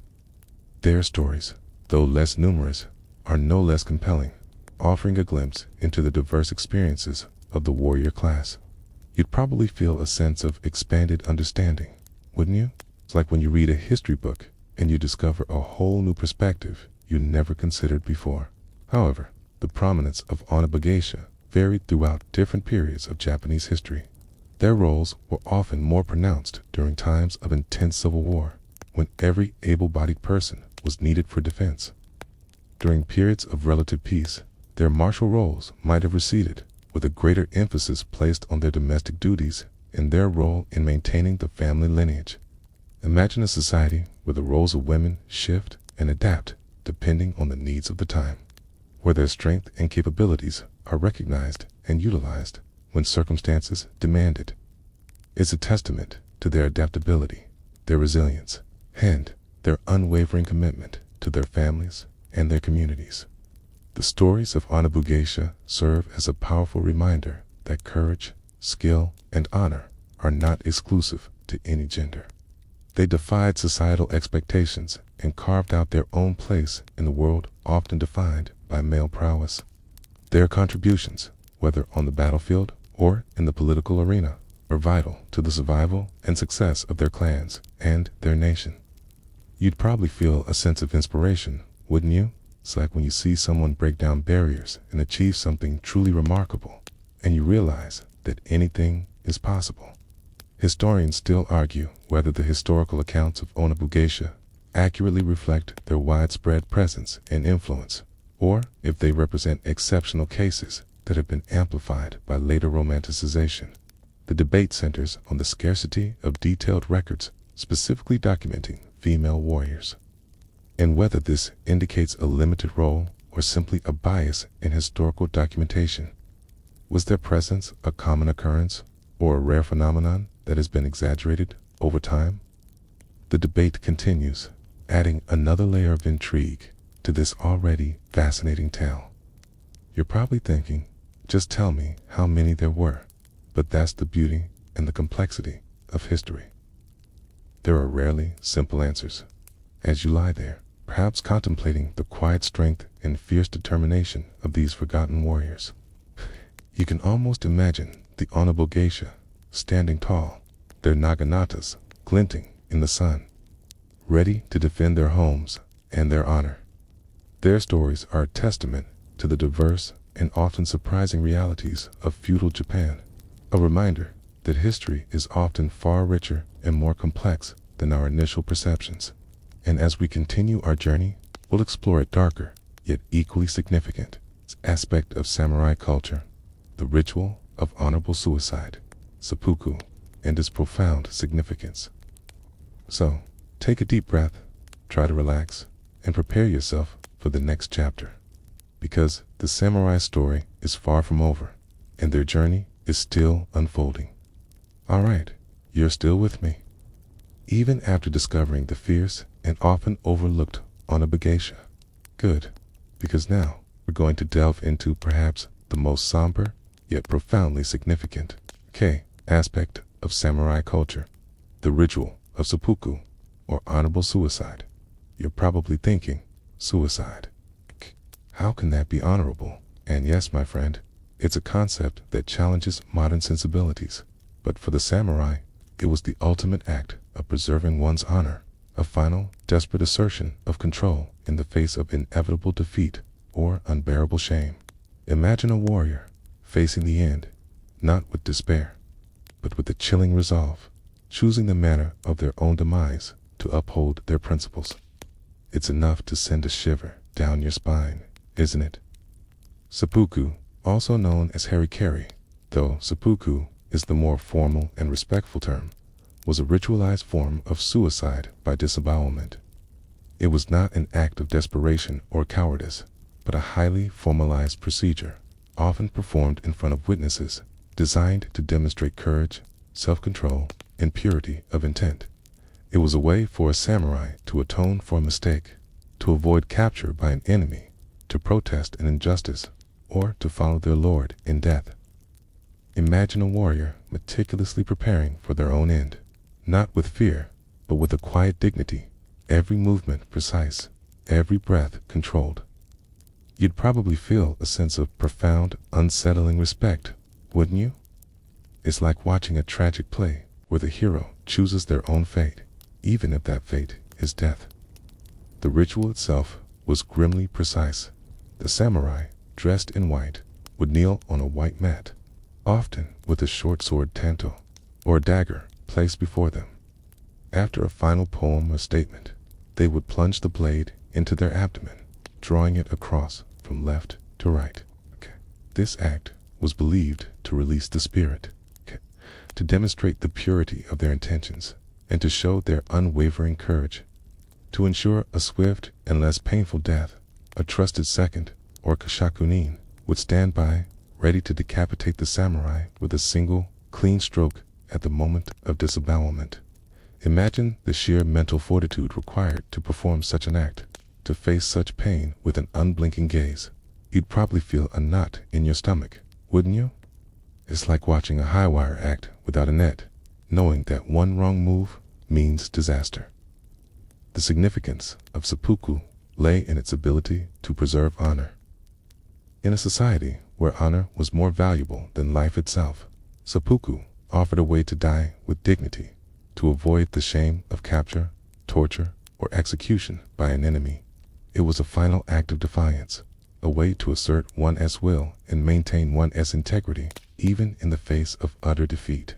Their stories, though less numerous, are no less compelling, offering a glimpse into the diverse experiences of the warrior class. You'd probably feel a sense of expanded understanding, wouldn't you? It's like when you read a history book and you discover a whole new perspective you never considered before. However, the prominence of Onibugeisha varied throughout different periods of Japanese history. Their roles were often more pronounced during times of intense civil war, when every able-bodied person was needed for defense. During periods of relative peace, their martial roles might have receded, with a greater emphasis placed on their domestic duties and their role in maintaining the family lineage. Imagine a society where the roles of women shift and adapt depending on the needs of the time, where their strength and capabilities are recognized and utilized when circumstances demand it. It's a testament to their adaptability, their resilience, and their unwavering commitment to their families and their communities. The stories of Onibugeisha serve as a powerful reminder that courage, skill, and honor are not exclusive to any gender. They defied societal expectations and carved out their own place in the world often defined by male prowess. Their contributions, whether on the battlefield or in the political arena, are vital to the survival and success of their clans and their nation. You'd probably feel a sense of inspiration, wouldn't you? It's like when you see someone break down barriers and achieve something truly remarkable, and you realize that anything is possible. Historians still argue whether the historical accounts of Onibugeisha accurately reflect their widespread presence and influence, or if they represent exceptional cases that have been amplified by later romanticization. The debate centers on the scarcity of detailed records specifically documenting female warriors, and whether this indicates a limited role or simply a bias in historical documentation. Was their presence a common occurrence or a rare phenomenon that has been exaggerated over time? The debate continues, adding another layer of intrigue to this already fascinating tale. You're probably thinking, just tell me how many there were, but that's the beauty and the complexity of history. There are rarely simple answers. As you lie there, perhaps contemplating the quiet strength and fierce determination of these forgotten warriors, you can almost imagine the Onibugeisha standing tall, their naganatas glinting in the sun, ready to defend their homes and their honor. Their stories are a testament to the diverse and often surprising realities of feudal Japan, a reminder that history is often far richer and more complex than our initial perceptions. And as we continue our journey, we'll explore a darker, yet equally significant aspect of samurai culture, the ritual of honorable suicide, seppuku, and its profound significance. So, take a deep breath, try to relax, and prepare yourself for the next chapter. Because the samurai story is far from over, and their journey is still unfolding. Alright, you're still with me. Even after discovering the fierce and often overlooked Onibugeisha. Good, because now we're going to delve into perhaps the most somber, yet profoundly significant, aspect of samurai culture, the ritual of seppuku, or honorable suicide. You're probably thinking, suicide. How can that be honorable? And yes, my friend, it's a concept that challenges modern sensibilities. But for the samurai, it was the ultimate act of preserving one's honor, a final, desperate assertion of control in the face of inevitable defeat or unbearable shame. Imagine a warrior facing the end, not with despair, but with the chilling resolve, choosing the manner of their own demise to uphold their principles. It's enough to send a shiver down your spine, isn't it? Seppuku, also known as harikari, though seppuku is the more formal and respectful term, was a ritualized form of suicide by disembowelment. It was not an act of desperation or cowardice, but a highly formalized procedure, often performed in front of witnesses, designed to demonstrate courage, self-control, and purity of intent. It was a way for a samurai to atone for a mistake, to avoid capture by an enemy, to protest an injustice, or to follow their lord in death. Imagine a warrior meticulously preparing for their own end, not with fear, but with a quiet dignity, every movement precise, every breath controlled. You'd probably feel a sense of profound, unsettling respect, wouldn't you? It's like watching a tragic play where the hero chooses their own fate, even if that fate is death. The ritual itself was grimly precise. The samurai, dressed in white, would kneel on a white mat, often with a short sword tanto, or a dagger, placed before them. After a final poem or statement, they would plunge the blade into their abdomen, drawing it across from left to right. This act was believed to release the spirit, to demonstrate the purity of their intentions, and to show their unwavering courage. To ensure a swift and less painful death, a trusted second, or kashakunin, would stand by, ready to decapitate the samurai with a single, clean stroke at the moment of disembowelment. Imagine the sheer mental fortitude required to perform such an act, to face such pain with an unblinking gaze. You'd probably feel a knot in your stomach, wouldn't you? It's like watching a high wire act without a net, knowing that one wrong move means disaster. The significance of seppuku lay in its ability to preserve honor. In a society where honor was more valuable than life itself, seppuku offered a way to die with dignity, to avoid the shame of capture, torture, or execution by an enemy. It was a final act of defiance, a way to assert one's will and maintain one's integrity, even in the face of utter defeat.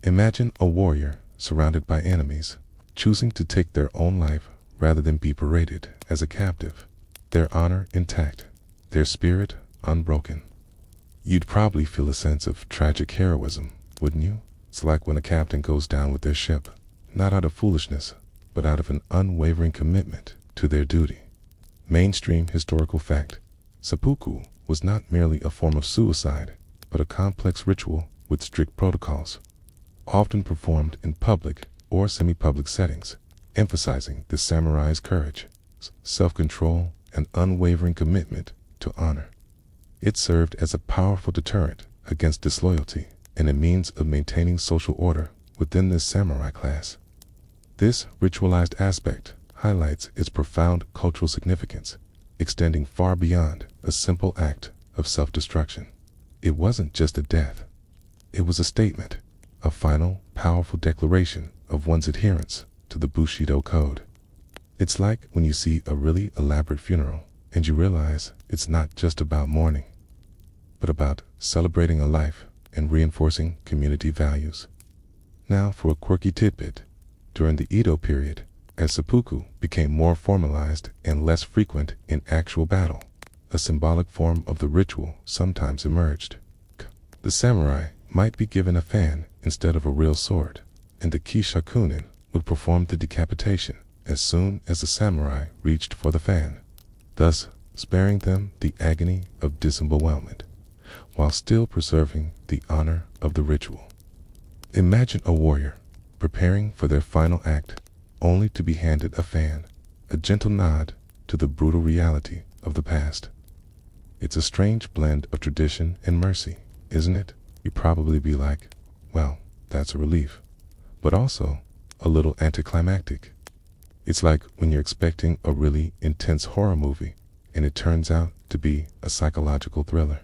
Imagine a warrior surrounded by enemies, choosing to take their own life rather than be paraded as a captive, their honor intact, their spirit unbroken. You'd probably feel a sense of tragic heroism, wouldn't you? It's like when a captain goes down with their ship, not out of foolishness, but out of an unwavering commitment to their duty. Mainstream historical fact: seppuku was not merely a form of suicide, but a complex ritual with strict protocols, often performed in public or semi-public settings, emphasizing the samurai's courage, self-control, and unwavering commitment to honor. It served as a powerful deterrent against disloyalty and a means of maintaining social order within this samurai class. This ritualized aspect highlights its profound cultural significance, extending far beyond a simple act of self-destruction. It wasn't just a death. It was a statement, a final, powerful declaration of one's adherence to the Bushido code. It's like when you see a really elaborate funeral and you realize it's not just about mourning, but about celebrating a life and reinforcing community values. Now for a quirky tidbit. During the Edo period, as seppuku became more formalized and less frequent in actual battle, a symbolic form of the ritual sometimes emerged. The samurai might be given a fan instead of a real sword, and the kishakunin would perform the decapitation as soon as the samurai reached for the fan, thus sparing them the agony of disembowelment, while still preserving the honor of the ritual. Imagine a warrior preparing for their final act, only to be handed a fan, a gentle nod to the brutal reality of the past. It's a strange blend of tradition and mercy, isn't it? You'd probably be like, well, that's a relief, but also a little anticlimactic. It's like when you're expecting a really intense horror movie and it turns out to be a psychological thriller.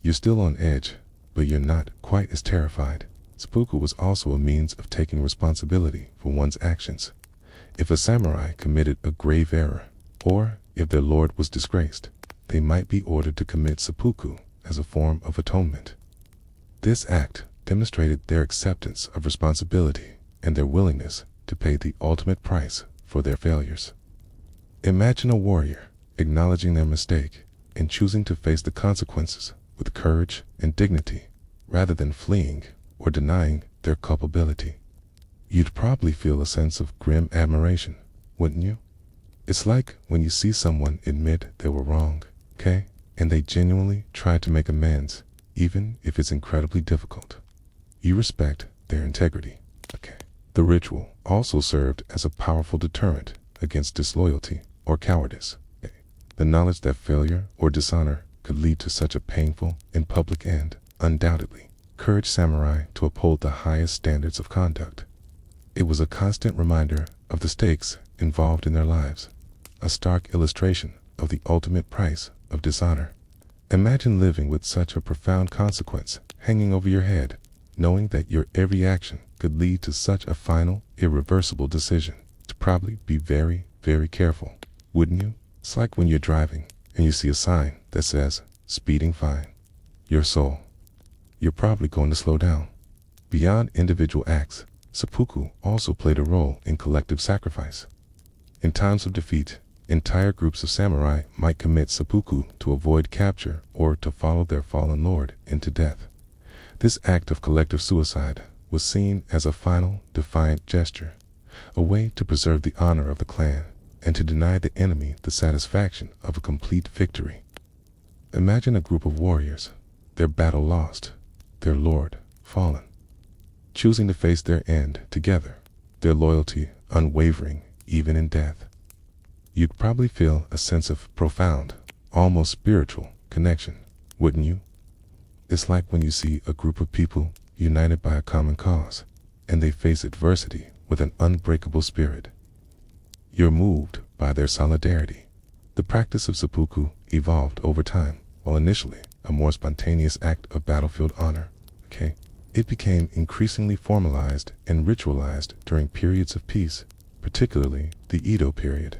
You're still on edge, but you're not quite as terrified. Seppuku was also a means of taking responsibility for one's actions. If a samurai committed a grave error, or if their lord was disgraced, they might be ordered to commit seppuku as a form of atonement. This act demonstrated their acceptance of responsibility and their willingness to pay the ultimate price for their failures. Imagine a warrior acknowledging their mistake and choosing to face the consequences with courage and dignity, rather than fleeing or denying their culpability. You'd probably feel a sense of grim admiration, wouldn't you? It's like when you see someone admit they were wrong, and they genuinely try to make amends, even if it's incredibly difficult. You respect their integrity, The ritual also served as a powerful deterrent against disloyalty or cowardice. The knowledge that failure or dishonor could lead to such a painful and public end undoubtedly encouraged samurai to uphold the highest standards of conduct. It was a constant reminder of the stakes involved in their lives, a stark illustration of the ultimate price of dishonor. Imagine living with such a profound consequence hanging over your head, knowing that your every action could lead to such a final, irreversible decision. To probably be very, very careful, wouldn't you? It's like when you're driving and you see a sign that says, speeding fine. Your soul. You're probably going to slow down. Beyond individual acts, seppuku also played a role in collective sacrifice. In times of defeat, entire groups of samurai might commit seppuku to avoid capture or to follow their fallen lord into death. This act of collective suicide was seen as a final, defiant gesture, a way to preserve the honor of the clan and to deny the enemy the satisfaction of a complete victory. Imagine a group of warriors, their battle lost, their lord fallen, choosing to face their end together, their loyalty unwavering even in death. You'd probably feel a sense of profound, almost spiritual connection, wouldn't you? It's like when you see a group of people united by a common cause, and they face adversity with an unbreakable spirit. You're moved by their solidarity. The practice of seppuku evolved over time, while initially a more spontaneous act of battlefield honor, it became increasingly formalized and ritualized during periods of peace, particularly the Edo period.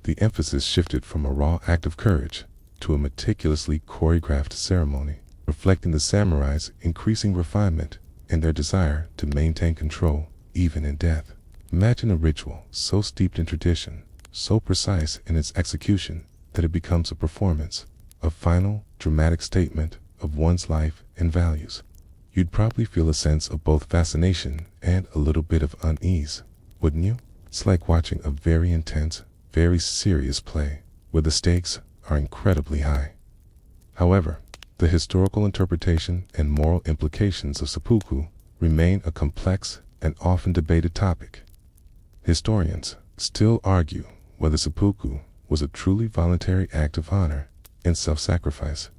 The emphasis shifted from a raw act of courage to a meticulously choreographed ceremony, reflecting the samurai's increasing refinement and their desire to maintain control even in death. Imagine a ritual so steeped in tradition, so precise in its execution that it becomes a performance, a final, dramatic statement of one's life and values. You'd probably feel a sense of both fascination and a little bit of unease, wouldn't you? It's like watching a very intense, very serious play where the stakes are incredibly high. However, the historical interpretation and moral implications of seppuku remain a complex and often debated topic. Historians still argue whether seppuku was a truly voluntary act of honor and self-sacrifice,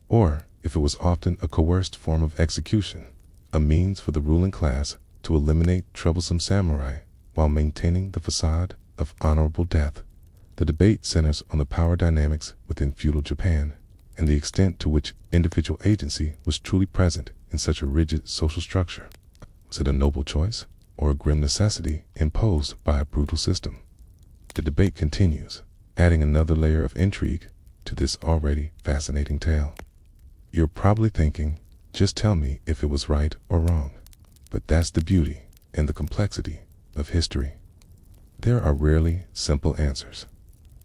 or if it was often a coerced form of execution, a means for the ruling class to eliminate troublesome samurai while maintaining the facade of honorable death. The debate centers on the power dynamics within feudal Japan and the extent to which individual agency was truly present in such a rigid social structure. Was it a noble choice or a grim necessity imposed by a brutal system? The debate continues, adding another layer of intrigue to this already fascinating tale. You're probably thinking, just tell me if it was right or wrong. But that's the beauty and the complexity of history. There are rarely simple answers.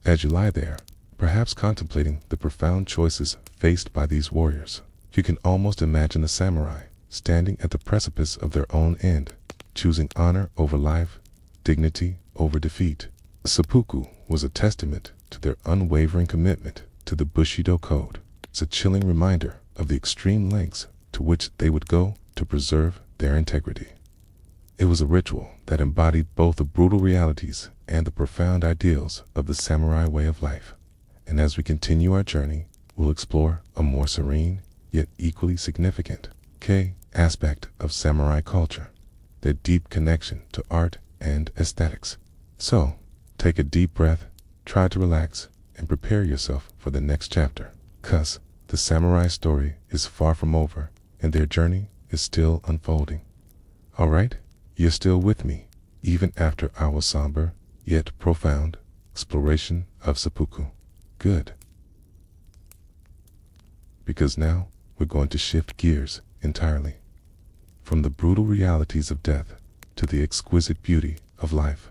As you lie there, perhaps contemplating the profound choices faced by these warriors, you can almost imagine a samurai standing at the precipice of their own end, choosing honor over life, dignity over defeat. Seppuku was a testament to their unwavering commitment to the Bushido Code. It's a chilling reminder of the extreme lengths to which they would go to preserve their integrity. It was a ritual that embodied both the brutal realities and the profound ideals of the samurai way of life. And as we continue our journey, we'll explore a more serene, yet equally significant aspect of samurai culture, their deep connection to art and aesthetics. So, take a deep breath, try to relax, and prepare yourself for the next chapter, 'cause the samurai story is far from over, and their journey is still unfolding. Alright? You're still with me, even after our somber, yet profound, exploration of seppuku. Good. Because now, we're going to shift gears entirely. From the brutal realities of death to the exquisite beauty of life.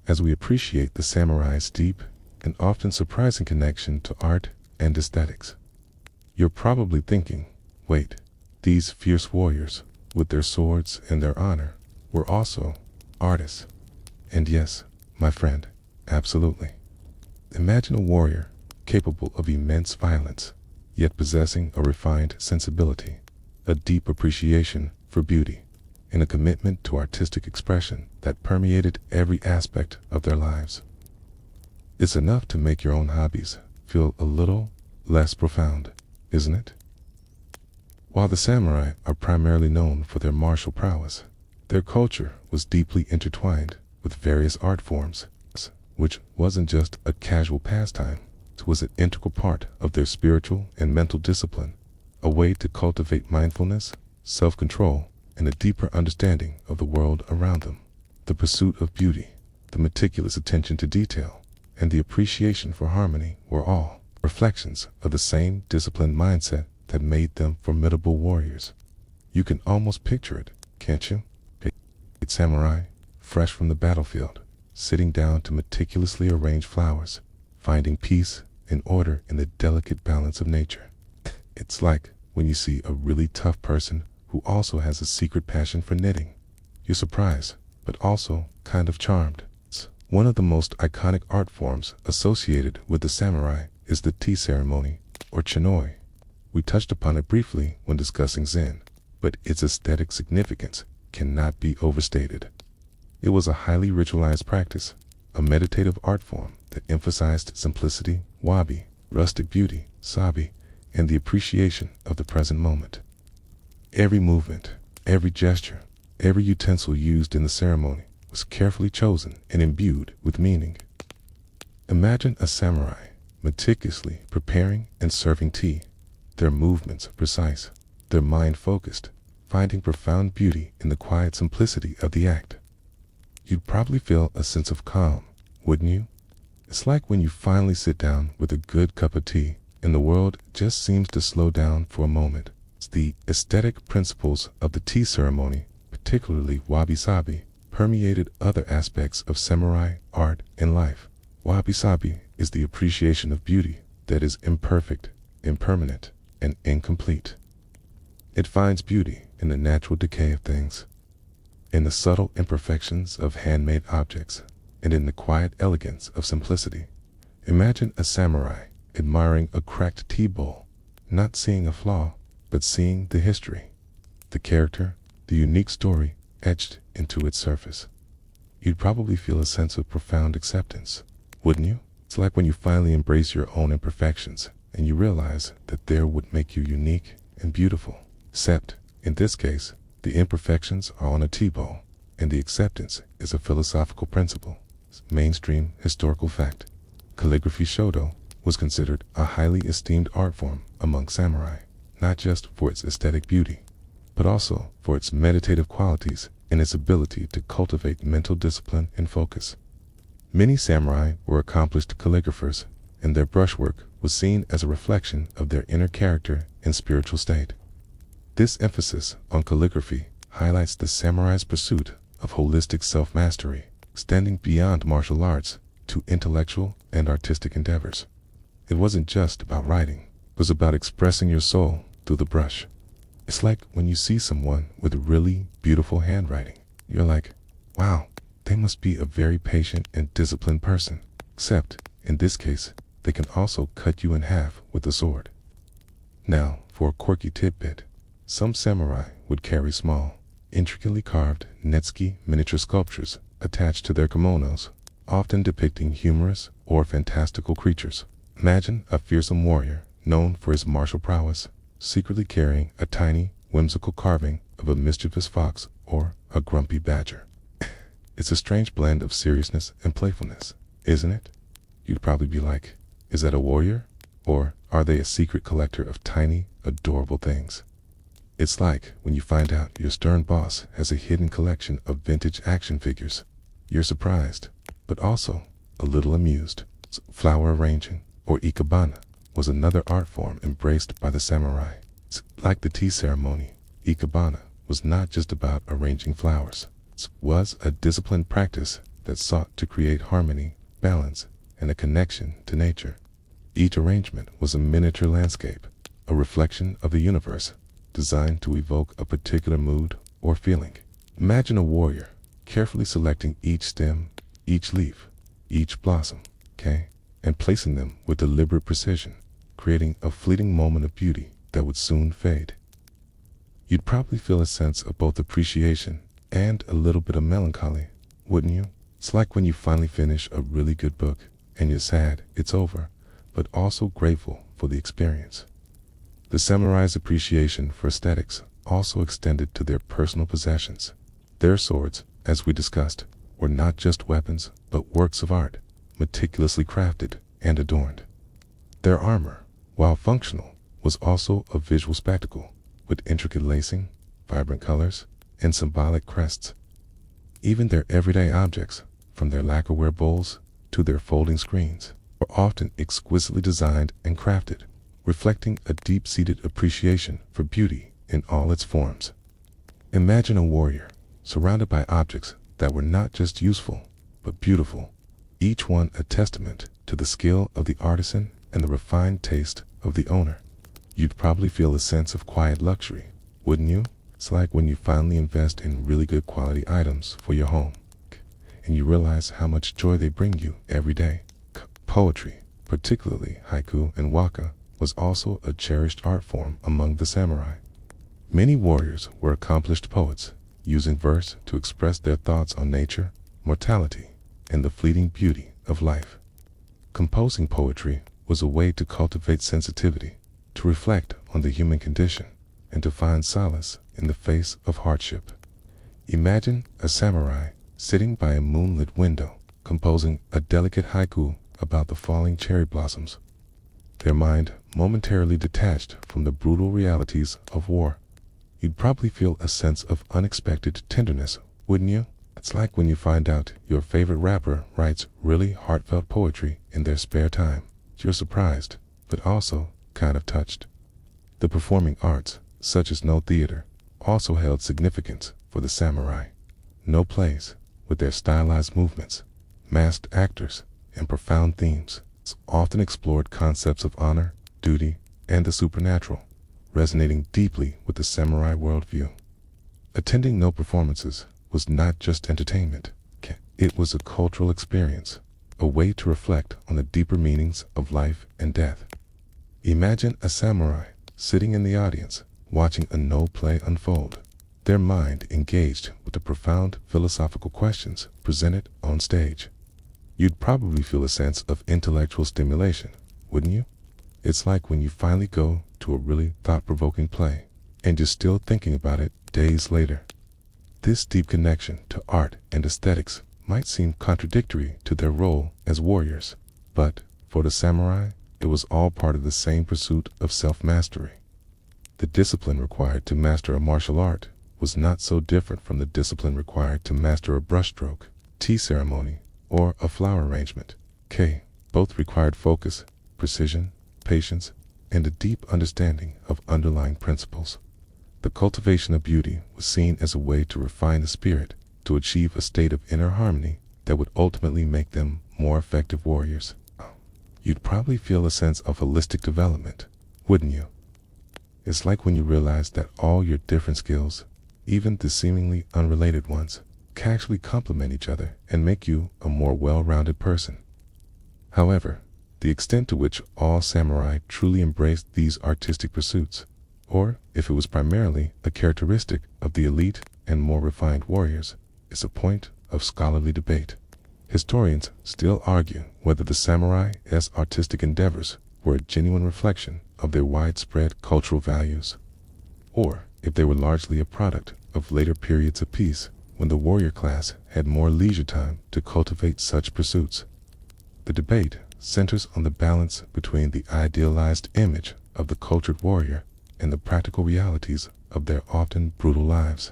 As we appreciate the samurai's deep and often surprising connection to art and aesthetics. You're probably thinking, wait, these fierce warriors, with their swords and their honor, were also artists. And yes, my friend, absolutely. Imagine a warrior capable of immense violence, yet possessing a refined sensibility, a deep appreciation for beauty, and a commitment to artistic expression that permeated every aspect of their lives. It's enough to make your own hobbies feel a little less profound, isn't it? While the samurai are primarily known for their martial prowess, their culture was deeply intertwined with various art forms, which wasn't just a casual pastime, it was an integral part of their spiritual and mental discipline, a way to cultivate mindfulness, self-control, and a deeper understanding of the world around them. The pursuit of beauty, the meticulous attention to detail, and the appreciation for harmony were all reflections of the same disciplined mindset that made them formidable warriors. You can almost picture it, can't you? A samurai, fresh from the battlefield, sitting down to meticulously arrange flowers, finding peace and order in the delicate balance of nature. It's like when you see a really tough person who also has a secret passion for knitting. You're surprised, but also kind of charmed. One of the most iconic art forms associated with the samurai is the tea ceremony, or chinoi. We touched upon it briefly when discussing Zen, but its aesthetic significance cannot be overstated. It was a highly ritualized practice, a meditative art form that emphasized simplicity, wabi, rustic beauty, sabi, and the appreciation of the present moment. Every movement, every gesture, every utensil used in the ceremony was carefully chosen and imbued with meaning. Imagine a samurai meticulously preparing and serving tea, their movements precise, their mind focused, finding profound beauty in the quiet simplicity of the act. You'd probably feel a sense of calm, wouldn't you? It's like when you finally sit down with a good cup of tea and the world just seems to slow down for a moment. It's the aesthetic principles of the tea ceremony, particularly wabi-sabi, permeated other aspects of samurai art and life. Wabi-sabi is the appreciation of beauty that is imperfect, impermanent, and incomplete. It finds beauty in the natural decay of things, in the subtle imperfections of handmade objects, and in the quiet elegance of simplicity. Imagine a samurai admiring a cracked tea bowl, not seeing a flaw, but seeing the history, the character, the unique story etched into its surface. You'd probably feel a sense of profound acceptance, wouldn't you? It's like when you finally embrace your own imperfections and you realize that they're what make you unique and beautiful. Except, in this case, the imperfections are on a tea bowl, and the acceptance is a philosophical principle. Mainstream historical fact. Calligraphy shodo was considered a highly esteemed art form among samurai, not just for its aesthetic beauty, but also for its meditative qualities and its ability to cultivate mental discipline and focus. Many samurai were accomplished calligraphers, and their brushwork was seen as a reflection of their inner character and spiritual state. This emphasis on calligraphy highlights the samurai's pursuit of holistic self-mastery, extending beyond martial arts to intellectual and artistic endeavors. It wasn't just about writing, it was about expressing your soul through the brush. It's like when you see someone with really beautiful handwriting, you're like, wow, they must be a very patient and disciplined person. Except, in this case, they can also cut you in half with a sword. Now, for a quirky tidbit, some samurai would carry small, intricately carved netsuke miniature sculptures attached to their kimonos, often depicting humorous or fantastical creatures. Imagine a fearsome warrior known for his martial prowess, secretly carrying a tiny, whimsical carving of a mischievous fox or a grumpy badger. It's a strange blend of seriousness and playfulness, isn't it? You'd probably be like, is that a warrior? Or are they a secret collector of tiny, adorable things? It's like when you find out your stern boss has a hidden collection of vintage action figures. You're surprised, but also a little amused. Flower arranging, or ikebana, was another art form embraced by the samurai. It's like the tea ceremony, ikebana was not just about arranging flowers. It was a disciplined practice that sought to create harmony, balance, and a connection to nature. Each arrangement was a miniature landscape, a reflection of the universe, designed to evoke a particular mood or feeling. Imagine a warrior carefully selecting each stem, each leaf, each blossom, and placing them with deliberate precision, creating a fleeting moment of beauty that would soon fade. You'd probably feel a sense of both appreciation and a little bit of melancholy, wouldn't you? It's like when you finally finish a really good book and you're sad it's over, but also grateful for the experience. The samurai's appreciation for aesthetics also extended to their personal possessions. Their swords, as we discussed, were not just weapons, but works of art, meticulously crafted and adorned. Their armor, while functional, was also a visual spectacle, with intricate lacing, vibrant colors, and symbolic crests. Even their everyday objects, from their lacquerware bowls to their folding screens, were often exquisitely designed and crafted, reflecting a deep-seated appreciation for beauty in all its forms. Imagine a warrior surrounded by objects that were not just useful, but beautiful, each one a testament to the skill of the artisan and the refined taste of the owner. You'd probably feel a sense of quiet luxury, wouldn't you? It's like when you finally invest in really good quality items for your home, and you realize how much joy they bring you every day. Poetry, particularly haiku and waka, was also a cherished art form among the samurai. Many warriors were accomplished poets, using verse to express their thoughts on nature, mortality, and the fleeting beauty of life. Composing poetry was a way to cultivate sensitivity, to reflect on the human condition, and to find solace in the face of hardship. Imagine a samurai sitting by a moonlit window, composing a delicate haiku about the falling cherry blossoms, their mind momentarily detached from the brutal realities of war. You'd probably feel a sense of unexpected tenderness, wouldn't you? It's like when you find out your favorite rapper writes really heartfelt poetry in their spare time. You're surprised, but also kind of touched. The performing arts, such as no theater, also held significance for the samurai. No plays, with their stylized movements, masked actors, and profound themes, often explored concepts of honor, duty, and the supernatural, resonating deeply with the samurai worldview. Attending no performances was not just entertainment. It was a cultural experience, a way to reflect on the deeper meanings of life and death. Imagine a samurai sitting in the audience, watching a no play unfold, their mind engaged with the profound philosophical questions presented on stage. You'd probably feel a sense of intellectual stimulation, wouldn't you? It's like when you finally go to a really thought-provoking play, and you're still thinking about it days later. This deep connection to art and aesthetics might seem contradictory to their role as warriors, but for the samurai, it was all part of the same pursuit of self-mastery. The discipline required to master a martial art was not so different from the discipline required to master a brushstroke, tea ceremony, or a flower arrangement. Both required focus, precision, patience, and a deep understanding of underlying principles. The cultivation of beauty was seen as a way to refine the spirit, to achieve a state of inner harmony that would ultimately make them more effective warriors. You'd probably feel a sense of holistic development, wouldn't you? It's like when you realize that all your different skills, even the seemingly unrelated ones, can actually complement each other and make you a more well-rounded person. However, the extent to which all samurai truly embraced these artistic pursuits, or if it was primarily a characteristic of the elite and more refined warriors, is a point of scholarly debate. Historians still argue whether the samurai's artistic endeavors were a genuine reflection of their widespread cultural values, or if they were largely a product of later periods of peace when the warrior class had more leisure time to cultivate such pursuits. The debate centers on the balance between the idealized image of the cultured warrior and the practical realities of their often brutal lives.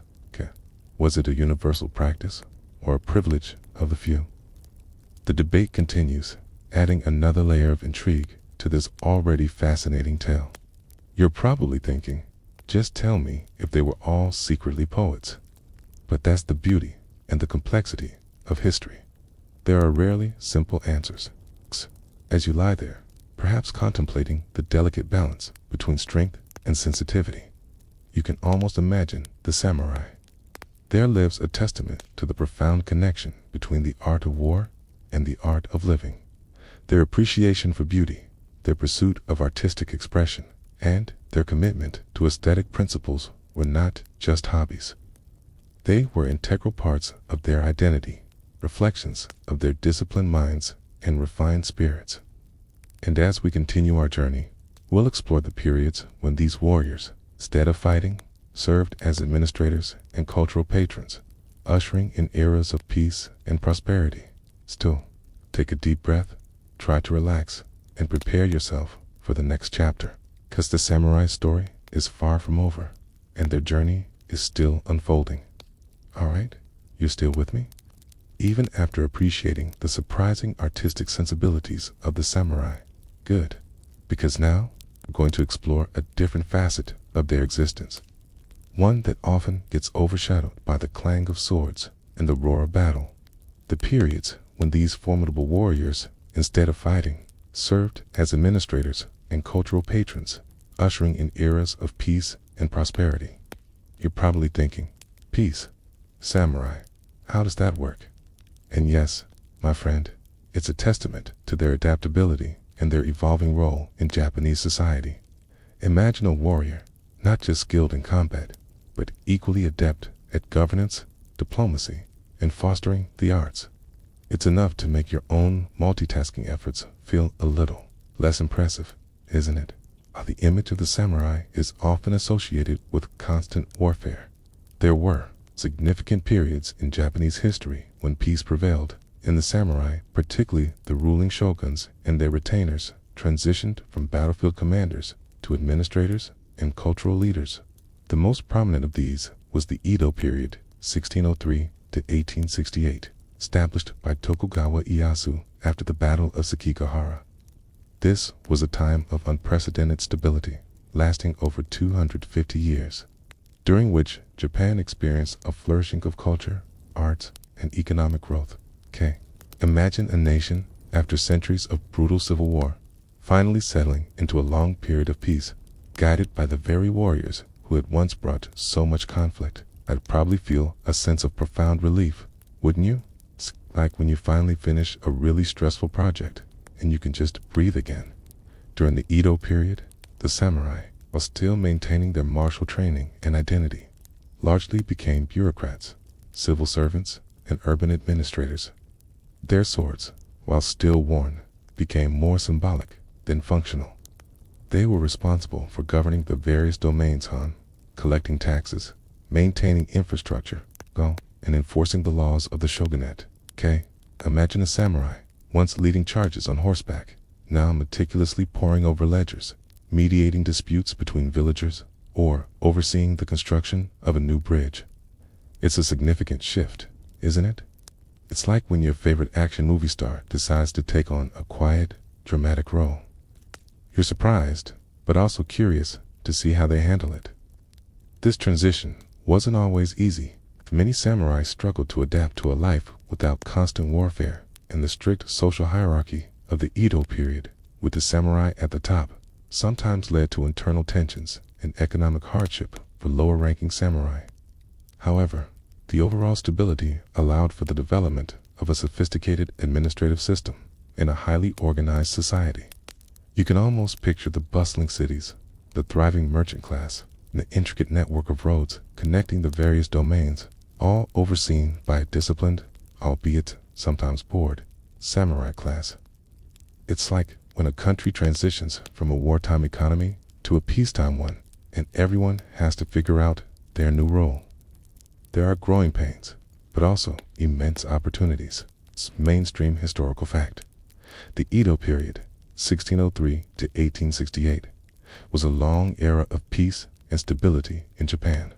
Was it a universal practice or a privilege of the few? The debate continues, adding another layer of intrigue to this already fascinating tale. You're probably thinking, just tell me if they were all secretly poets. But that's the beauty and the complexity of history. There are rarely simple answers. As you lie there, perhaps contemplating the delicate balance between strength and sensitivity, you can almost imagine the samurai. There lives a testament to the profound connection between the art of war and the art of living. Their appreciation for beauty, their pursuit of artistic expression, and their commitment to aesthetic principles were not just hobbies. They were integral parts of their identity, reflections of their disciplined minds and refined spirits. And as we continue our journey, We'll explore the periods when these warriors, instead of fighting, served as administrators and cultural patrons, ushering in eras of peace and prosperity. Still, take a deep breath, try to relax, and prepare yourself for the next chapter, because the samurai story is far from over, and their journey is still unfolding. Alright, you're still with me? Even after appreciating the surprising artistic sensibilities of the samurai. Good, because now we're going to explore a different facet of their existence, one that often gets overshadowed by the clang of swords and the roar of battle. The periods when these formidable warriors, instead of fighting, served as administrators and cultural patrons, ushering in eras of peace and prosperity. You're probably thinking, peace, samurai, how does that work? And yes, my friend, it's a testament to their adaptability and their evolving role in Japanese society. Imagine a warrior, not just skilled in combat, but equally adept at governance, diplomacy, and fostering the arts. It's enough to make your own multitasking efforts feel a little less impressive, isn't it? While the image of the samurai is often associated with constant warfare, there were significant periods in Japanese history when peace prevailed, and the samurai, particularly the ruling shoguns and their retainers, transitioned from battlefield commanders to administrators and cultural leaders. The most prominent of these was the Edo period, 1603 to 1868, established by Tokugawa Ieyasu after the Battle of Sekigahara. This was a time of unprecedented stability, lasting over 250 years, during which Japan experienced a flourishing of culture, arts, and economic growth. Imagine a nation, after centuries of brutal civil war, finally settling into a long period of peace, guided by the very warriors who had once brought so much conflict. I'd probably feel a sense of profound relief, wouldn't you? It's like when you finally finish a really stressful project and you can just breathe again. During the Edo period, the samurai, while still maintaining their martial training and identity, largely became bureaucrats, civil servants, and urban administrators. Their swords, while still worn, became more symbolic than functional. They were responsible for governing the various domains, collecting taxes, maintaining infrastructure, and enforcing the laws of the shogunate. Imagine a samurai, once leading charges on horseback, now meticulously poring over ledgers, mediating disputes between villagers, or overseeing the construction of a new bridge. It's a significant shift, isn't it? It's like when your favorite action movie star decides to take on a quiet, dramatic role. You're surprised, but also curious to see how they handle it. This transition wasn't always easy. Many samurai struggled to adapt to a life without constant warfare and the strict social hierarchy of the Edo period, with the samurai at the top, sometimes led to internal tensions and economic hardship for lower-ranking samurai. However, the overall stability allowed for the development of a sophisticated administrative system in a highly organized society. You can almost picture the bustling cities, the thriving merchant class, and the intricate network of roads connecting the various domains, all overseen by a disciplined, albeit sometimes bored, samurai class. It's like when a country transitions from a wartime economy to a peacetime one, and everyone has to figure out their new role. There are growing pains, but also immense opportunities. It's mainstream historical fact. The Edo period, 1603 to 1868, was a long era of peace and stability in Japan,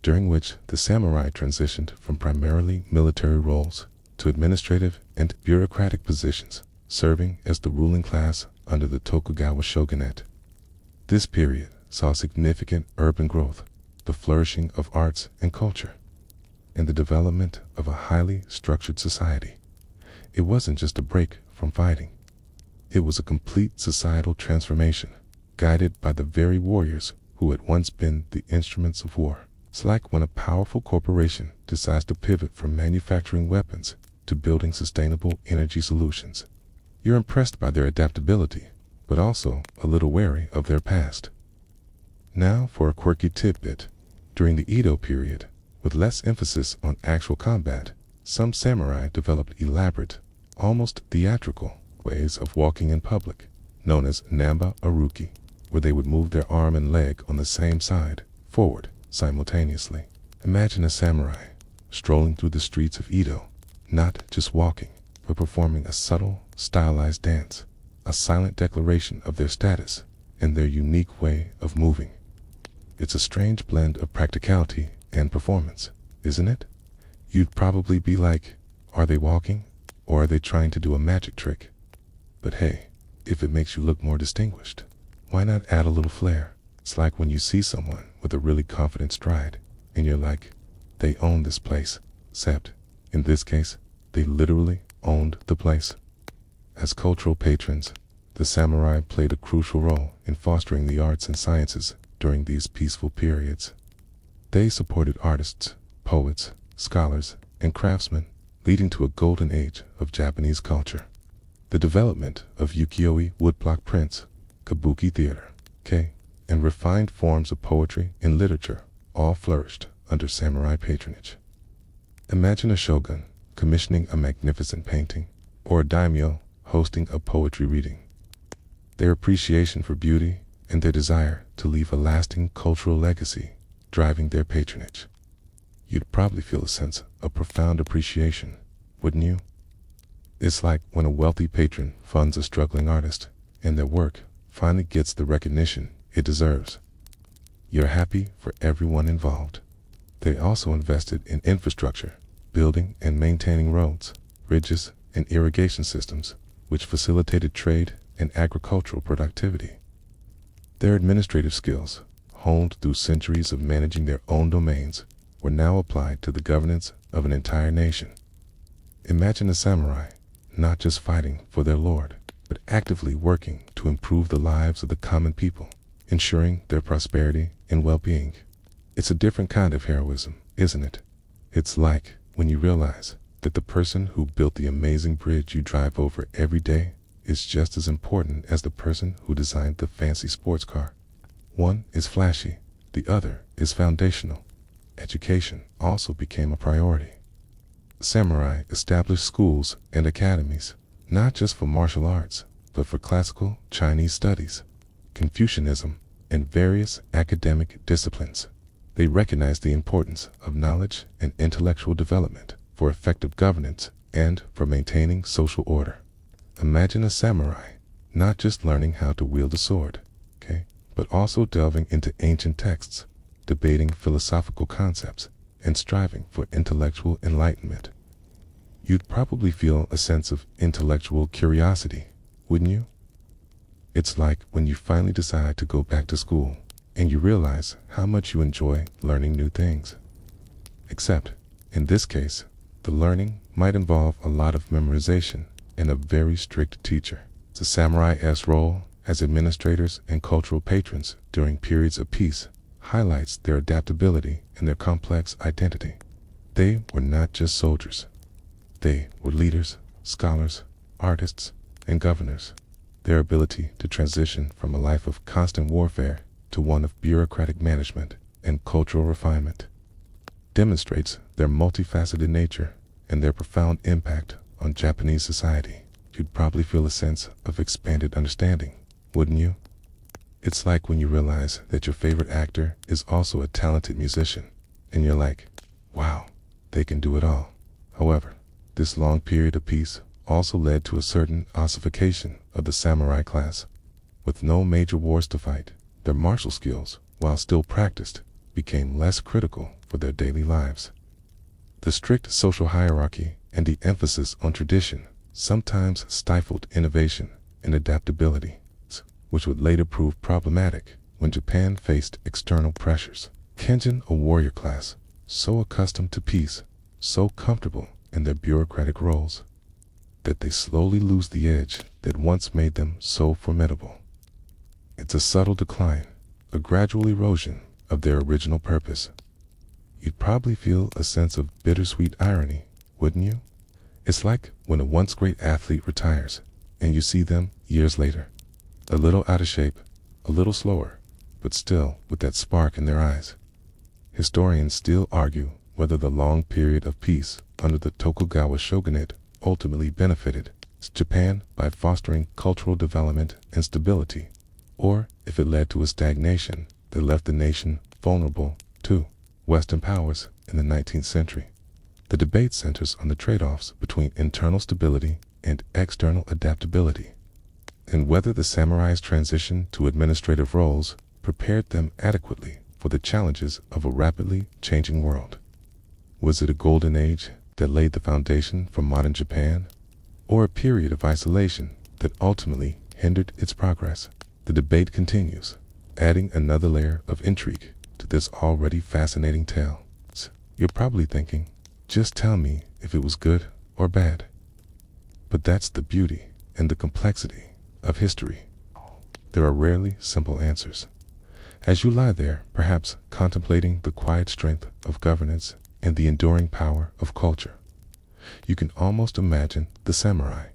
during which the samurai transitioned from primarily military roles to administrative and bureaucratic positions, serving as the ruling class under the Tokugawa shogunate. This period saw significant urban growth, the flourishing of arts and culture, and the development of a highly structured society. It wasn't just a break from fighting. It was a complete societal transformation, guided by the very warriors who had once been the instruments of war. It's like when a powerful corporation decides to pivot from manufacturing weapons to building sustainable energy solutions. You're impressed by their adaptability, but also a little wary of their past. Now for a quirky tidbit. During the Edo period, with less emphasis on actual combat, some samurai developed elaborate, almost theatrical, ways of walking in public, known as namba aruki. where they would move their arm and leg on the same side, forward, simultaneously. Imagine a samurai strolling through the streets of Edo, not just walking, but performing a subtle, stylized dance, a silent declaration of their status and their unique way of moving. It's a strange blend of practicality and performance, isn't it? You'd probably be like, are they walking, or are they trying to do a magic trick? But hey, if it makes you look more distinguished, why not add a little flair? It's like when you see someone with a really confident stride, and you're like, they own this place, except, in this case, they literally owned the place. As cultural patrons, the samurai played a crucial role in fostering the arts and sciences during these peaceful periods. They supported artists, poets, scholars, and craftsmen, leading to a golden age of Japanese culture. The development of ukiyo-e woodblock prints, kabuki theater, and refined forms of poetry and literature all flourished under samurai patronage. Imagine a shogun commissioning a magnificent painting, or a daimyo hosting a poetry reading. Their appreciation for beauty and their desire to leave a lasting cultural legacy driving their patronage. You'd probably feel a sense of profound appreciation, wouldn't you? It's like when a wealthy patron funds a struggling artist and their work finally gets the recognition it deserves. You're happy for everyone involved. They also invested in infrastructure, building and maintaining roads, bridges, and irrigation systems, which facilitated trade and agricultural productivity. Their administrative skills, honed through centuries of managing their own domains, were now applied to the governance of an entire nation. Imagine a samurai not just fighting for their lord, but actively working to improve the lives of the common people, ensuring their prosperity and well-being. It's a different kind of heroism, isn't it? It's like when you realize that the person who built the amazing bridge you drive over every day is just as important as the person who designed the fancy sports car. One is flashy, the other is foundational. Education also became a priority. Samurai established schools and academies, not just for martial arts, but for classical Chinese studies, Confucianism, and various academic disciplines. They recognized the importance of knowledge and intellectual development for effective governance and for maintaining social order. Imagine a samurai not just learning how to wield a sword, but also delving into ancient texts, debating philosophical concepts, and striving for intellectual enlightenment. You'd probably feel a sense of intellectual curiosity, wouldn't you? It's like when you finally decide to go back to school and you realize how much you enjoy learning new things. Except, in this case, the learning might involve a lot of memorization and a very strict teacher. The samurai's role as administrators and cultural patrons during periods of peace highlights their adaptability and their complex identity. They were not just soldiers. They were leaders, scholars, artists, and governors. Their ability to transition from a life of constant warfare to one of bureaucratic management and cultural refinement demonstrates their multifaceted nature and their profound impact on Japanese society. You'd probably feel a sense of expanded understanding, wouldn't you? It's like when you realize that your favorite actor is also a talented musician, and you're like, wow, they can do it all. However, this long period of peace also led to a certain ossification of the samurai class. With no major wars to fight, their martial skills, while still practiced, became less critical for their daily lives. The strict social hierarchy and the emphasis on tradition sometimes stifled innovation and adaptability, which would later prove problematic when Japan faced external pressures. Kenjin, a warrior class, so accustomed to peace, so comfortable in their bureaucratic roles, that they slowly lose the edge that once made them so formidable. It's a subtle decline, a gradual erosion of their original purpose. You'd probably feel a sense of bittersweet irony, wouldn't you? It's like when a once great athlete retires, and you see them years later, a little out of shape, a little slower, but still with that spark in their eyes. Historians still argue whether the long period of peace under the Tokugawa shogunate ultimately benefited Japan by fostering cultural development and stability, or if it led to a stagnation that left the nation vulnerable to Western powers in the 19th century. The debate centers on the trade-offs between internal stability and external adaptability, and whether the samurai's transition to administrative roles prepared them adequately for the challenges of a rapidly changing world. Was it a golden age that laid the foundation for modern Japan, or a period of isolation that ultimately hindered its progress? The debate continues, adding another layer of intrigue to this already fascinating tale. You're probably thinking, just tell me if it was good or bad. But that's the beauty and the complexity of history. There are rarely simple answers. As you lie there, perhaps contemplating the quiet strength of governance and the enduring power of culture, you can almost imagine the samurai,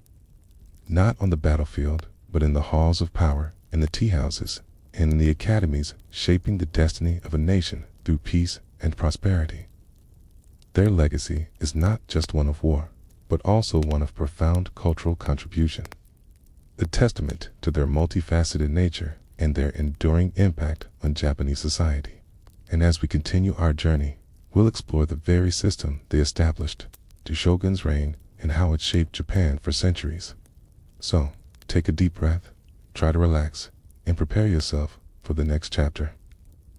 not on the battlefield, but in the halls of power, in the tea houses, and in the academies, shaping the destiny of a nation through peace and prosperity. Their legacy is not just one of war, but also one of profound cultural contribution, a testament to their multifaceted nature and their enduring impact on Japanese society. And as we continue our journey, we'll explore the very system they established, the shogun's reign, and how it shaped Japan for centuries. So, take a deep breath, try to relax, and prepare yourself for the next chapter,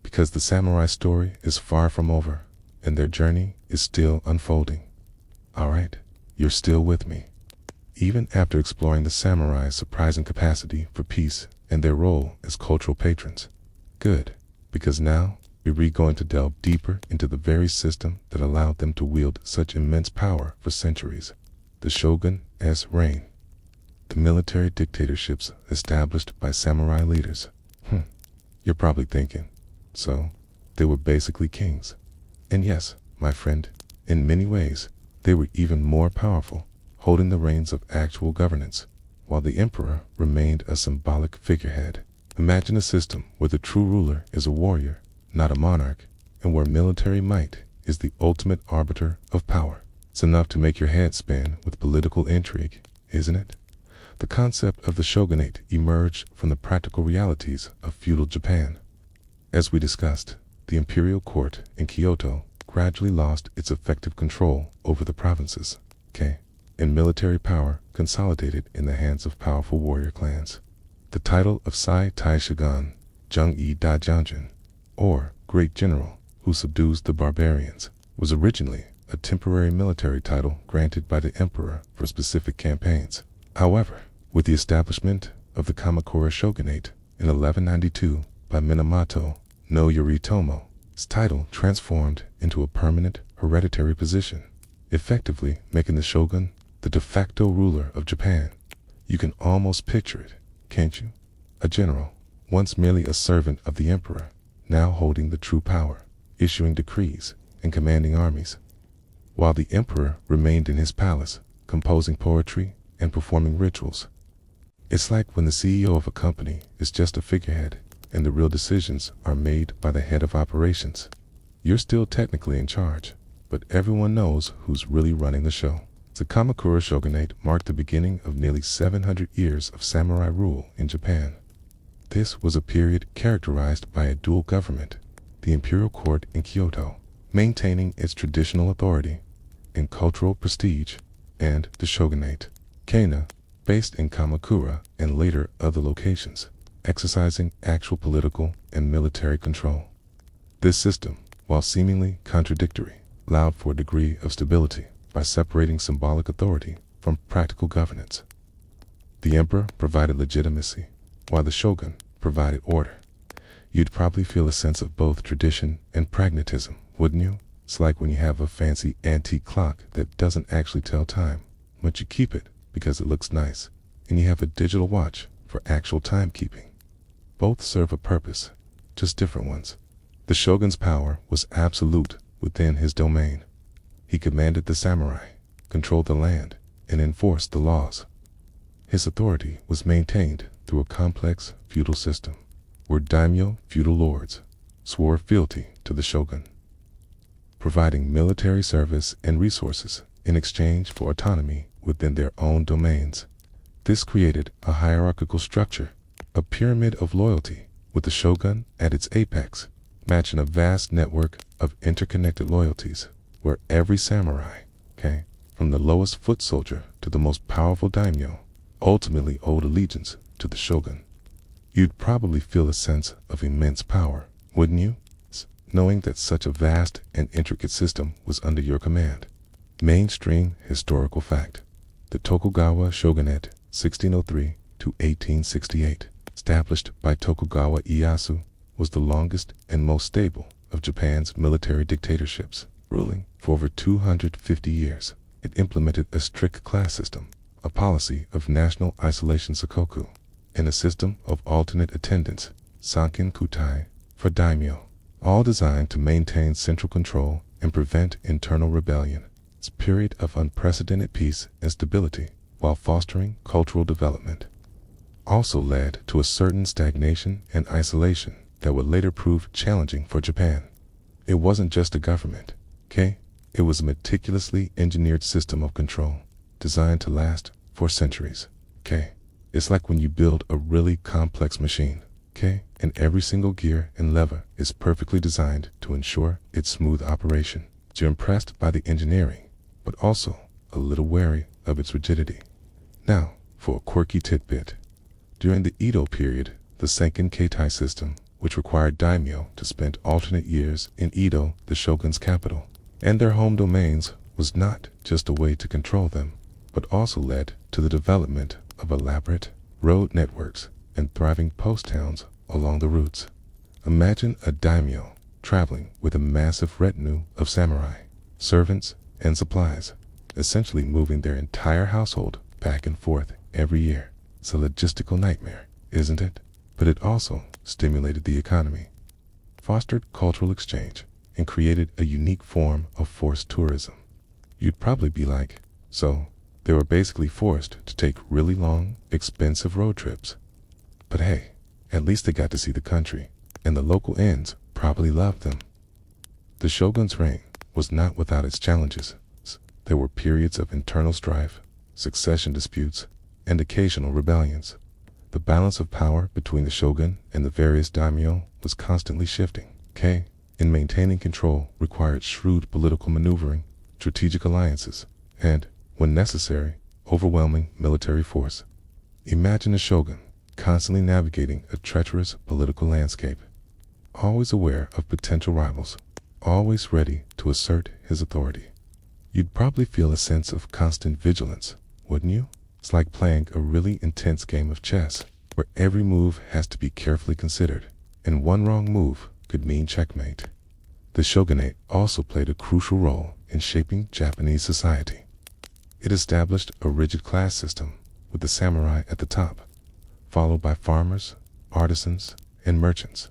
because the samurai story is far from over, and their journey is still unfolding. All right, you're still with me. Even after exploring the samurai's surprising capacity for peace and their role as cultural patrons. Good, because now we're going to delve deeper into the very system that allowed them to wield such immense power for centuries, the shogun's reign. The military dictatorships established by samurai leaders. You're probably thinking, so they were basically kings. And yes, my friend, in many ways, they were even more powerful, holding the reins of actual governance, while the emperor remained a symbolic figurehead. Imagine a system where the true ruler is a warrior, not a monarch, and where military might is the ultimate arbiter of power. It's enough to make your head spin with political intrigue, isn't it? The concept of the shogunate emerged from the practical realities of feudal Japan. As we discussed, the imperial court in Kyoto gradually lost its effective control over the provinces, and military power consolidated in the hands of powerful warrior clans. The title of Sai Tai Shogun, Jung-i Daijunjin, or Great General who subdues the barbarians, was originally a temporary military title granted by the emperor for specific campaigns. However, with the establishment of the Kamakura shogunate in 1192 by Minamoto no Yoritomo, its title transformed into a permanent hereditary position, effectively making the shogun the de facto ruler of Japan. You can almost picture it, can't you? A general, once merely a servant of the emperor, now holding the true power, issuing decrees and commanding armies, while the emperor remained in his palace, composing poetry and performing rituals. It's like when the CEO of a company is just a figurehead and the real decisions are made by the head of operations. You're still technically in charge, but everyone knows who's really running the show. The Kamakura shogunate marked the beginning of nearly 700 years of samurai rule in Japan. This was a period characterized by a dual government, the imperial court in Kyoto, maintaining its traditional authority and cultural prestige, and the shogunate, Kana, based in Kamakura and later other locations, exercising actual political and military control. This system, while seemingly contradictory, allowed for a degree of stability by separating symbolic authority from practical governance. The emperor provided legitimacy, while the shogun provided order. You'd probably feel a sense of both tradition and pragmatism, wouldn't you? It's like when you have a fancy antique clock that doesn't actually tell time, but you keep it because it looks nice, and you have a digital watch for actual timekeeping. Both serve a purpose, just different ones. The shogun's power was absolute within his domain. He commanded the samurai, controlled the land, and enforced the laws. His authority was maintained through a complex feudal system, where daimyo, feudal lords, swore fealty to the shogun, providing military service and resources in exchange for autonomy within their own domains. This created a hierarchical structure, a pyramid of loyalty, with the shogun at its apex, matching a vast network of interconnected loyalties, where every samurai, from the lowest foot soldier to the most powerful daimyo, ultimately owed allegiance to the shogun. You'd probably feel a sense of immense power, wouldn't you? Knowing that such a vast and intricate system was under your command. Mainstream historical fact. The Tokugawa shogunate, 1603 to 1868, established by Tokugawa Ieyasu, was the longest and most stable of Japan's military dictatorships, ruling for over 250 years. It implemented a strict class system, a policy of national isolation sakoku, and a system of alternate attendance, sankin kutai, for daimyo, all designed to maintain central control and prevent internal rebellion. Its period of unprecedented peace and stability, while fostering cultural development, also led to a certain stagnation and isolation that would later prove challenging for Japan. It wasn't just a government, it was a meticulously engineered system of control, designed to last for centuries, It's like when you build a really complex machine, and every single gear and lever is perfectly designed to ensure its smooth operation. You're impressed by the engineering, but also a little wary of its rigidity. Now, for a quirky tidbit. During the Edo period, the Senkin Keitai system, which required daimyo to spend alternate years in Edo, the shogun's capital, and their home domains, was not just a way to control them, but also led to the development of elaborate road networks and thriving post towns along the routes. Imagine a daimyo traveling with a massive retinue of samurai, servants, and supplies, essentially moving their entire household back and forth every year. It's a logistical nightmare, isn't it? But it also stimulated the economy, fostered cultural exchange, and created a unique form of forced tourism. You'd probably be like, so they were basically forced to take really long, expensive road trips. But hey, at least they got to see the country, and the local inns probably loved them. The shogun's reign was not without its challenges. There were periods of internal strife, succession disputes, and occasional rebellions. The balance of power between the shogun and the various daimyo was constantly shifting, and maintaining control required shrewd political maneuvering, strategic alliances, and, when necessary, overwhelming military force. Imagine a shogun constantly navigating a treacherous political landscape, always aware of potential rivals, always ready to assert his authority. You'd probably feel a sense of constant vigilance, wouldn't you? It's like playing a really intense game of chess, where every move has to be carefully considered, and one wrong move could mean checkmate. The shogunate also played a crucial role in shaping Japanese society. It established a rigid class system, with the samurai at the top, followed by farmers, artisans, and merchants.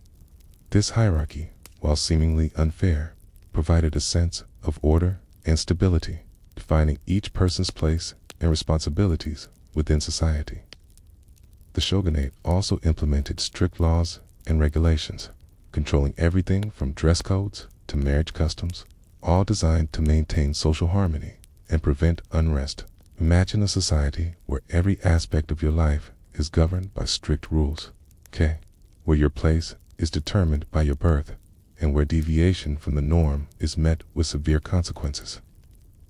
This hierarchy, while seemingly unfair, provided a sense of order and stability, defining each person's place and responsibilities within society. The shogunate also implemented strict laws and regulations, controlling everything from dress codes to marriage customs, all designed to maintain social harmony and prevent unrest. Imagine a society where every aspect of your life is governed by strict rules, where your place is determined by your birth, and where deviation from the norm is met with severe consequences.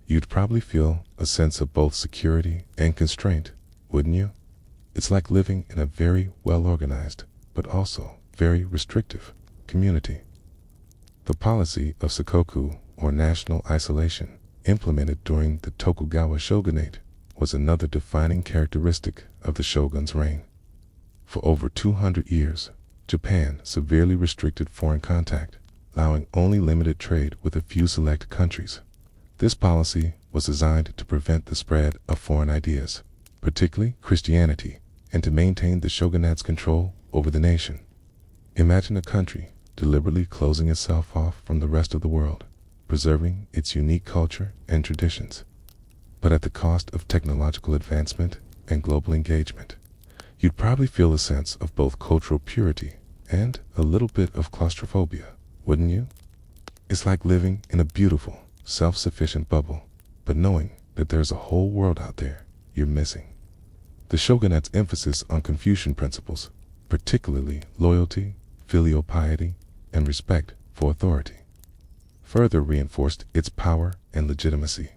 You'd probably feel a sense of both security and constraint, wouldn't you? It's like living in a very well-organized, but also very restrictive, community. The policy of sakoku, or national isolation, implemented during the Tokugawa shogunate, was another defining characteristic of the shogun's reign. For over 200 years, Japan severely restricted foreign contact, allowing only limited trade with a few select countries. This policy was designed to prevent the spread of foreign ideas, particularly Christianity, and to maintain the shogunate's control over the nation. Imagine a country deliberately closing itself off from the rest of the world, preserving its unique culture and traditions, but at the cost of technological advancement and global engagement. You'd probably feel a sense of both cultural purity and a little bit of claustrophobia, wouldn't you? It's like living in a beautiful, self-sufficient bubble, but knowing that there's a whole world out there you're missing. The shogunate's emphasis on Confucian principles, particularly loyalty, filial piety, and respect for authority, further reinforced its power and legitimacy.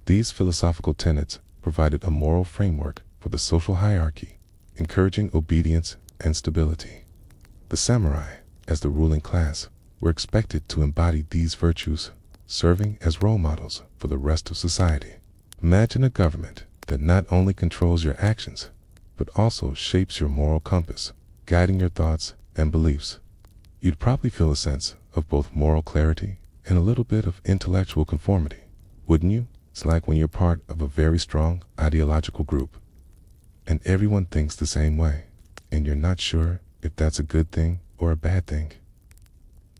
These philosophical tenets provided a moral framework for the social hierarchy, encouraging obedience and stability. The samurai, as the ruling class, were expected to embody these virtues, serving as role models for the rest of society. Imagine a government that not only controls your actions, but also shapes your moral compass, guiding your thoughts and beliefs. You'd probably feel a sense of both moral clarity and a little bit of intellectual conformity, wouldn't you? It's like when you're part of a very strong ideological group, and everyone thinks the same way, and you're not sure if that's a good thing or a bad thing.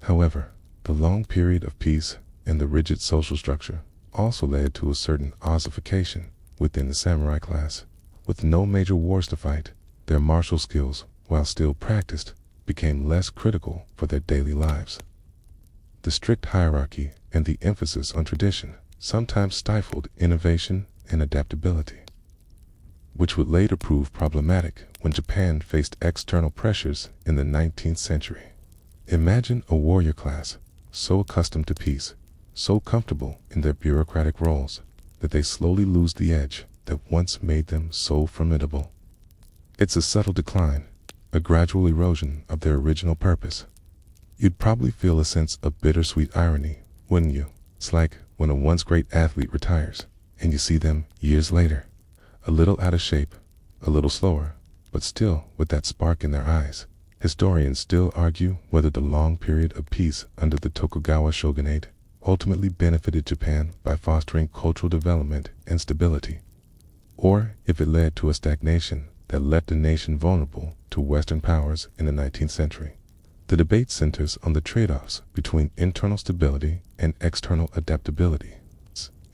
However, the long period of peace and the rigid social structure also led to a certain ossification within the samurai class. With no major wars to fight, their martial skills, while still practiced, became less critical for their daily lives. The strict hierarchy and the emphasis on tradition sometimes stifled innovation and adaptability, which would later prove problematic when Japan faced external pressures in the 19th century. Imagine a warrior class, so accustomed to peace, so comfortable in their bureaucratic roles, that they slowly lose the edge that once made them so formidable. It's a subtle decline, a gradual erosion of their original purpose. You'd probably feel a sense of bittersweet irony, wouldn't you? It's like when a once great athlete retires, and you see them years later, a little out of shape, a little slower, but still with that spark in their eyes. Historians still argue whether the long period of peace under the Tokugawa shogunate ultimately benefited Japan by fostering cultural development and stability, or if it led to a stagnation that left the nation vulnerable to Western powers in the 19th century. The debate centers on the trade-offs between internal stability and external adaptability,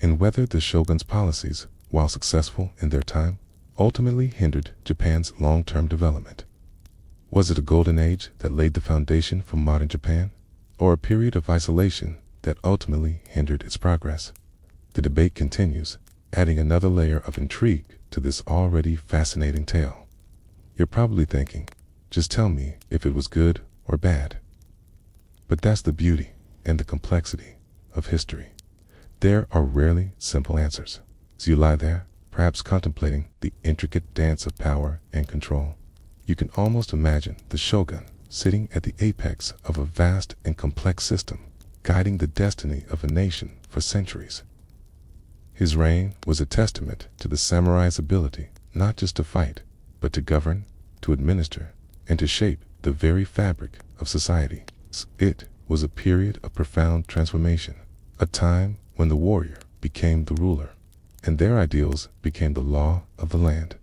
and whether the shogun's policies, while successful in their time, ultimately hindered Japan's long-term development. Was it a golden age that laid the foundation for modern Japan, or a period of isolation that ultimately hindered its progress? The debate continues, adding another layer of intrigue to this already fascinating tale. You're probably thinking, just tell me if it was good or bad. But that's the beauty and the complexity of history. There are rarely simple answers. As you lie there, perhaps contemplating the intricate dance of power and control, you can almost imagine the shogun sitting at the apex of a vast and complex system, guiding the destiny of a nation for centuries. His reign was a testament to the samurai's ability not just to fight, but to govern, to administer, and to shape the very fabric of society. It was a period of profound transformation, a time when the warrior became the ruler, and their ideals became the law of the land.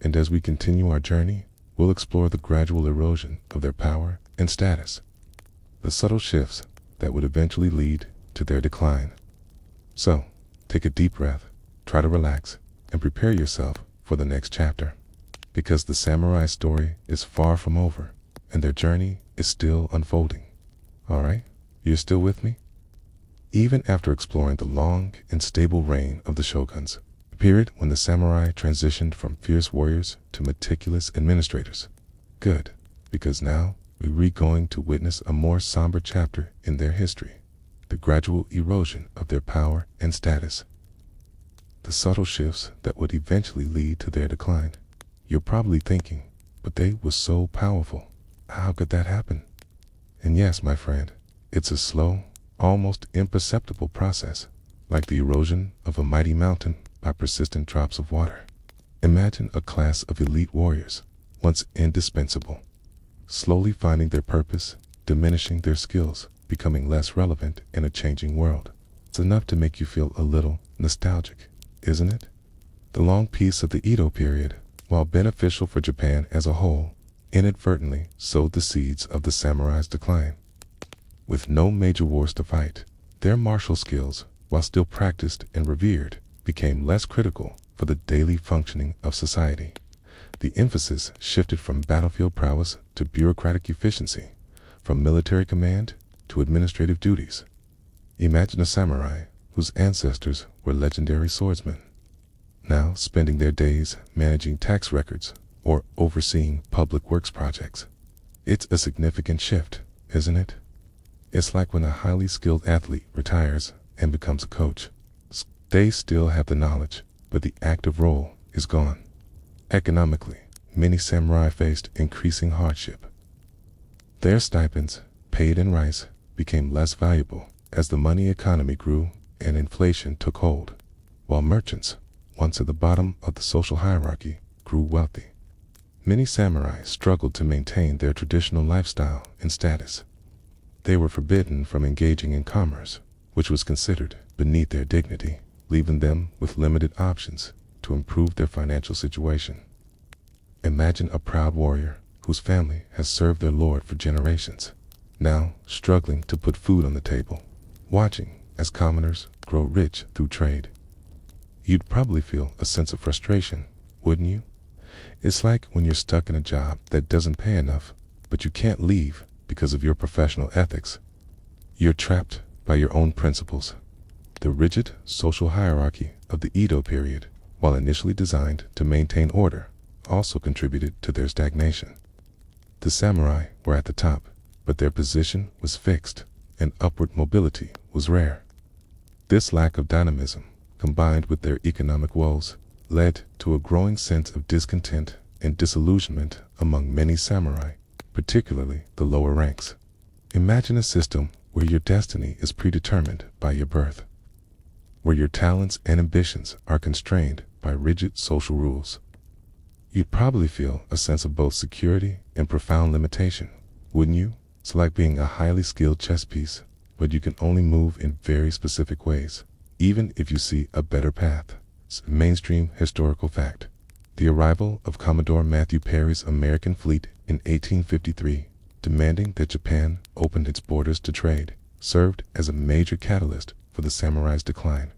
And as we continue our journey, we'll explore the gradual erosion of their power and status, the subtle shifts that would eventually lead to their decline. So, take a deep breath, try to relax, and prepare yourself for the next chapter, because the samurai story is far from over, and their journey is still unfolding. All right, you're still with me? Even after exploring the long and stable reign of the shoguns, a period when the samurai transitioned from fierce warriors to meticulous administrators. Good, because now we're going to witness a more somber chapter in their history, the gradual erosion of their power and status, the subtle shifts that would eventually lead to their decline. You're probably thinking, but they were so powerful. How could that happen? And yes, my friend, it's a slow, almost imperceptible process, like the erosion of a mighty mountain by persistent drops of water. Imagine a class of elite warriors, once indispensable, slowly finding their purpose, diminishing their skills, becoming less relevant in a changing world. It's enough to make you feel a little nostalgic, isn't it? The long peace of the Edo period, while beneficial for Japan as a whole, inadvertently sowed the seeds of the samurai's decline. With no major wars to fight, their martial skills, while still practiced and revered, became less critical for the daily functioning of society. The emphasis shifted from battlefield prowess to bureaucratic efficiency, from military command to administrative duties. Imagine a samurai whose ancestors were legendary swordsmen, now spending their days managing tax records or overseeing public works projects. It's a significant shift, isn't it? It's like when a highly skilled athlete retires and becomes a coach. They still have the knowledge, but the active role is gone. Economically, many samurai faced increasing hardship. Their stipends, paid in rice, became less valuable as the money economy grew and inflation took hold, while merchants, once at the bottom of the social hierarchy, grew wealthy. Many samurai struggled to maintain their traditional lifestyle and status. They were forbidden from engaging in commerce, which was considered beneath their dignity, leaving them with limited options to improve their financial situation. Imagine a proud warrior whose family has served their lord for generations, now struggling to put food on the table, watching as commoners grow rich through trade. You'd probably feel a sense of frustration, wouldn't you? It's like when you're stuck in a job that doesn't pay enough, but you can't leave because of your professional ethics. You're trapped by your own principles. The rigid social hierarchy of the Edo period, while initially designed to maintain order, also contributed to their stagnation. The samurai were at the top, but their position was fixed, and upward mobility was rare. This lack of dynamism, combined with their economic woes, led to a growing sense of discontent and disillusionment among many samurai, particularly the lower ranks. Imagine a system where your destiny is predetermined by your birth, where your talents and ambitions are constrained by rigid social rules. You'd probably feel a sense of both security and profound limitation, wouldn't you? It's like being a highly skilled chess piece, but you can only move in very specific ways, even if you see a better path. It's a mainstream historical fact. The arrival of Commodore Matthew Perry's American fleet in 1853, demanding that Japan opened its borders to trade, served as a major catalyst for the samurai's decline.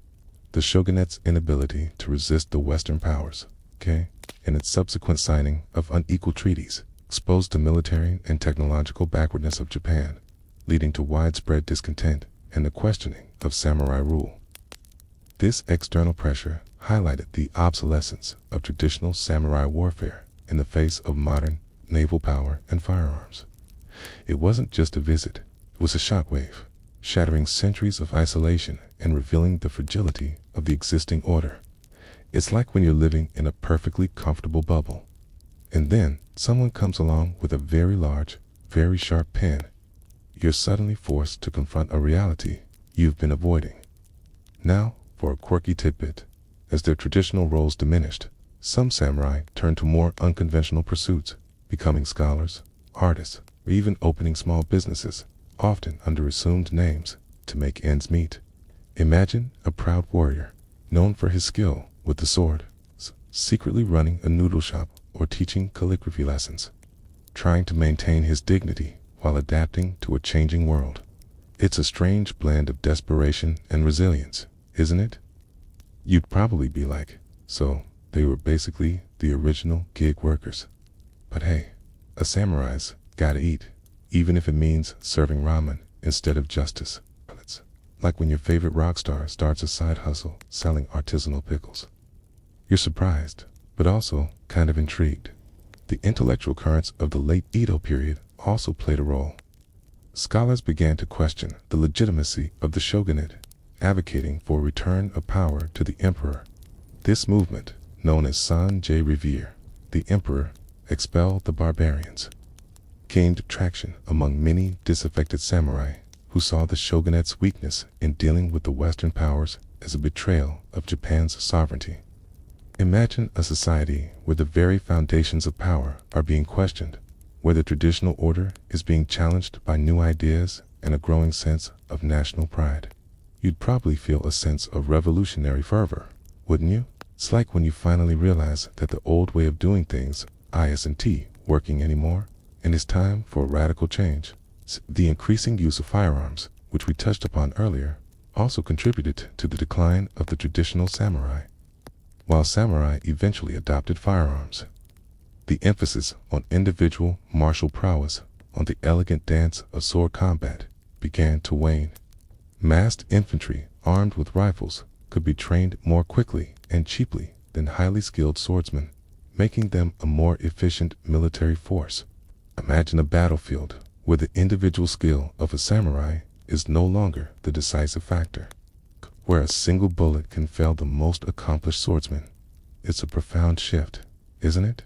The shogunate's inability to resist the Western powers, and its subsequent signing of unequal treaties, exposed the military and technological backwardness of Japan, leading to widespread discontent and the questioning of samurai rule. This external pressure highlighted the obsolescence of traditional samurai warfare in the face of modern naval power and firearms. It wasn't just a visit, it was a shockwave, shattering centuries of isolation and revealing the fragility of the existing order. It's like when you're living in a perfectly comfortable bubble, and then someone comes along with a very large, very sharp pen. You're suddenly forced to confront a reality you've been avoiding. Now, for a quirky tidbit, as their traditional roles diminished, some samurai turned to more unconventional pursuits, becoming scholars, artists, or even opening small businesses, often under assumed names, to make ends meet. Imagine a proud warrior, known for his skill with the sword, secretly running a noodle shop or teaching calligraphy lessons, trying to maintain his dignity while adapting to a changing world. It's a strange blend of desperation and resilience, isn't it? You'd probably be like, so they were basically the original gig workers. But hey, a samurai's gotta eat, even if it means serving ramen instead of justice. It's like when your favorite rock star starts a side hustle selling artisanal pickles. You're surprised, but also kind of intrigued. The intellectual currents of the late Edo period also played a role. Scholars began to question the legitimacy of the shogunate, advocating for a return of power to the emperor. This movement, known as Sanjay Revere, the emperor expelled the barbarians, gained traction among many disaffected samurai who saw the shogunate's weakness in dealing with the Western powers as a betrayal of Japan's sovereignty. Imagine a society where the very foundations of power are being questioned, where the traditional order is being challenged by new ideas and a growing sense of national pride. You'd probably feel a sense of revolutionary fervor, wouldn't you? It's like when you finally realize that the old way of doing things isn't working anymore, and it's time for a radical change. The increasing use of firearms, which we touched upon earlier, also contributed to the decline of the traditional samurai. While samurai eventually adopted firearms, the emphasis on individual martial prowess, on the elegant dance of sword combat, began to wane. Massed infantry armed with rifles could be trained more quickly and cheaply than highly skilled swordsmen, making them a more efficient military force. Imagine a battlefield where the individual skill of a samurai is no longer the decisive factor, where a single bullet can fell the most accomplished swordsman. It's a profound shift, isn't it?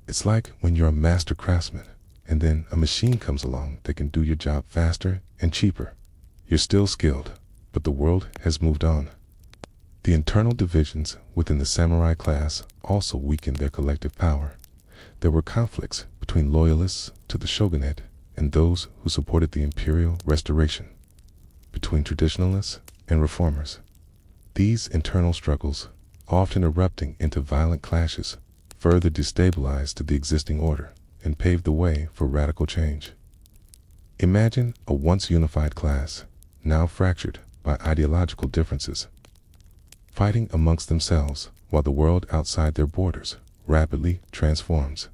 It's like when you're a master craftsman, and then a machine comes along that can do your job faster and cheaper. You're still skilled, but the world has moved on. The internal divisions within the samurai class also weakened their collective power. There were conflicts between loyalists to the shogunate and those who supported the imperial restoration, between traditionalists and reformers. These internal struggles, often erupting into violent clashes, further destabilized the existing order and paved the way for radical change. Imagine a once unified class, now fractured by ideological differences, fighting amongst themselves while the world outside their borders rapidly transforms.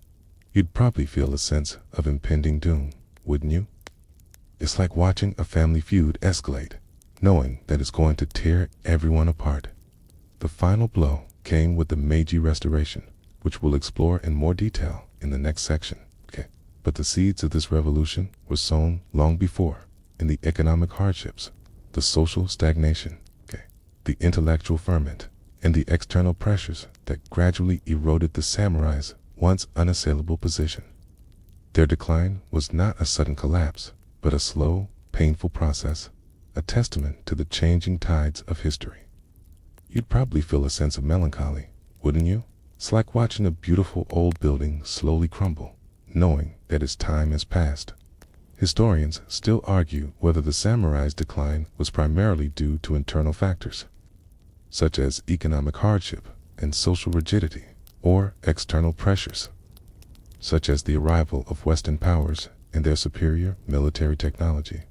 You'd probably feel a sense of impending doom, wouldn't you? It's like watching a family feud escalate, knowing that it's going to tear everyone apart. The final blow came with the Meiji Restoration, which we'll explore in more detail in the next section. But the seeds of this revolution were sown long before, in the economic hardships, the social stagnation, the intellectual ferment, and the external pressures that gradually eroded the samurai's once unassailable position. Their decline was not a sudden collapse, but a slow, painful process, a testament to the changing tides of history. You'd probably feel a sense of melancholy, wouldn't you? It's like watching a beautiful old building slowly crumble, knowing that its time has passed. Historians still argue whether the samurai's decline was primarily due to internal factors, such as economic hardship and social rigidity, or external pressures, such as the arrival of Western powers and their superior military technology.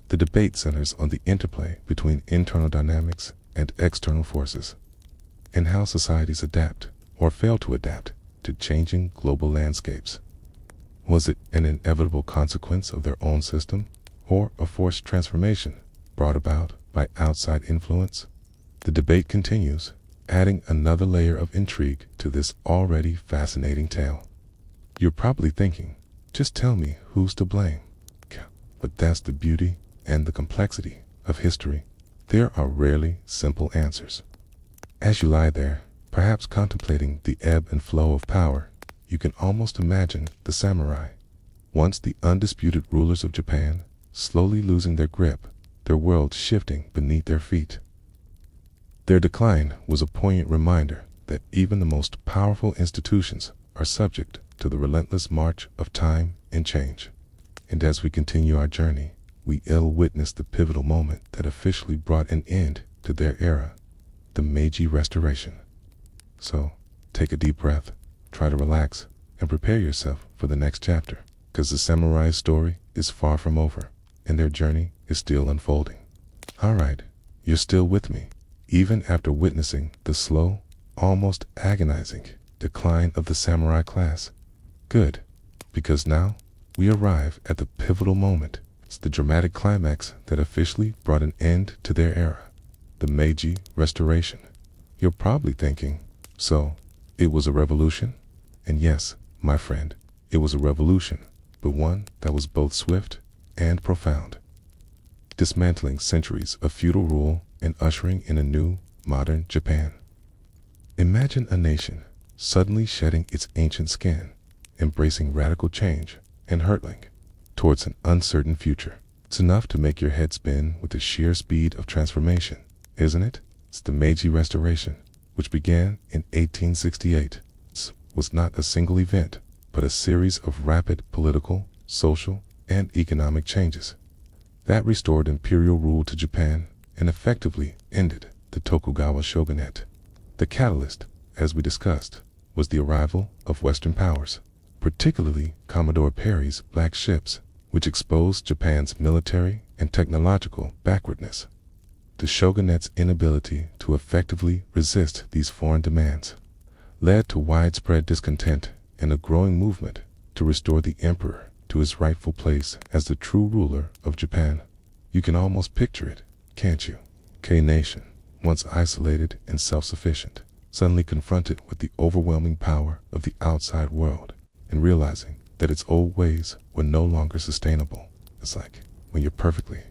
The debate centers on the interplay between internal dynamics and external forces, and how societies adapt or fail to adapt to changing global landscapes. Was it an inevitable consequence of their own system, or a forced transformation brought about by outside influence? The debate continues, adding another layer of intrigue to this already fascinating tale. You're probably thinking, just tell me who's to blame. But that's the beauty and the complexity of history. There are rarely simple answers. As you lie there, perhaps contemplating the ebb and flow of power, you can almost imagine the samurai, once the undisputed rulers of Japan, slowly losing their grip, their world shifting beneath their feet. Their decline was a poignant reminder that even the most powerful institutions are subject to the relentless march of time and change. And as we continue our journey, we ill witness the pivotal moment that officially brought an end to their era, the Meiji Restoration. So, take a deep breath, try to relax, and prepare yourself for the next chapter, because the samurai's story is far from over, and their journey is still unfolding. Alright, you're still with me, even after witnessing the slow, almost agonizing decline of the samurai class. Good, because now we arrive at the pivotal moment. It's the dramatic climax that officially brought an end to their era, the Meiji Restoration. You're probably thinking, so, it was a revolution? And yes, my friend, it was a revolution, but one that was both swift and profound, dismantling centuries of feudal rule and ushering in a new, modern Japan. Imagine a nation suddenly shedding its ancient skin, embracing radical change and hurtling towards an uncertain future. It's enough to make your head spin with the sheer speed of transformation, isn't it? It's the Meiji Restoration, which began in 1868. Was not a single event, but a series of rapid political, social, and economic changes that restored imperial rule to Japan and effectively ended the Tokugawa shogunate. The catalyst, as we discussed, was the arrival of Western powers, particularly Commodore Perry's black ships, which exposed Japan's military and technological backwardness. The shogunate's inability to effectively resist these foreign demands led to widespread discontent and a growing movement to restore the emperor to his rightful place as the true ruler of Japan. You can almost picture it, can't you? K-Nation, once isolated and self-sufficient, suddenly confronted with the overwhelming power of the outside world and realizing that its old ways were no longer sustainable. It's like when you're perfectly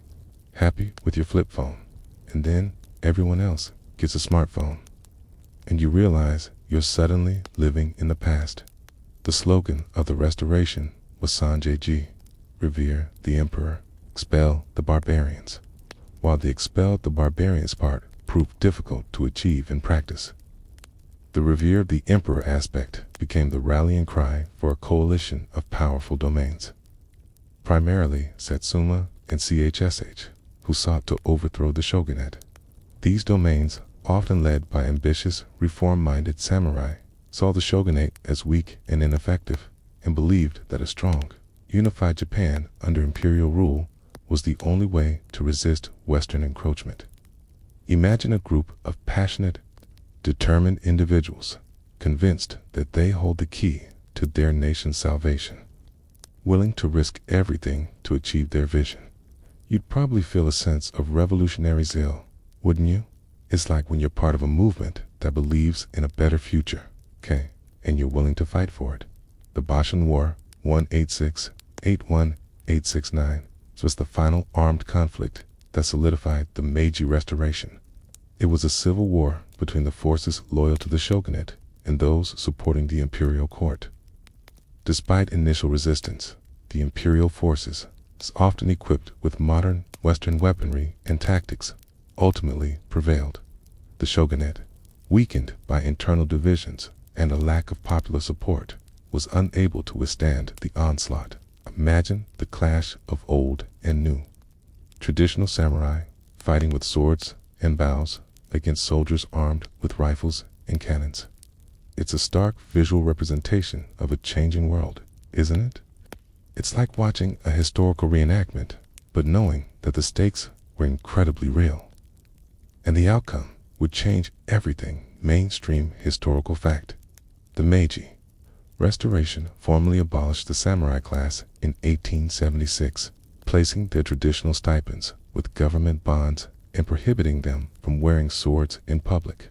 happy with your flip phone and then everyone else gets a smartphone and you realize you're suddenly living in the past. The slogan of the restoration was Sanjay Ji, revere the emperor, expel the barbarians. While the expelled the barbarians part proved difficult to achieve in practice, the revere the emperor aspect became the rallying cry for a coalition of powerful domains, primarily Satsuma and CHSH, who sought to overthrow the shogunate. These domains, often led by ambitious, reform-minded samurai, saw the shogunate as weak and ineffective, and believed that a strong, unified Japan under imperial rule was the only way to resist Western encroachment. Imagine a group of passionate, determined individuals, convinced that they hold the key to their nation's salvation, willing to risk everything to achieve their vision. You'd probably feel a sense of revolutionary zeal, wouldn't you? It's like when you're part of a movement that believes in a better future, okay, and you're willing to fight for it. The Boshin War, 186-81869, was the final armed conflict that solidified the Meiji Restoration. It was a civil war between the forces loyal to the shogunate and those supporting the imperial court. Despite initial resistance, the imperial forces, often equipped with modern Western weaponry and tactics, ultimately prevailed. The shogunate, weakened by internal divisions and a lack of popular support, was unable to withstand the onslaught. Imagine the clash of old and new. Traditional samurai fighting with swords and bows against soldiers armed with rifles and cannons. It's a stark visual representation of a changing world, isn't it? It's like watching a historical reenactment, but knowing that the stakes were incredibly real. And the outcome would change everything. Mainstream historical fact. The Meiji Restoration formally abolished the samurai class in 1876, placing their traditional stipends with government bonds and prohibiting them from wearing swords in public.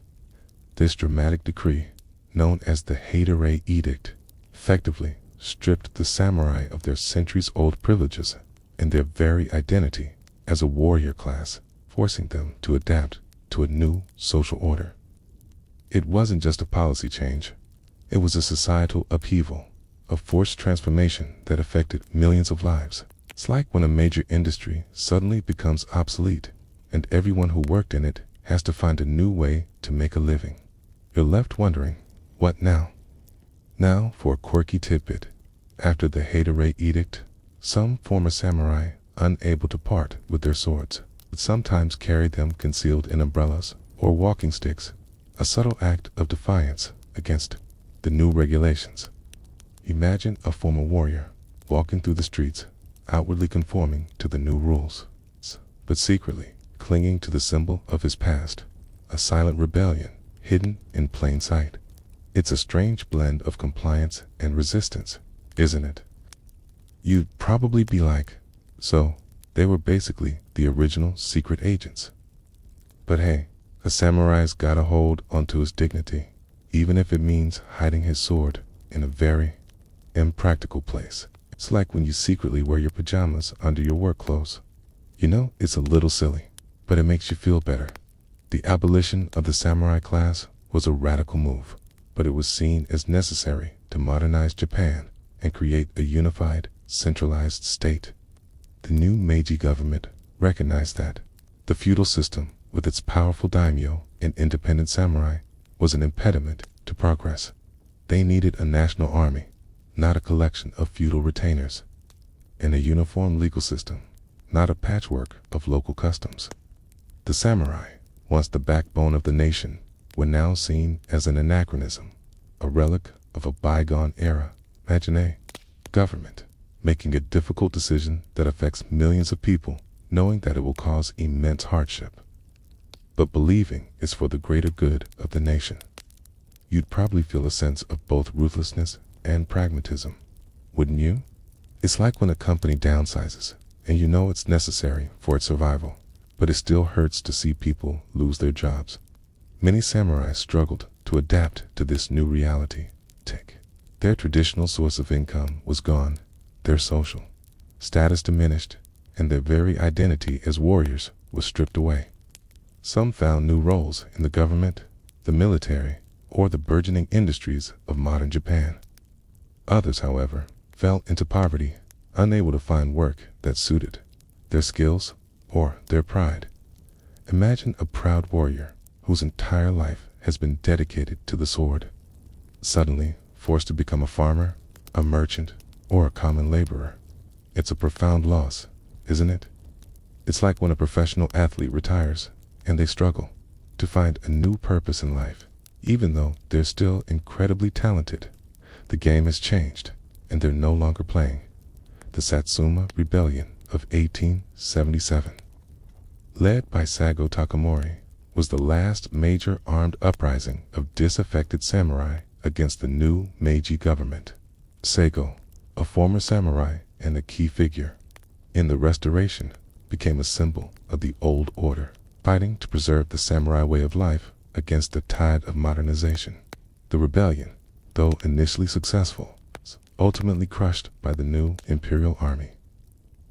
This dramatic decree, known as the Heiderei Edict, effectively stripped the samurai of their centuries-old privileges and their very identity as a warrior class, forcing them to adapt to a new social order. It wasn't just a policy change. It was a societal upheaval, a forced transformation that affected millions of lives. It's like when a major industry suddenly becomes obsolete, and everyone who worked in it has to find a new way to make a living. You're left wondering, what now? Now for a quirky tidbit. After the Heiderei Edict, some former samurai, unable to part with their swords, would sometimes carry them concealed in umbrellas or walking sticks, a subtle act of defiance against the new regulations. Imagine a former warrior walking through the streets, outwardly conforming to the new rules, but secretly clinging to the symbol of his past, a silent rebellion hidden in plain sight. It's a strange blend of compliance and resistance, isn't it? You'd probably be like, so they were basically the original secret agents. But hey, a samurai's gotta hold onto his dignity, even if it means hiding his sword in a very impractical place. It's like when you secretly wear your pajamas under your work clothes. You know, it's a little silly, but it makes you feel better. The abolition of the samurai class was a radical move, but it was seen as necessary to modernize Japan and create a unified, centralized state. The new Meiji government recognized that the feudal system, with its powerful daimyo and independent samurai, was an impediment to progress. They needed a national army, not a collection of feudal retainers, and a uniform legal system, not a patchwork of local customs. The samurai, once the backbone of the nation, were now seen as an anachronism, a relic of a bygone era. Imagine a government making a difficult decision that affects millions of people, knowing that it will cause immense hardship, but believing it's for the greater good of the nation. You'd probably feel a sense of both ruthlessness and pragmatism, wouldn't you? It's like when a company downsizes, and you know it's necessary for its survival, but it still hurts to see people lose their jobs. Many samurai struggled to to adapt to this new reality. Their traditional source of income was gone, their social status diminished, and their very identity as warriors was stripped away. Some found new roles in the government, the military, or the burgeoning industries of modern Japan. Others, however, fell into poverty, unable to find work that suited their skills or their pride. Imagine a proud warrior whose entire life has been dedicated to the sword, suddenly forced to become a farmer, a merchant, or a common laborer. It's a profound loss, isn't it? It's like when a professional athlete retires and they struggle to find a new purpose in life. Even though they're still incredibly talented, the game has changed and they're no longer playing. The Satsuma Rebellion of 1877, led by Sago Takamori, was the last major armed uprising of disaffected samurai against the new Meiji government. Sago, a former samurai and a key figure in the restoration, became a symbol of the old order, fighting to preserve the samurai way of life against the tide of modernization. The rebellion, though initially successful, was ultimately crushed by the new imperial army,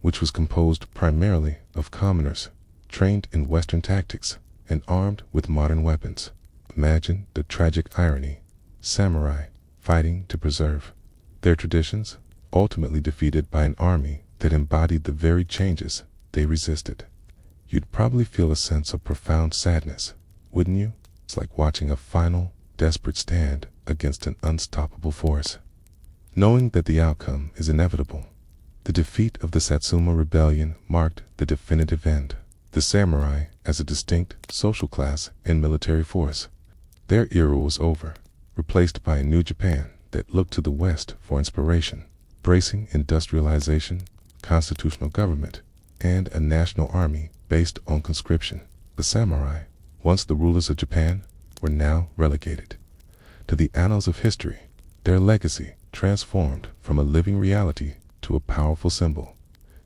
which was composed primarily of commoners trained in Western tactics and armed with modern weapons. Imagine the tragic irony: samurai fighting to preserve their traditions, ultimately defeated by an army that embodied the very changes they resisted. You'd probably feel a sense of profound sadness, wouldn't you? It's like watching a final, desperate stand against an unstoppable force, knowing that the outcome is inevitable. The defeat of the Satsuma Rebellion marked the definitive end. The samurai, as a distinct social class and military force, their era was over, replaced by a new Japan that looked to the West for inspiration, bracing industrialization, constitutional government, and a national army based on conscription. The samurai, once the rulers of Japan, were now relegated to the annals of history, their legacy transformed from a living reality to a powerful symbol.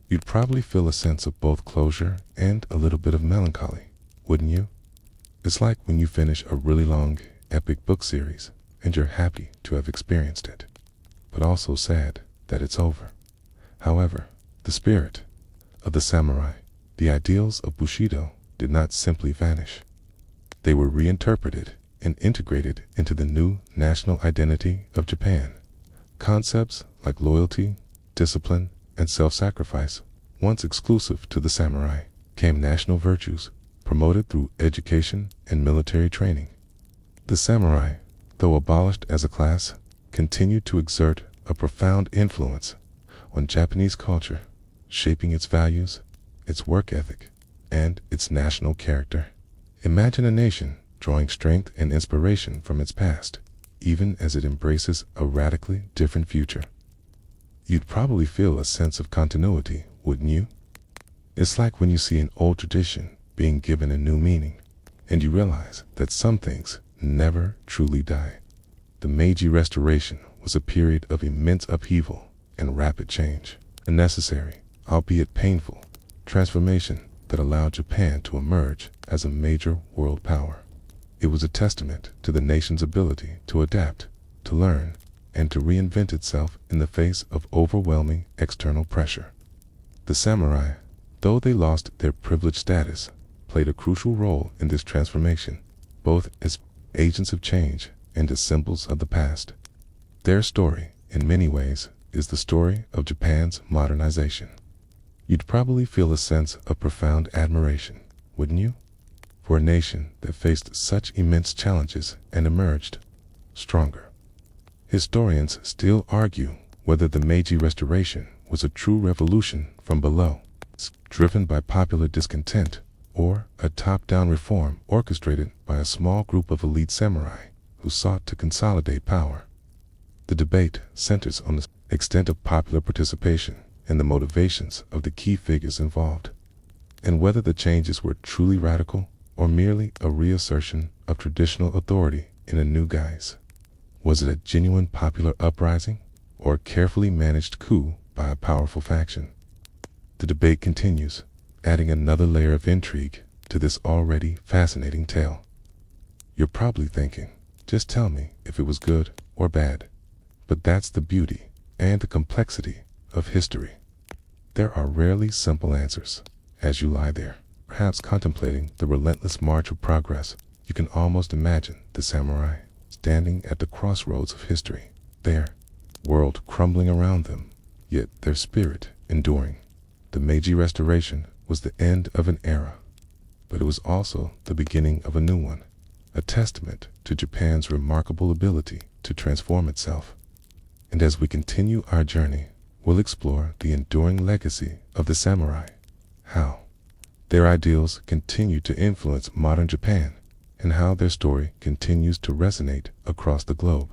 You'd probably feel a sense of both closure and a little bit of melancholy, wouldn't you? It's like when you finish a really long, epic book series and you're happy to have experienced it, but also sad that it's over. However, the spirit of the samurai, the ideals of Bushido, did not simply vanish. They were reinterpreted and integrated into the new national identity of Japan. Concepts like loyalty, discipline, and self-sacrifice, once exclusive to the samurai, became national virtues promoted through education and military training. The samurai, though abolished as a class, continued to exert a profound influence on Japanese culture, shaping its values, its work ethic, and its national character. Imagine a nation drawing strength and inspiration from its past, even as it embraces a radically different future. You'd probably feel a sense of continuity, wouldn't you? It's like when you see an old tradition being given a new meaning, and you realize that some things never truly die. The Meiji Restoration was a period of immense upheaval and rapid change, a necessary, albeit painful, transformation that allowed Japan to emerge as a major world power. It was a testament to the nation's ability to adapt, to learn, and to reinvent itself in the face of overwhelming external pressure. The samurai, though they lost their privileged status, played a crucial role in this transformation, both as agents of change and as symbols of the past. Their story, in many ways, is the story of Japan's modernization. You'd probably feel a sense of profound admiration, wouldn't you? For a nation that faced such immense challenges and emerged stronger. Historians still argue whether the Meiji Restoration was a true revolution from below, driven by popular discontent, or a top-down reform orchestrated by a small group of elite samurai who sought to consolidate power. The debate centers on the extent of popular participation and the motivations of the key figures involved, and whether the changes were truly radical or merely a reassertion of traditional authority in a new guise. Was it a genuine popular uprising or a carefully managed coup by a powerful faction? The debate continues, adding another layer of intrigue to this already fascinating tale. You're probably thinking, Just tell me if it was good or bad. But that's the beauty and the complexity of history. There are rarely simple answers. As you lie there, perhaps contemplating the relentless march of progress, you can almost imagine the samurai standing at the crossroads of history, their world crumbling around them, yet their spirit enduring. The Meiji Restoration was the end of an era, but it was also the beginning of a new one, a testament to Japan's remarkable ability to transform itself. And as we continue our journey, we'll explore the enduring legacy of the samurai, how their ideals continue to influence modern Japan, and how their story continues to resonate across the globe.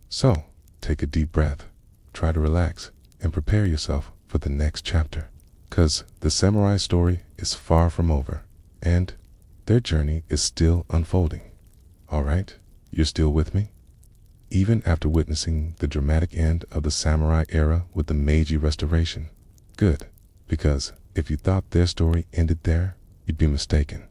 So, take a deep breath, try to relax, and prepare yourself for the next chapter. 'Cause the samurai story is far from over, and their journey is still unfolding. Alright, you're still with me? Even after witnessing the dramatic end of the samurai era with the Meiji Restoration. Good, because if you thought their story ended there, you'd be mistaken.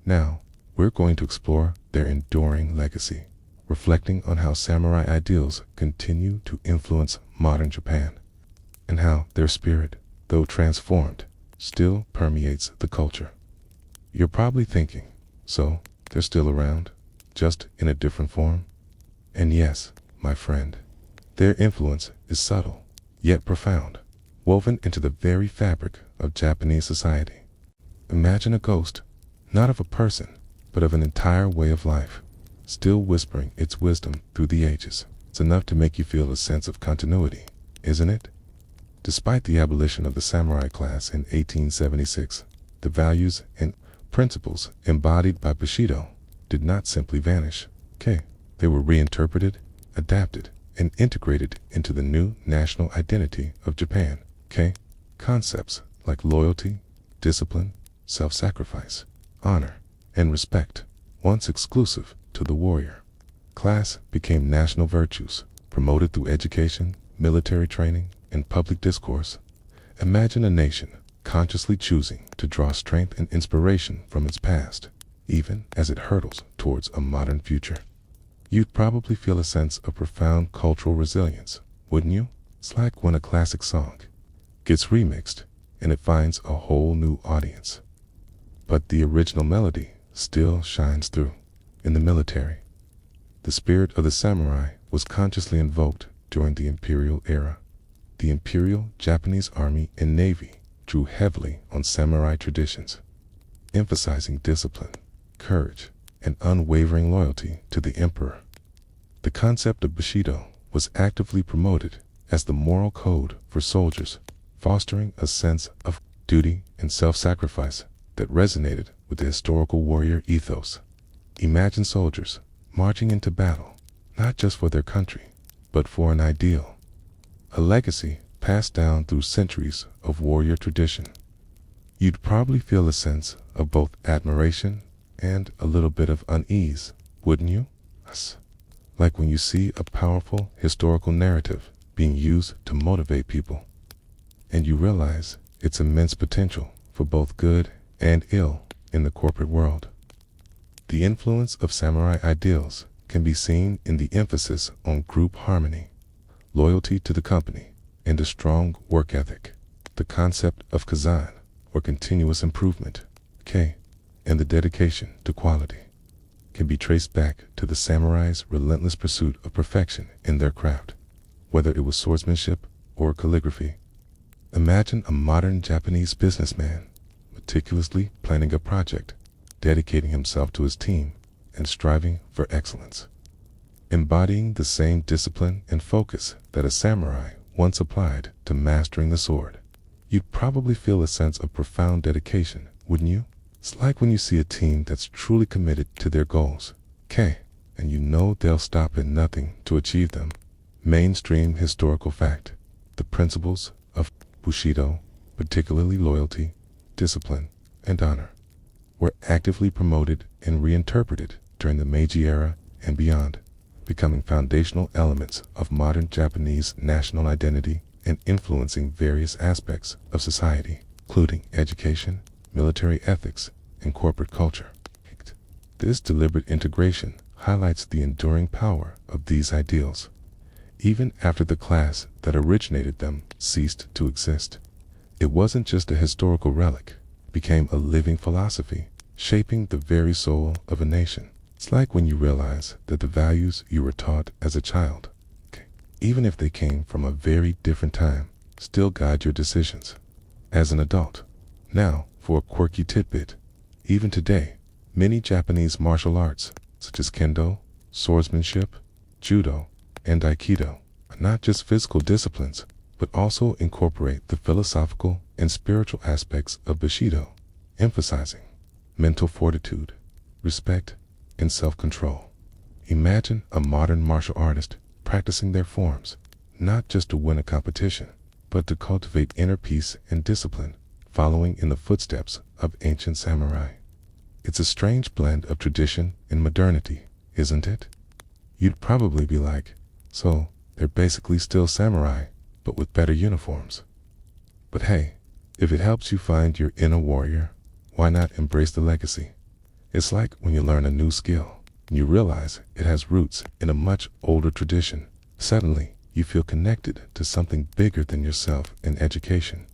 Now, we're going to explore their enduring legacy, reflecting on how samurai ideals continue to influence modern Japan, and how their spirit, though transformed, still permeates the culture. You're probably thinking, so they're still around, just in a different form? And yes, my friend, their influence is subtle, yet profound, woven into the very fabric of Japanese society. Imagine a ghost, not of a person, but of an entire way of life, still whispering its wisdom through the ages. It's enough to make you feel a sense of continuity, isn't it? Despite the abolition of the samurai class in 1876, the values and principles embodied by Bushido did not simply vanish. They were reinterpreted, adapted, and integrated into the new national identity of Japan. Concepts like loyalty, discipline, self-sacrifice, honor, and respect, once exclusive to the warrior class, became national virtues, promoted through education, military training, and public discourse. Imagine a nation consciously choosing to draw strength and inspiration from its past, even as it hurtles towards a modern future. You'd probably feel a sense of profound cultural resilience, wouldn't you? It's like when a classic song gets remixed and it finds a whole new audience. But the original melody still shines through. In the military, the spirit of the samurai was consciously invoked during the imperial era. The Imperial Japanese Army and Navy drew heavily on samurai traditions, emphasizing discipline, courage, and unwavering loyalty to the emperor. The concept of Bushido was actively promoted as the moral code for soldiers, fostering a sense of duty and self-sacrifice that resonated with the historical warrior ethos. Imagine soldiers marching into battle, not just for their country, but for an ideal, a legacy passed down through centuries of warrior tradition. You'd probably feel a sense of both admiration and a little bit of unease, wouldn't you? Like when you see a powerful historical narrative being used to motivate people, and you realize its immense potential for both good and ill in the corporate world. The influence of samurai ideals can be seen in the emphasis on group harmony, loyalty to the company, and a strong work ethic. The concept of kaizen, or continuous improvement, and the dedication to quality can be traced back to the samurai's relentless pursuit of perfection in their craft, whether it was swordsmanship or calligraphy. Imagine a modern Japanese businessman meticulously planning a project, dedicating himself to his team, and striving for excellence, embodying the same discipline and focus that a samurai once applied to mastering the sword. You'd probably feel a sense of profound dedication, wouldn't you? It's like when you see a team that's truly committed to their goals, and you know they'll stop at nothing to achieve them. Mainstream historical fact: the principles of Bushido, particularly loyalty, discipline, and honor, were actively promoted and reinterpreted during the Meiji era and beyond, becoming foundational elements of modern Japanese national identity and influencing various aspects of society, including education, military ethics, and corporate culture. This deliberate integration highlights the enduring power of these ideals, even after the class that originated them ceased to exist. It wasn't just a historical relic, it became a living philosophy, shaping the very soul of a nation. It's like when you realize that the values you were taught as a child, even if they came from a very different time, still guide your decisions as an adult. Now, for a quirky tidbit. Even today, many Japanese martial arts, such as kendo, swordsmanship, judo, and aikido, are not just physical disciplines, but also incorporate the philosophical and spiritual aspects of Bushido, emphasizing mental fortitude, respect, and self-control. Imagine a modern martial artist practicing their forms, not just to win a competition, but to cultivate inner peace and discipline, following in the footsteps of ancient samurai. It's a strange blend of tradition and modernity, isn't it? You'd probably be like, so they're basically still samurai, but with better uniforms. But hey, if it helps you find your inner warrior, why not embrace the legacy? It's like when you learn a new skill, and you realize it has roots in a much older tradition. Suddenly, you feel connected to something bigger than yourself in education.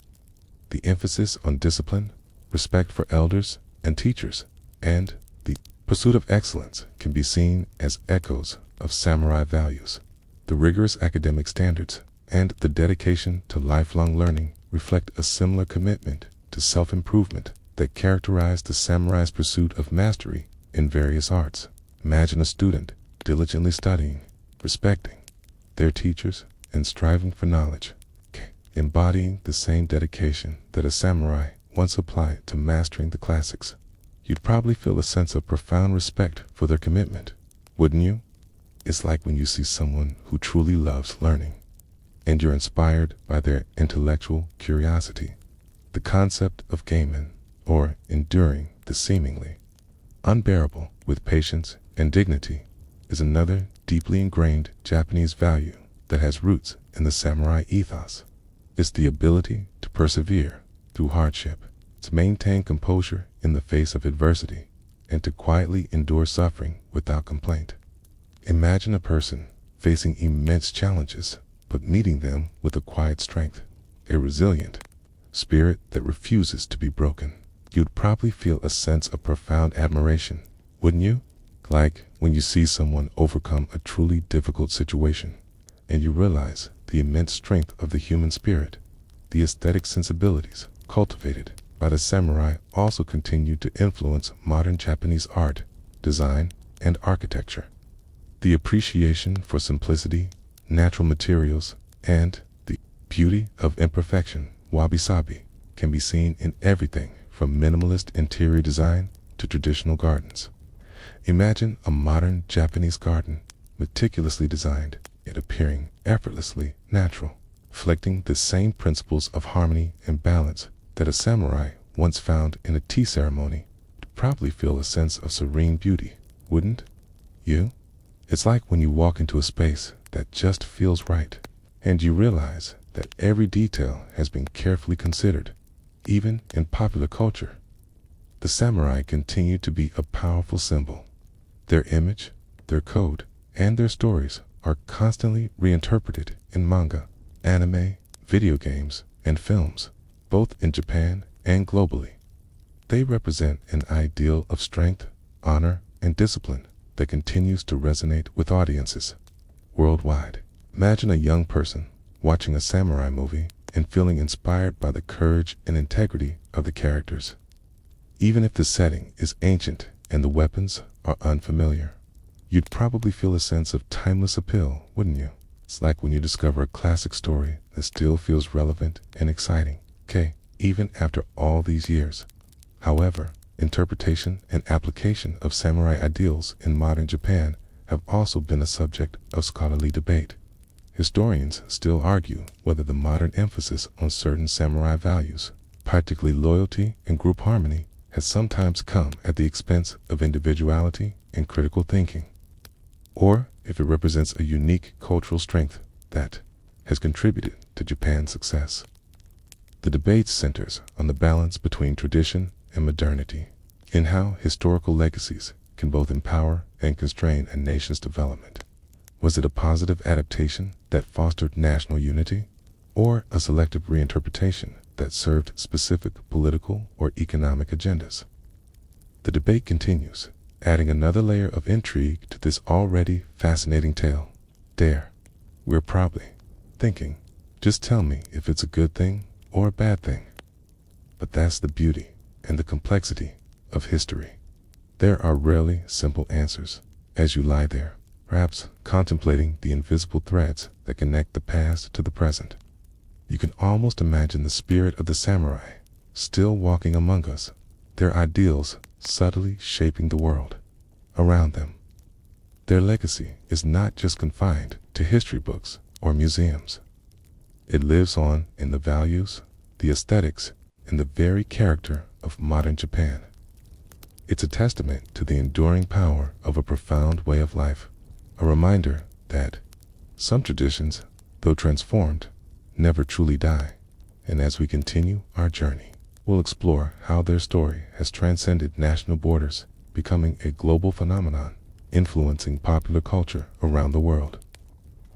The emphasis on discipline, respect for elders and teachers, and the pursuit of excellence can be seen as echoes of samurai values. The rigorous academic standards and the dedication to lifelong learning reflect a similar commitment to self-improvement that characterized the samurai's pursuit of mastery in various arts. Imagine a student diligently studying, respecting their teachers, and striving for knowledge, embodying the same dedication that a samurai once applied to mastering the classics. You'd probably feel a sense of profound respect for their commitment, wouldn't you? It's like when you see someone who truly loves learning, and you're inspired by their intellectual curiosity. The concept of gaiman, or enduring the seemingly unbearable with patience and dignity, is another deeply ingrained Japanese value that has roots in the samurai ethos. It's the ability to persevere through hardship, to maintain composure in the face of adversity, and to quietly endure suffering without complaint. Imagine a person facing immense challenges, but meeting them with a quiet strength, a resilient spirit that refuses to be broken. You'd probably feel a sense of profound admiration, wouldn't you? Like when you see someone overcome a truly difficult situation, and you realize the immense strength of the human spirit. The aesthetic sensibilities cultivated by the samurai also continue to influence modern Japanese art, design, and architecture. The appreciation for simplicity, natural materials, and the beauty of imperfection, wabi-sabi, can be seen in everything from minimalist interior design to traditional gardens. Imagine a modern Japanese garden, meticulously designed, yet appearing effortlessly natural, reflecting the same principles of harmony and balance that a samurai once found in a tea ceremony. You'd probably feel a sense of serene beauty, wouldn't you? It's like when you walk into a space that just feels right, and you realize that every detail has been carefully considered. Even in popular culture, the samurai continue to be a powerful symbol. Their image, their code, and their stories are constantly reinterpreted in manga, anime, video games, and films, both in Japan and globally. They represent an ideal of strength, honor, and discipline that continues to resonate with audiences worldwide. Imagine a young person watching a samurai movie and feeling inspired by the courage and integrity of the characters. Even if the setting is ancient and the weapons are unfamiliar, you'd probably feel a sense of timeless appeal, wouldn't you? It's like when you discover a classic story that still feels relevant and exciting, even after all these years. However, interpretation and application of samurai ideals in modern Japan have also been a subject of scholarly debate. Historians still argue whether the modern emphasis on certain samurai values, particularly loyalty and group harmony, has sometimes come at the expense of individuality and critical thinking, or if it represents a unique cultural strength that has contributed to Japan's success. The debate centers on the balance between tradition and modernity, and how historical legacies can both empower and constrain a nation's development? Was it a positive adaptation that fostered national unity, or a selective reinterpretation that served specific political or economic agendas? The debate continues, adding another layer of intrigue to this already fascinating tale. We're probably thinking, just tell me if it's a good thing or a bad thing. But that's the beauty and the complexity of history. There are rarely simple answers. As you lie there, perhaps contemplating the invisible threads that connect the past to the present, you can almost imagine the spirit of the samurai still walking among us, their ideals subtly shaping the world around them. Their legacy is not just confined to history books or museums. It lives on in the values, the aesthetics, and the very character of modern Japan. It's a testament to the enduring power of a profound way of life, a reminder that some traditions, though transformed, never truly die. And as we continue our journey, we'll explore how their story has transcended national borders, becoming a global phenomenon, influencing popular culture around the world.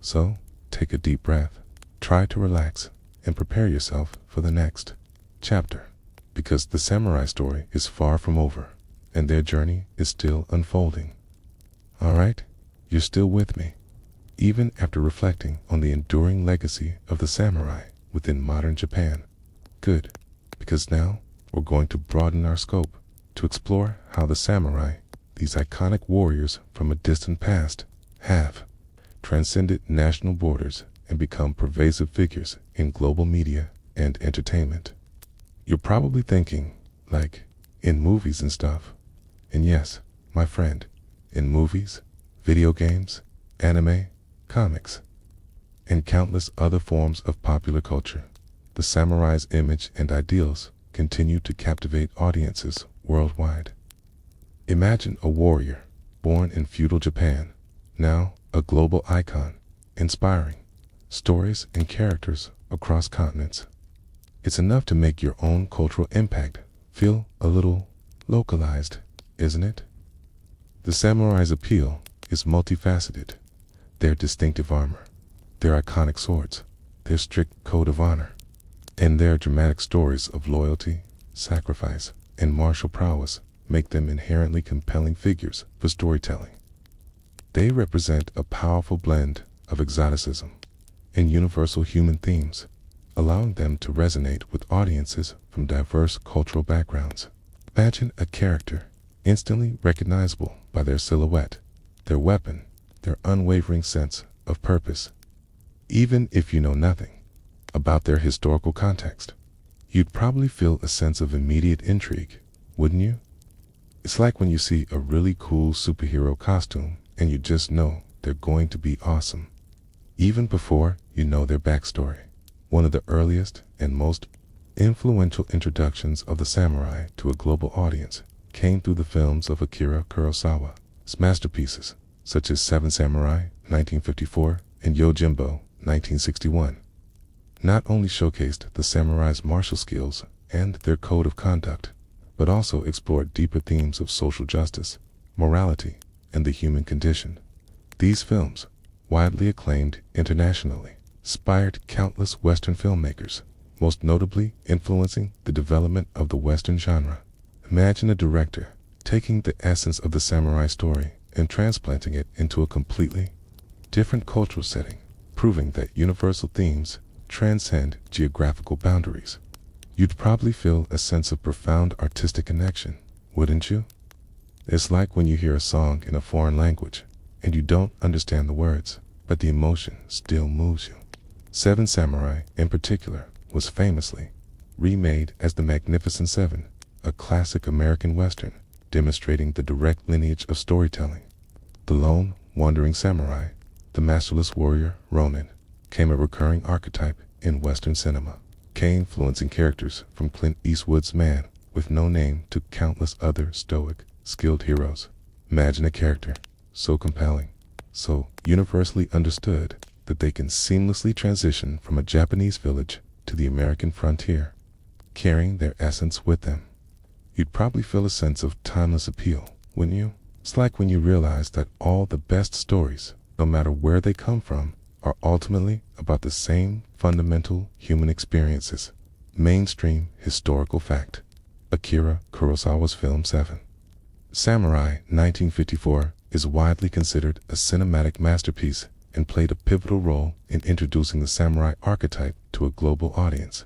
So, take a deep breath, try to relax, and prepare yourself for the next chapter, because the samurai story is far from over, and their journey is still unfolding. All right, you're still with me, even after reflecting on the enduring legacy of the samurai within modern Japan. Good, because now we're going to broaden our scope to explore how the samurai, these iconic warriors from a distant past, have transcended national borders and become pervasive figures in global media and entertainment. You're probably thinking, like, in movies and stuff. And yes, my friend, in movies, video games, anime, comics, and countless other forms of popular culture, the samurai's image and ideals continue to captivate audiences worldwide. Imagine a warrior born in feudal Japan, now a global icon, inspiring stories and characters across continents. It's enough to make your own cultural impact feel a little localized, isn't it? The samurai's appeal is multifaceted. Their distinctive armor, their iconic swords, their strict code of honor, and their dramatic stories of loyalty, sacrifice, and martial prowess make them inherently compelling figures for storytelling. They represent a powerful blend of exoticism and universal human themes, allowing them to resonate with audiences from diverse cultural backgrounds. Imagine a character instantly recognizable by their silhouette, their weapon, their unwavering sense of purpose. Even if you know nothing about their historical context, you'd probably feel a sense of immediate intrigue, wouldn't you? It's like when you see a really cool superhero costume and you just know they're going to be awesome, even before you know their backstory. One of the earliest and most influential introductions of the samurai to a global audience came through the films of Akira Kurosawa's masterpieces, such as Seven Samurai, 1954, and Yojimbo, 1961. Not only showcased the samurai's martial skills and their code of conduct, but also explored deeper themes of social justice, morality, and the human condition. These films, widely acclaimed internationally, inspired countless Western filmmakers, most notably influencing the development of the Western genre. Imagine a director taking the essence of the samurai story and transplanting it into a completely different cultural setting, proving that universal themes transcend geographical boundaries. You'd probably feel a sense of profound artistic connection, wouldn't you? It's like when you hear a song in a foreign language and you don't understand the words, but the emotion still moves you. Seven Samurai, in particular, was famously remade as The Magnificent Seven, a classic American Western demonstrating the direct lineage of storytelling. The lone, wandering samurai, the masterless warrior, Ronin, became a recurring archetype in Western cinema, influencing characters from Clint Eastwood's Man with No Name to countless other stoic, skilled heroes. Imagine a character so compelling, so universally understood, that they can seamlessly transition from a Japanese village to the American frontier, carrying their essence with them. You'd probably feel a sense of timeless appeal, wouldn't you? It's like when you realize that all the best stories, no matter where they come from, are ultimately about the same fundamental human experiences. Mainstream historical fact. Akira Kurosawa's film Seven Samurai 1954 is widely considered a cinematic masterpiece and played a pivotal role in introducing the samurai archetype to a global audience,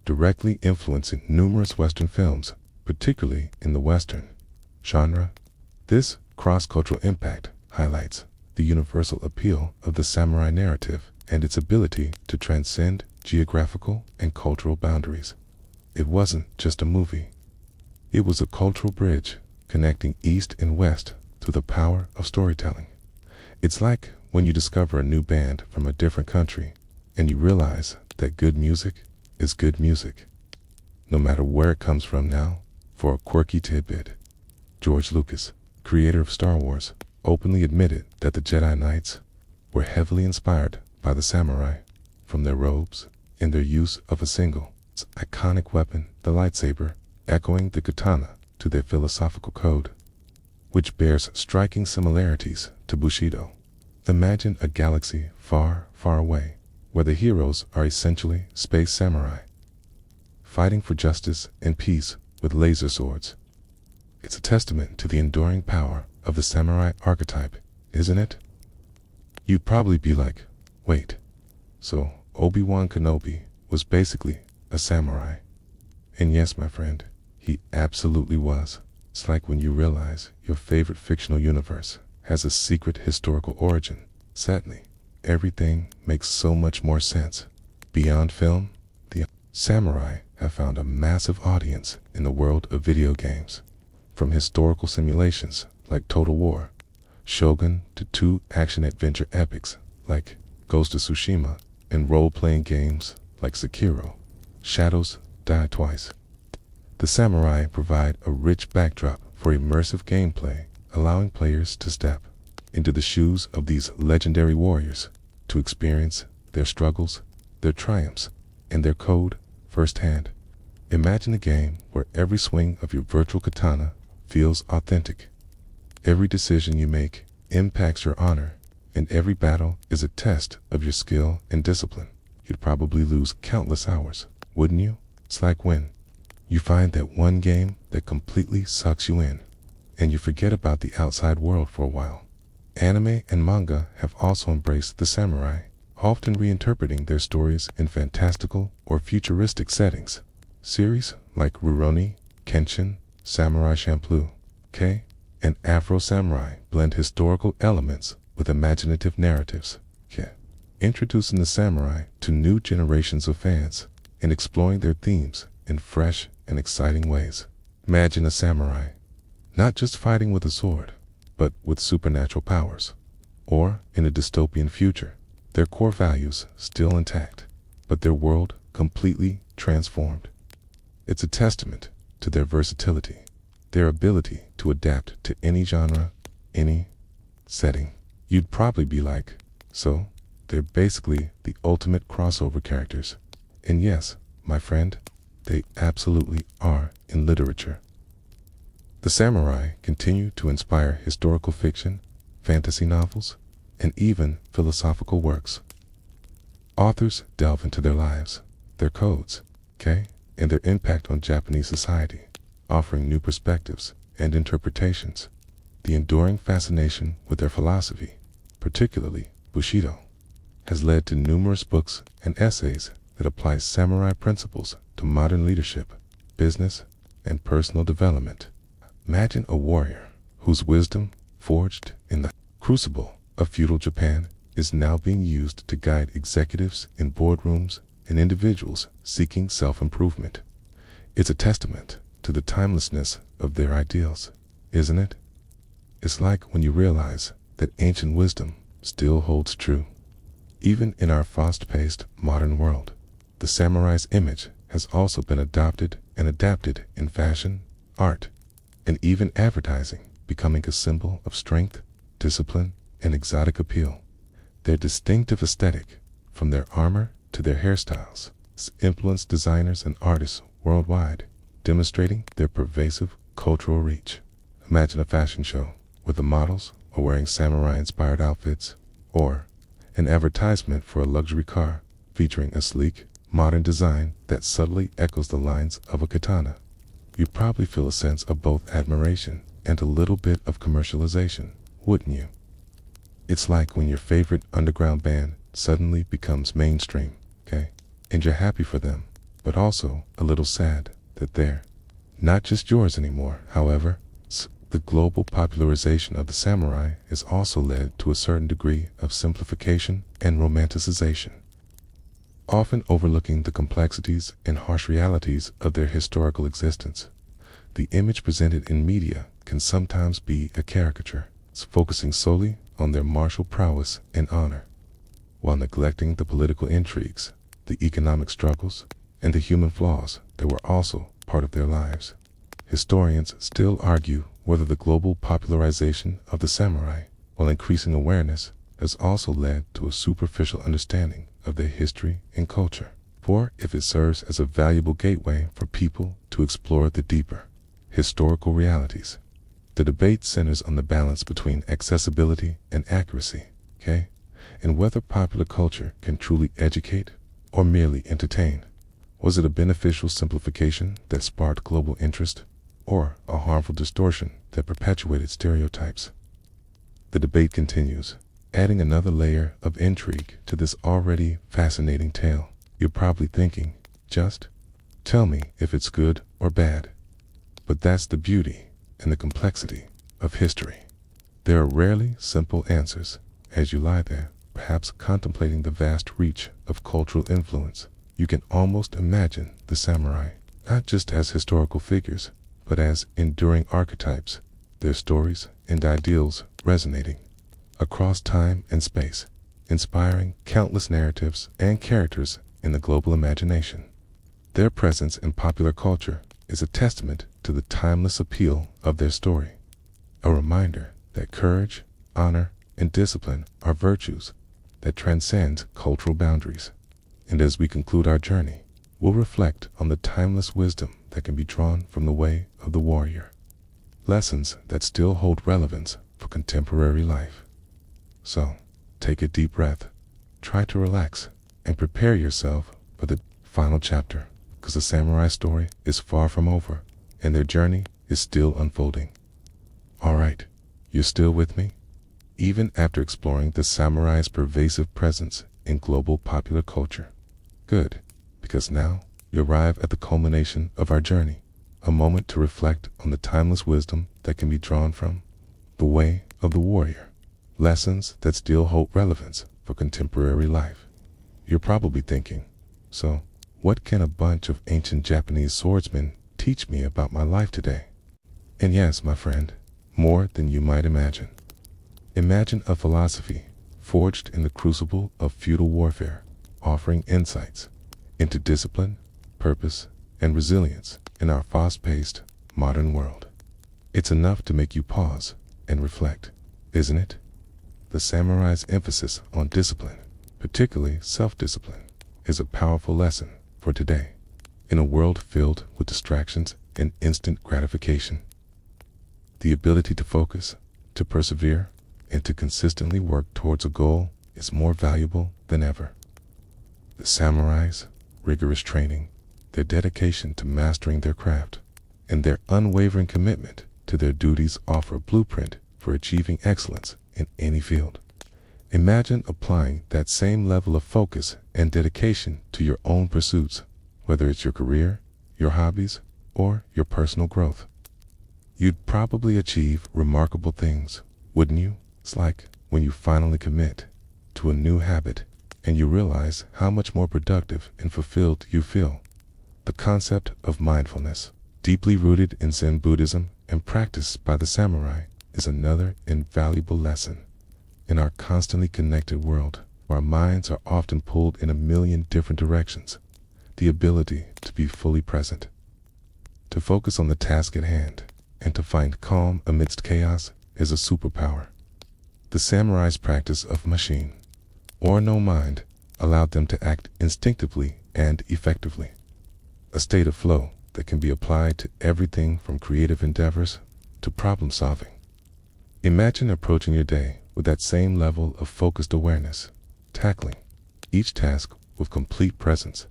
directly influencing numerous Western films, particularly in the Western genre. This cross-cultural impact highlights the universal appeal of the samurai narrative and its ability to transcend geographical and cultural boundaries. It wasn't just a movie. It was a cultural bridge connecting East and West through the power of storytelling. It's like when you discover a new band from a different country and you realize that good music is good music, no matter where it comes from. Now, for a quirky tidbit, George Lucas, creator of Star Wars, openly admitted that the Jedi Knights were heavily inspired by the samurai, from their robes and their use of a single, iconic weapon, the lightsaber, echoing the katana, to their philosophical code, which bears striking similarities to Bushido. Imagine a galaxy far, far away, where the heroes are essentially space samurai, fighting for justice and peace with laser swords. It's a testament to the enduring power of the samurai archetype, isn't it? You'd probably be like, wait, so Obi-Wan Kenobi was basically a samurai? And yes, my friend, he absolutely was. It's like when you realize your favorite fictional universe has a secret historical origin. Sadly, everything makes so much more sense. Beyond film, the samurai have found a massive audience in the world of video games. From historical simulations like Total War, Shogun, to two action-adventure epics like Ghost of Tsushima, and role-playing games like Sekiro, Shadows Die Twice. The samurai provide a rich backdrop for immersive gameplay, allowing players to step into the shoes of these legendary warriors, to experience their struggles, their triumphs, and their code firsthand. Imagine a game where every swing of your virtual katana feels authentic. Every decision you make impacts your honor, and every battle is a test of your skill and discipline. You'd probably lose countless hours, wouldn't you? It's like when you find that one game that completely sucks you in, and you forget about the outside world for a while. Anime and manga have also embraced the samurai, often reinterpreting their stories in fantastical or futuristic settings. Series like Rurouni Kenshin, Samurai Champloo, K, and Afro Samurai blend historical elements with imaginative narratives, introducing the samurai to new generations of fans and exploring their themes in fresh and exciting ways. Imagine a samurai not just fighting with a sword, but with supernatural powers. Or in a dystopian future, their core values still intact, but their world completely transformed. It's a testament to their versatility, their ability to adapt to any genre, any setting. You'd probably be like, so they're basically the ultimate crossover characters. And yes, my friend, they absolutely are in literature. The samurai continue to inspire historical fiction, fantasy novels, and even philosophical works. Authors delve into their lives, their codes, and their impact on Japanese society, offering new perspectives and interpretations. The enduring fascination with their philosophy, particularly Bushido, has led to numerous books and essays that apply samurai principles to modern leadership, business, and personal development. Imagine a warrior whose wisdom, forged in the crucible of feudal Japan, is now being used to guide executives in boardrooms and individuals seeking self-improvement. It's a testament to the timelessness of their ideals, isn't it? It's like when you realize that ancient wisdom still holds true. Even in our fast-paced modern world, the samurai's image has also been adopted and adapted in fashion, art, and even advertising, becoming a symbol of strength, discipline, and exotic appeal. Their distinctive aesthetic, from their armor to their hairstyles, has influenced designers and artists worldwide, demonstrating their pervasive cultural reach. Imagine a fashion show where the models are wearing samurai-inspired outfits, or an advertisement for a luxury car featuring a sleek, modern design that subtly echoes the lines of a katana. You'd probably feel a sense of both admiration and a little bit of commercialization, wouldn't you? It's like when your favorite underground band suddenly becomes mainstream, okay? And you're happy for them, but also a little sad that they're not just yours anymore. However, the global popularization of the samurai has also led to a certain degree of simplification and romanticization, often overlooking the complexities and harsh realities of their historical existence. The image presented in media can sometimes be a caricature, focusing solely on their martial prowess and honor, while neglecting the political intrigues, the economic struggles, and the human flaws that were also part of their lives. Historians still argue whether the global popularization of the samurai, while increasing awareness, has also led to a superficial understanding of their history and culture, or if it serves as a valuable gateway for people to explore the deeper historical realities. The debate centers on the balance between accessibility and accuracy, okay, and whether popular culture can truly educate or merely entertain. Was it a beneficial simplification that sparked global interest, or a harmful distortion that perpetuated stereotypes? The debate continues, adding another layer of intrigue to this already fascinating tale. You're probably thinking, just tell me if it's good or bad. But that's the beauty and the complexity of history. There are rarely simple answers. As you lie there, perhaps contemplating the vast reach of cultural influence, you can almost imagine the samurai, not just as historical figures, but as enduring archetypes, their stories and ideals resonating across time and space, inspiring countless narratives and characters in the global imagination. Their presence in popular culture is a testament to the timeless appeal of their story, a reminder that courage, honor, and discipline are virtues that transcend cultural boundaries. And as we conclude our journey, we'll reflect on the timeless wisdom that can be drawn from the way of the warrior, lessons that still hold relevance for contemporary life. So, take a deep breath, try to relax, and prepare yourself for the final chapter, because the samurai story is far from over, and their journey is still unfolding. Alright, you're still with me? Even after exploring the samurai's pervasive presence in global popular culture. Good, because now you arrive at the culmination of our journey, a moment to reflect on the timeless wisdom that can be drawn from the way of the warrior, lessons that still hold relevance for contemporary life. You're probably thinking, so what can a bunch of ancient Japanese swordsmen teach me about my life today? And yes, my friend, more than you might imagine. Imagine a philosophy forged in the crucible of feudal warfare, offering insights into discipline, purpose, and resilience in our fast-paced, modern world. It's enough to make you pause and reflect, isn't it? The samurai's emphasis on discipline, particularly self-discipline, is a powerful lesson for today. In a world filled with distractions and instant gratification, the ability to focus, to persevere, and to consistently work towards a goal is more valuable than ever. The samurai's rigorous training, their dedication to mastering their craft, and their unwavering commitment to their duties offer a blueprint for achieving excellence in any field. Imagine applying that same level of focus and dedication to your own pursuits, whether it's your career, your hobbies, or your personal growth. You'd probably achieve remarkable things, wouldn't you? It's like when you finally commit to a new habit and you realize how much more productive and fulfilled you feel. The concept of mindfulness, deeply rooted in Zen Buddhism and practiced by the samurai, is another invaluable lesson. In our constantly connected world, our minds are often pulled in a million different directions. The ability to be fully present, to focus on the task at hand, and to find calm amidst chaos is a superpower. The samurai's practice of machine, or no mind, allowed them to act instinctively and effectively, a state of flow that can be applied to everything from creative endeavors to problem solving. Imagine approaching your day with that same level of focused awareness, tackling each task with complete presence,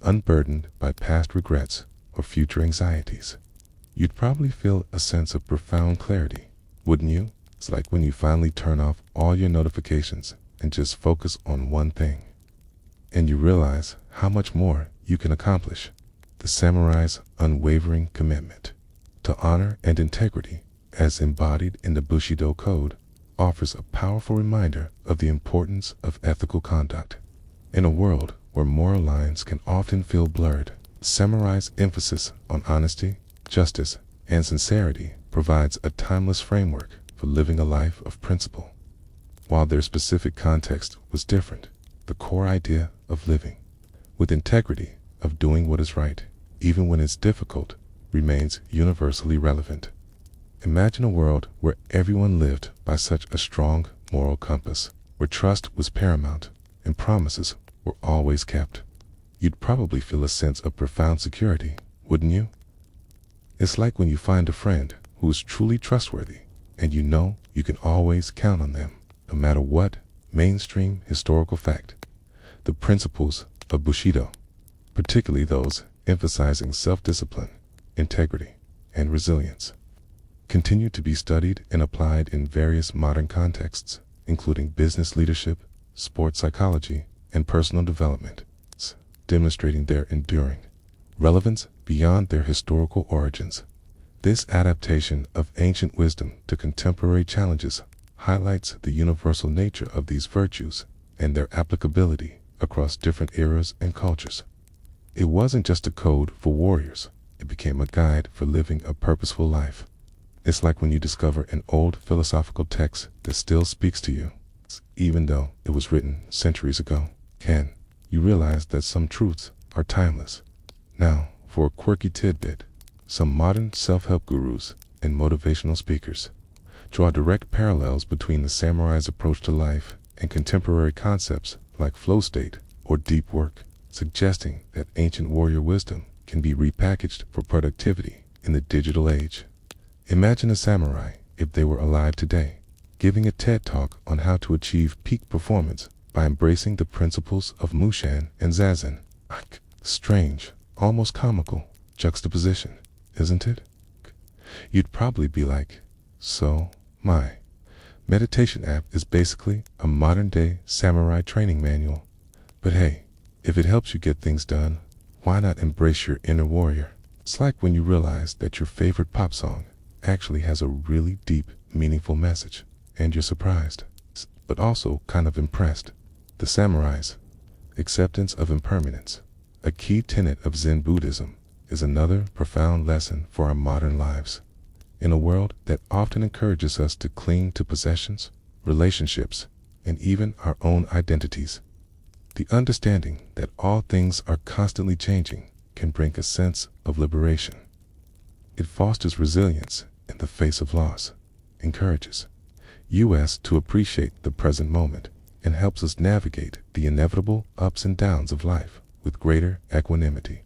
unburdened by past regrets or future anxieties. You'd probably feel a sense of profound clarity, wouldn't you? It's like when you finally turn off all your notifications and just focus on one thing. And you realize how much more you can accomplish. The samurai's unwavering commitment to honor and integrity, as embodied in the Bushido Code, offers a powerful reminder of the importance of ethical conduct. In a world where moral lines can often feel blurred, samurai's emphasis on honesty, justice, and sincerity provides a timeless framework for living a life of principle. While their specific context was different, the core idea of living with integrity, of doing what is right, even when it's difficult, remains universally relevant. Imagine a world where everyone lived by such a strong moral compass, where trust was paramount and promises were always kept. You'd probably feel a sense of profound security, wouldn't you? It's like when you find a friend who is truly trustworthy and you know you can always count on them, no matter what mainstream historical fact. The principles of Bushido, particularly those emphasizing self-discipline, integrity, and resilience, continue to be studied and applied in various modern contexts, including business leadership, sports psychology, and personal development, demonstrating their enduring relevance beyond their historical origins. This adaptation of ancient wisdom to contemporary challenges highlights the universal nature of these virtues and their applicability across different eras and cultures. It wasn't just a code for warriors, it became a guide for living a purposeful life. It's like when you discover an old philosophical text that still speaks to you, even though it was written centuries ago. You realize that some truths are timeless. Now, for a quirky tidbit, some modern self-help gurus and motivational speakers draw direct parallels between the samurai's approach to life and contemporary concepts like flow state or deep work, suggesting that ancient warrior wisdom can be repackaged for productivity in the digital age. Imagine a samurai, if they were alive today, giving a TED Talk on how to achieve peak performance by embracing the principles of Mushan and Zazen. Strange, almost comical juxtaposition, isn't it? You'd probably be like, so, my meditation app is basically a modern-day samurai training manual. But hey, if it helps you get things done, why not embrace your inner warrior? It's like when you realize that your favorite pop song actually has a really deep, meaningful message, and you're surprised, but also kind of impressed. The samurai's acceptance of impermanence, a key tenet of Zen Buddhism, is another profound lesson for our modern lives. In a world that often encourages us to cling to possessions, relationships, and even our own identities, the understanding that all things are constantly changing can bring a sense of liberation. It fosters resilience in the face of loss, encourages us to appreciate the present moment, and helps us navigate the inevitable ups and downs of life with greater equanimity.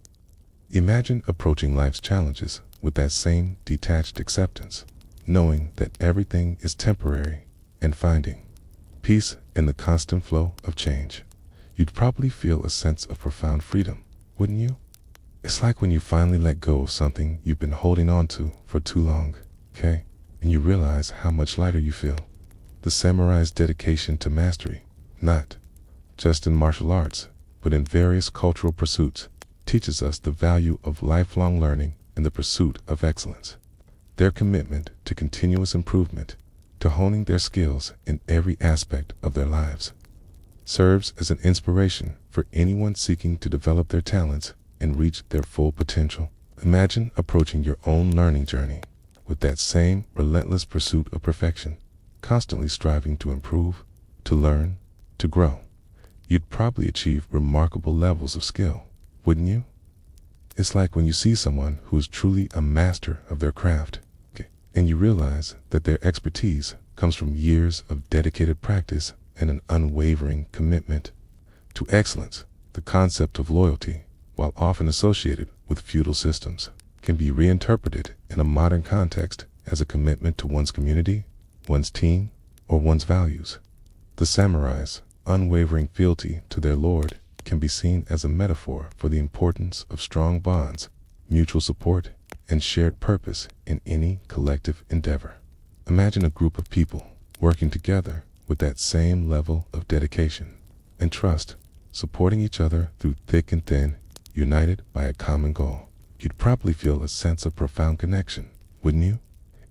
Imagine approaching life's challenges with that same detached acceptance, knowing that everything is temporary and finding peace in the constant flow of change. You'd probably feel a sense of profound freedom, wouldn't you? It's like when you finally let go of something you've been holding on to for too long, and you realize how much lighter you feel. The samurai's dedication to mastery, not just in martial arts, but in various cultural pursuits, teaches us the value of lifelong learning and the pursuit of excellence. Their commitment to continuous improvement, to honing their skills in every aspect of their lives, serves as an inspiration for anyone seeking to develop their talents and reach their full potential. Imagine approaching your own learning journey with that same relentless pursuit of perfection, constantly striving to improve, to learn, to grow. You'd probably achieve remarkable levels of skill, wouldn't you? It's like when you see someone who is truly a master of their craft, and you realize that their expertise comes from years of dedicated practice and an unwavering commitment to excellence. The concept of loyalty, while often associated with feudal systems, can be reinterpreted in a modern context as a commitment to one's community, one's team, or one's values. The samurai's unwavering fealty to their lord can be seen as a metaphor for the importance of strong bonds, mutual support, and shared purpose in any collective endeavor. Imagine a group of people working together with that same level of dedication and trust, supporting each other through thick and thin, united by a common goal. You'd probably feel a sense of profound connection, wouldn't you?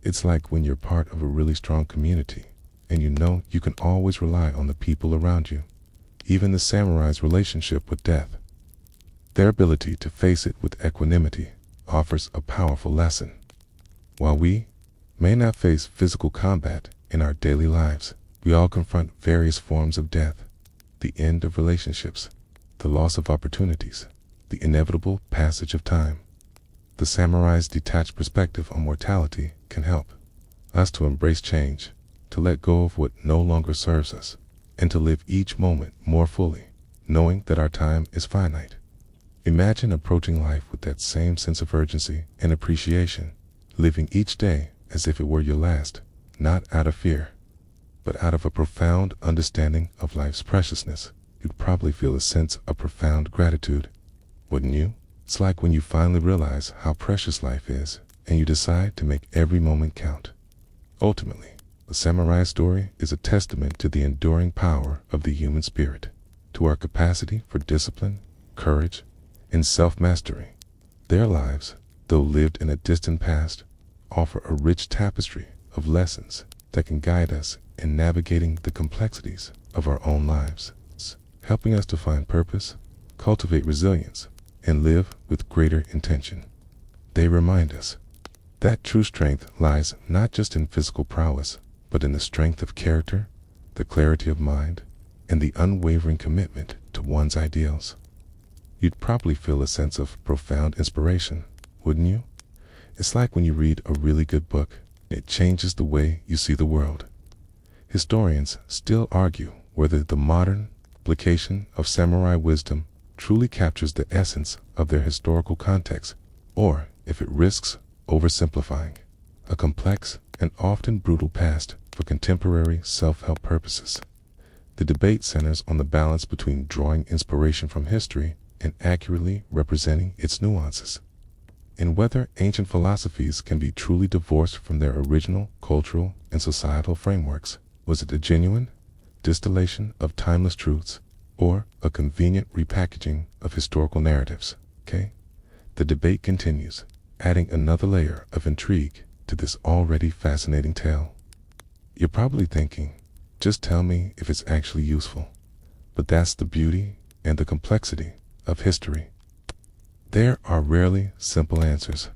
It's like when you're part of a really strong community and you know you can always rely on the people around you. Even the samurai's relationship with death, their ability to face it with equanimity, offers a powerful lesson. While we may not face physical combat in our daily lives, we all confront various forms of death, the end of relationships, the loss of opportunities, the inevitable passage of time. The samurai's detached perspective on mortality can help us to embrace change, to let go of what no longer serves us, and to live each moment more fully, knowing that our time is finite. Imagine approaching life with that same sense of urgency and appreciation, living each day as if it were your last, not out of fear, but out of a profound understanding of life's preciousness. You'd probably feel a sense of profound gratitude, wouldn't you? It's like when you finally realize how precious life is, and you decide to make every moment count. Ultimately, the samurai story is a testament to the enduring power of the human spirit, to our capacity for discipline, courage, and self-mastery. Their lives, though lived in a distant past, offer a rich tapestry of lessons that can guide us in navigating the complexities of our own lives, helping us to find purpose, cultivate resilience, and live with greater intention. They remind us that true strength lies not just in physical prowess, but in the strength of character, the clarity of mind, and the unwavering commitment to one's ideals. You'd probably feel a sense of profound inspiration, wouldn't you? It's like when you read a really good book, it changes the way you see the world. Historians still argue whether the modern application of samurai wisdom truly captures the essence of their historical context, or if it risks oversimplifying a complex and often brutal past for contemporary self-help purposes. The debate centers on the balance between drawing inspiration from history and accurately representing its nuances, and whether ancient philosophies can be truly divorced from their original cultural and societal frameworks. Was it a genuine distillation of timeless truths, or a convenient repackaging of historical narratives? The debate continues, adding another layer of intrigue to this already fascinating tale. You're probably thinking, just tell me if it's actually useful. But that's the beauty and the complexity of history. There are rarely simple answers.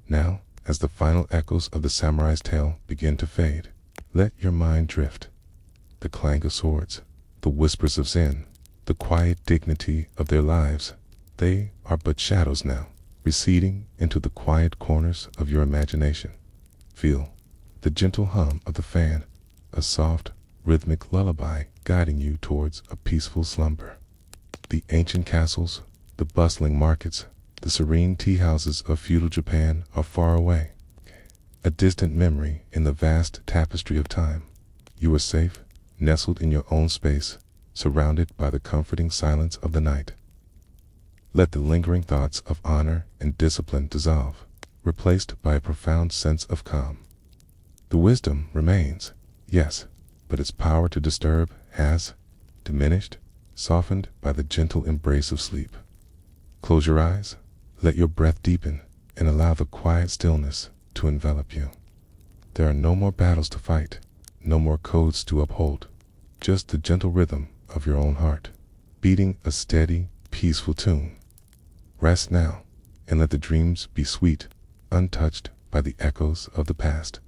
Now, as the final echoes of the samurai's tale begin to fade, let your mind drift. The clank of swords, the whispers of Zen, the quiet dignity of their lives, they are but shadows now, receding into the quiet corners of your imagination. Feel the gentle hum of the fan, a soft, rhythmic lullaby guiding you towards a peaceful slumber. The ancient castles, the bustling markets, the serene tea houses of feudal Japan are far away, a distant memory in the vast tapestry of time. You are safe, nestled in your own space, surrounded by the comforting silence of the night. Let the lingering thoughts of honor and discipline dissolve, replaced by a profound sense of calm. The wisdom remains, yes, but its power to disturb has diminished, softened by the gentle embrace of sleep. Close your eyes, let your breath deepen, and allow the quiet stillness to envelop you. There are no more battles to fight, no more codes to uphold, just the gentle rhythm of your own heart, beating a steady, peaceful tune. Rest now, and let the dreams be sweet, untouched by the echoes of the past.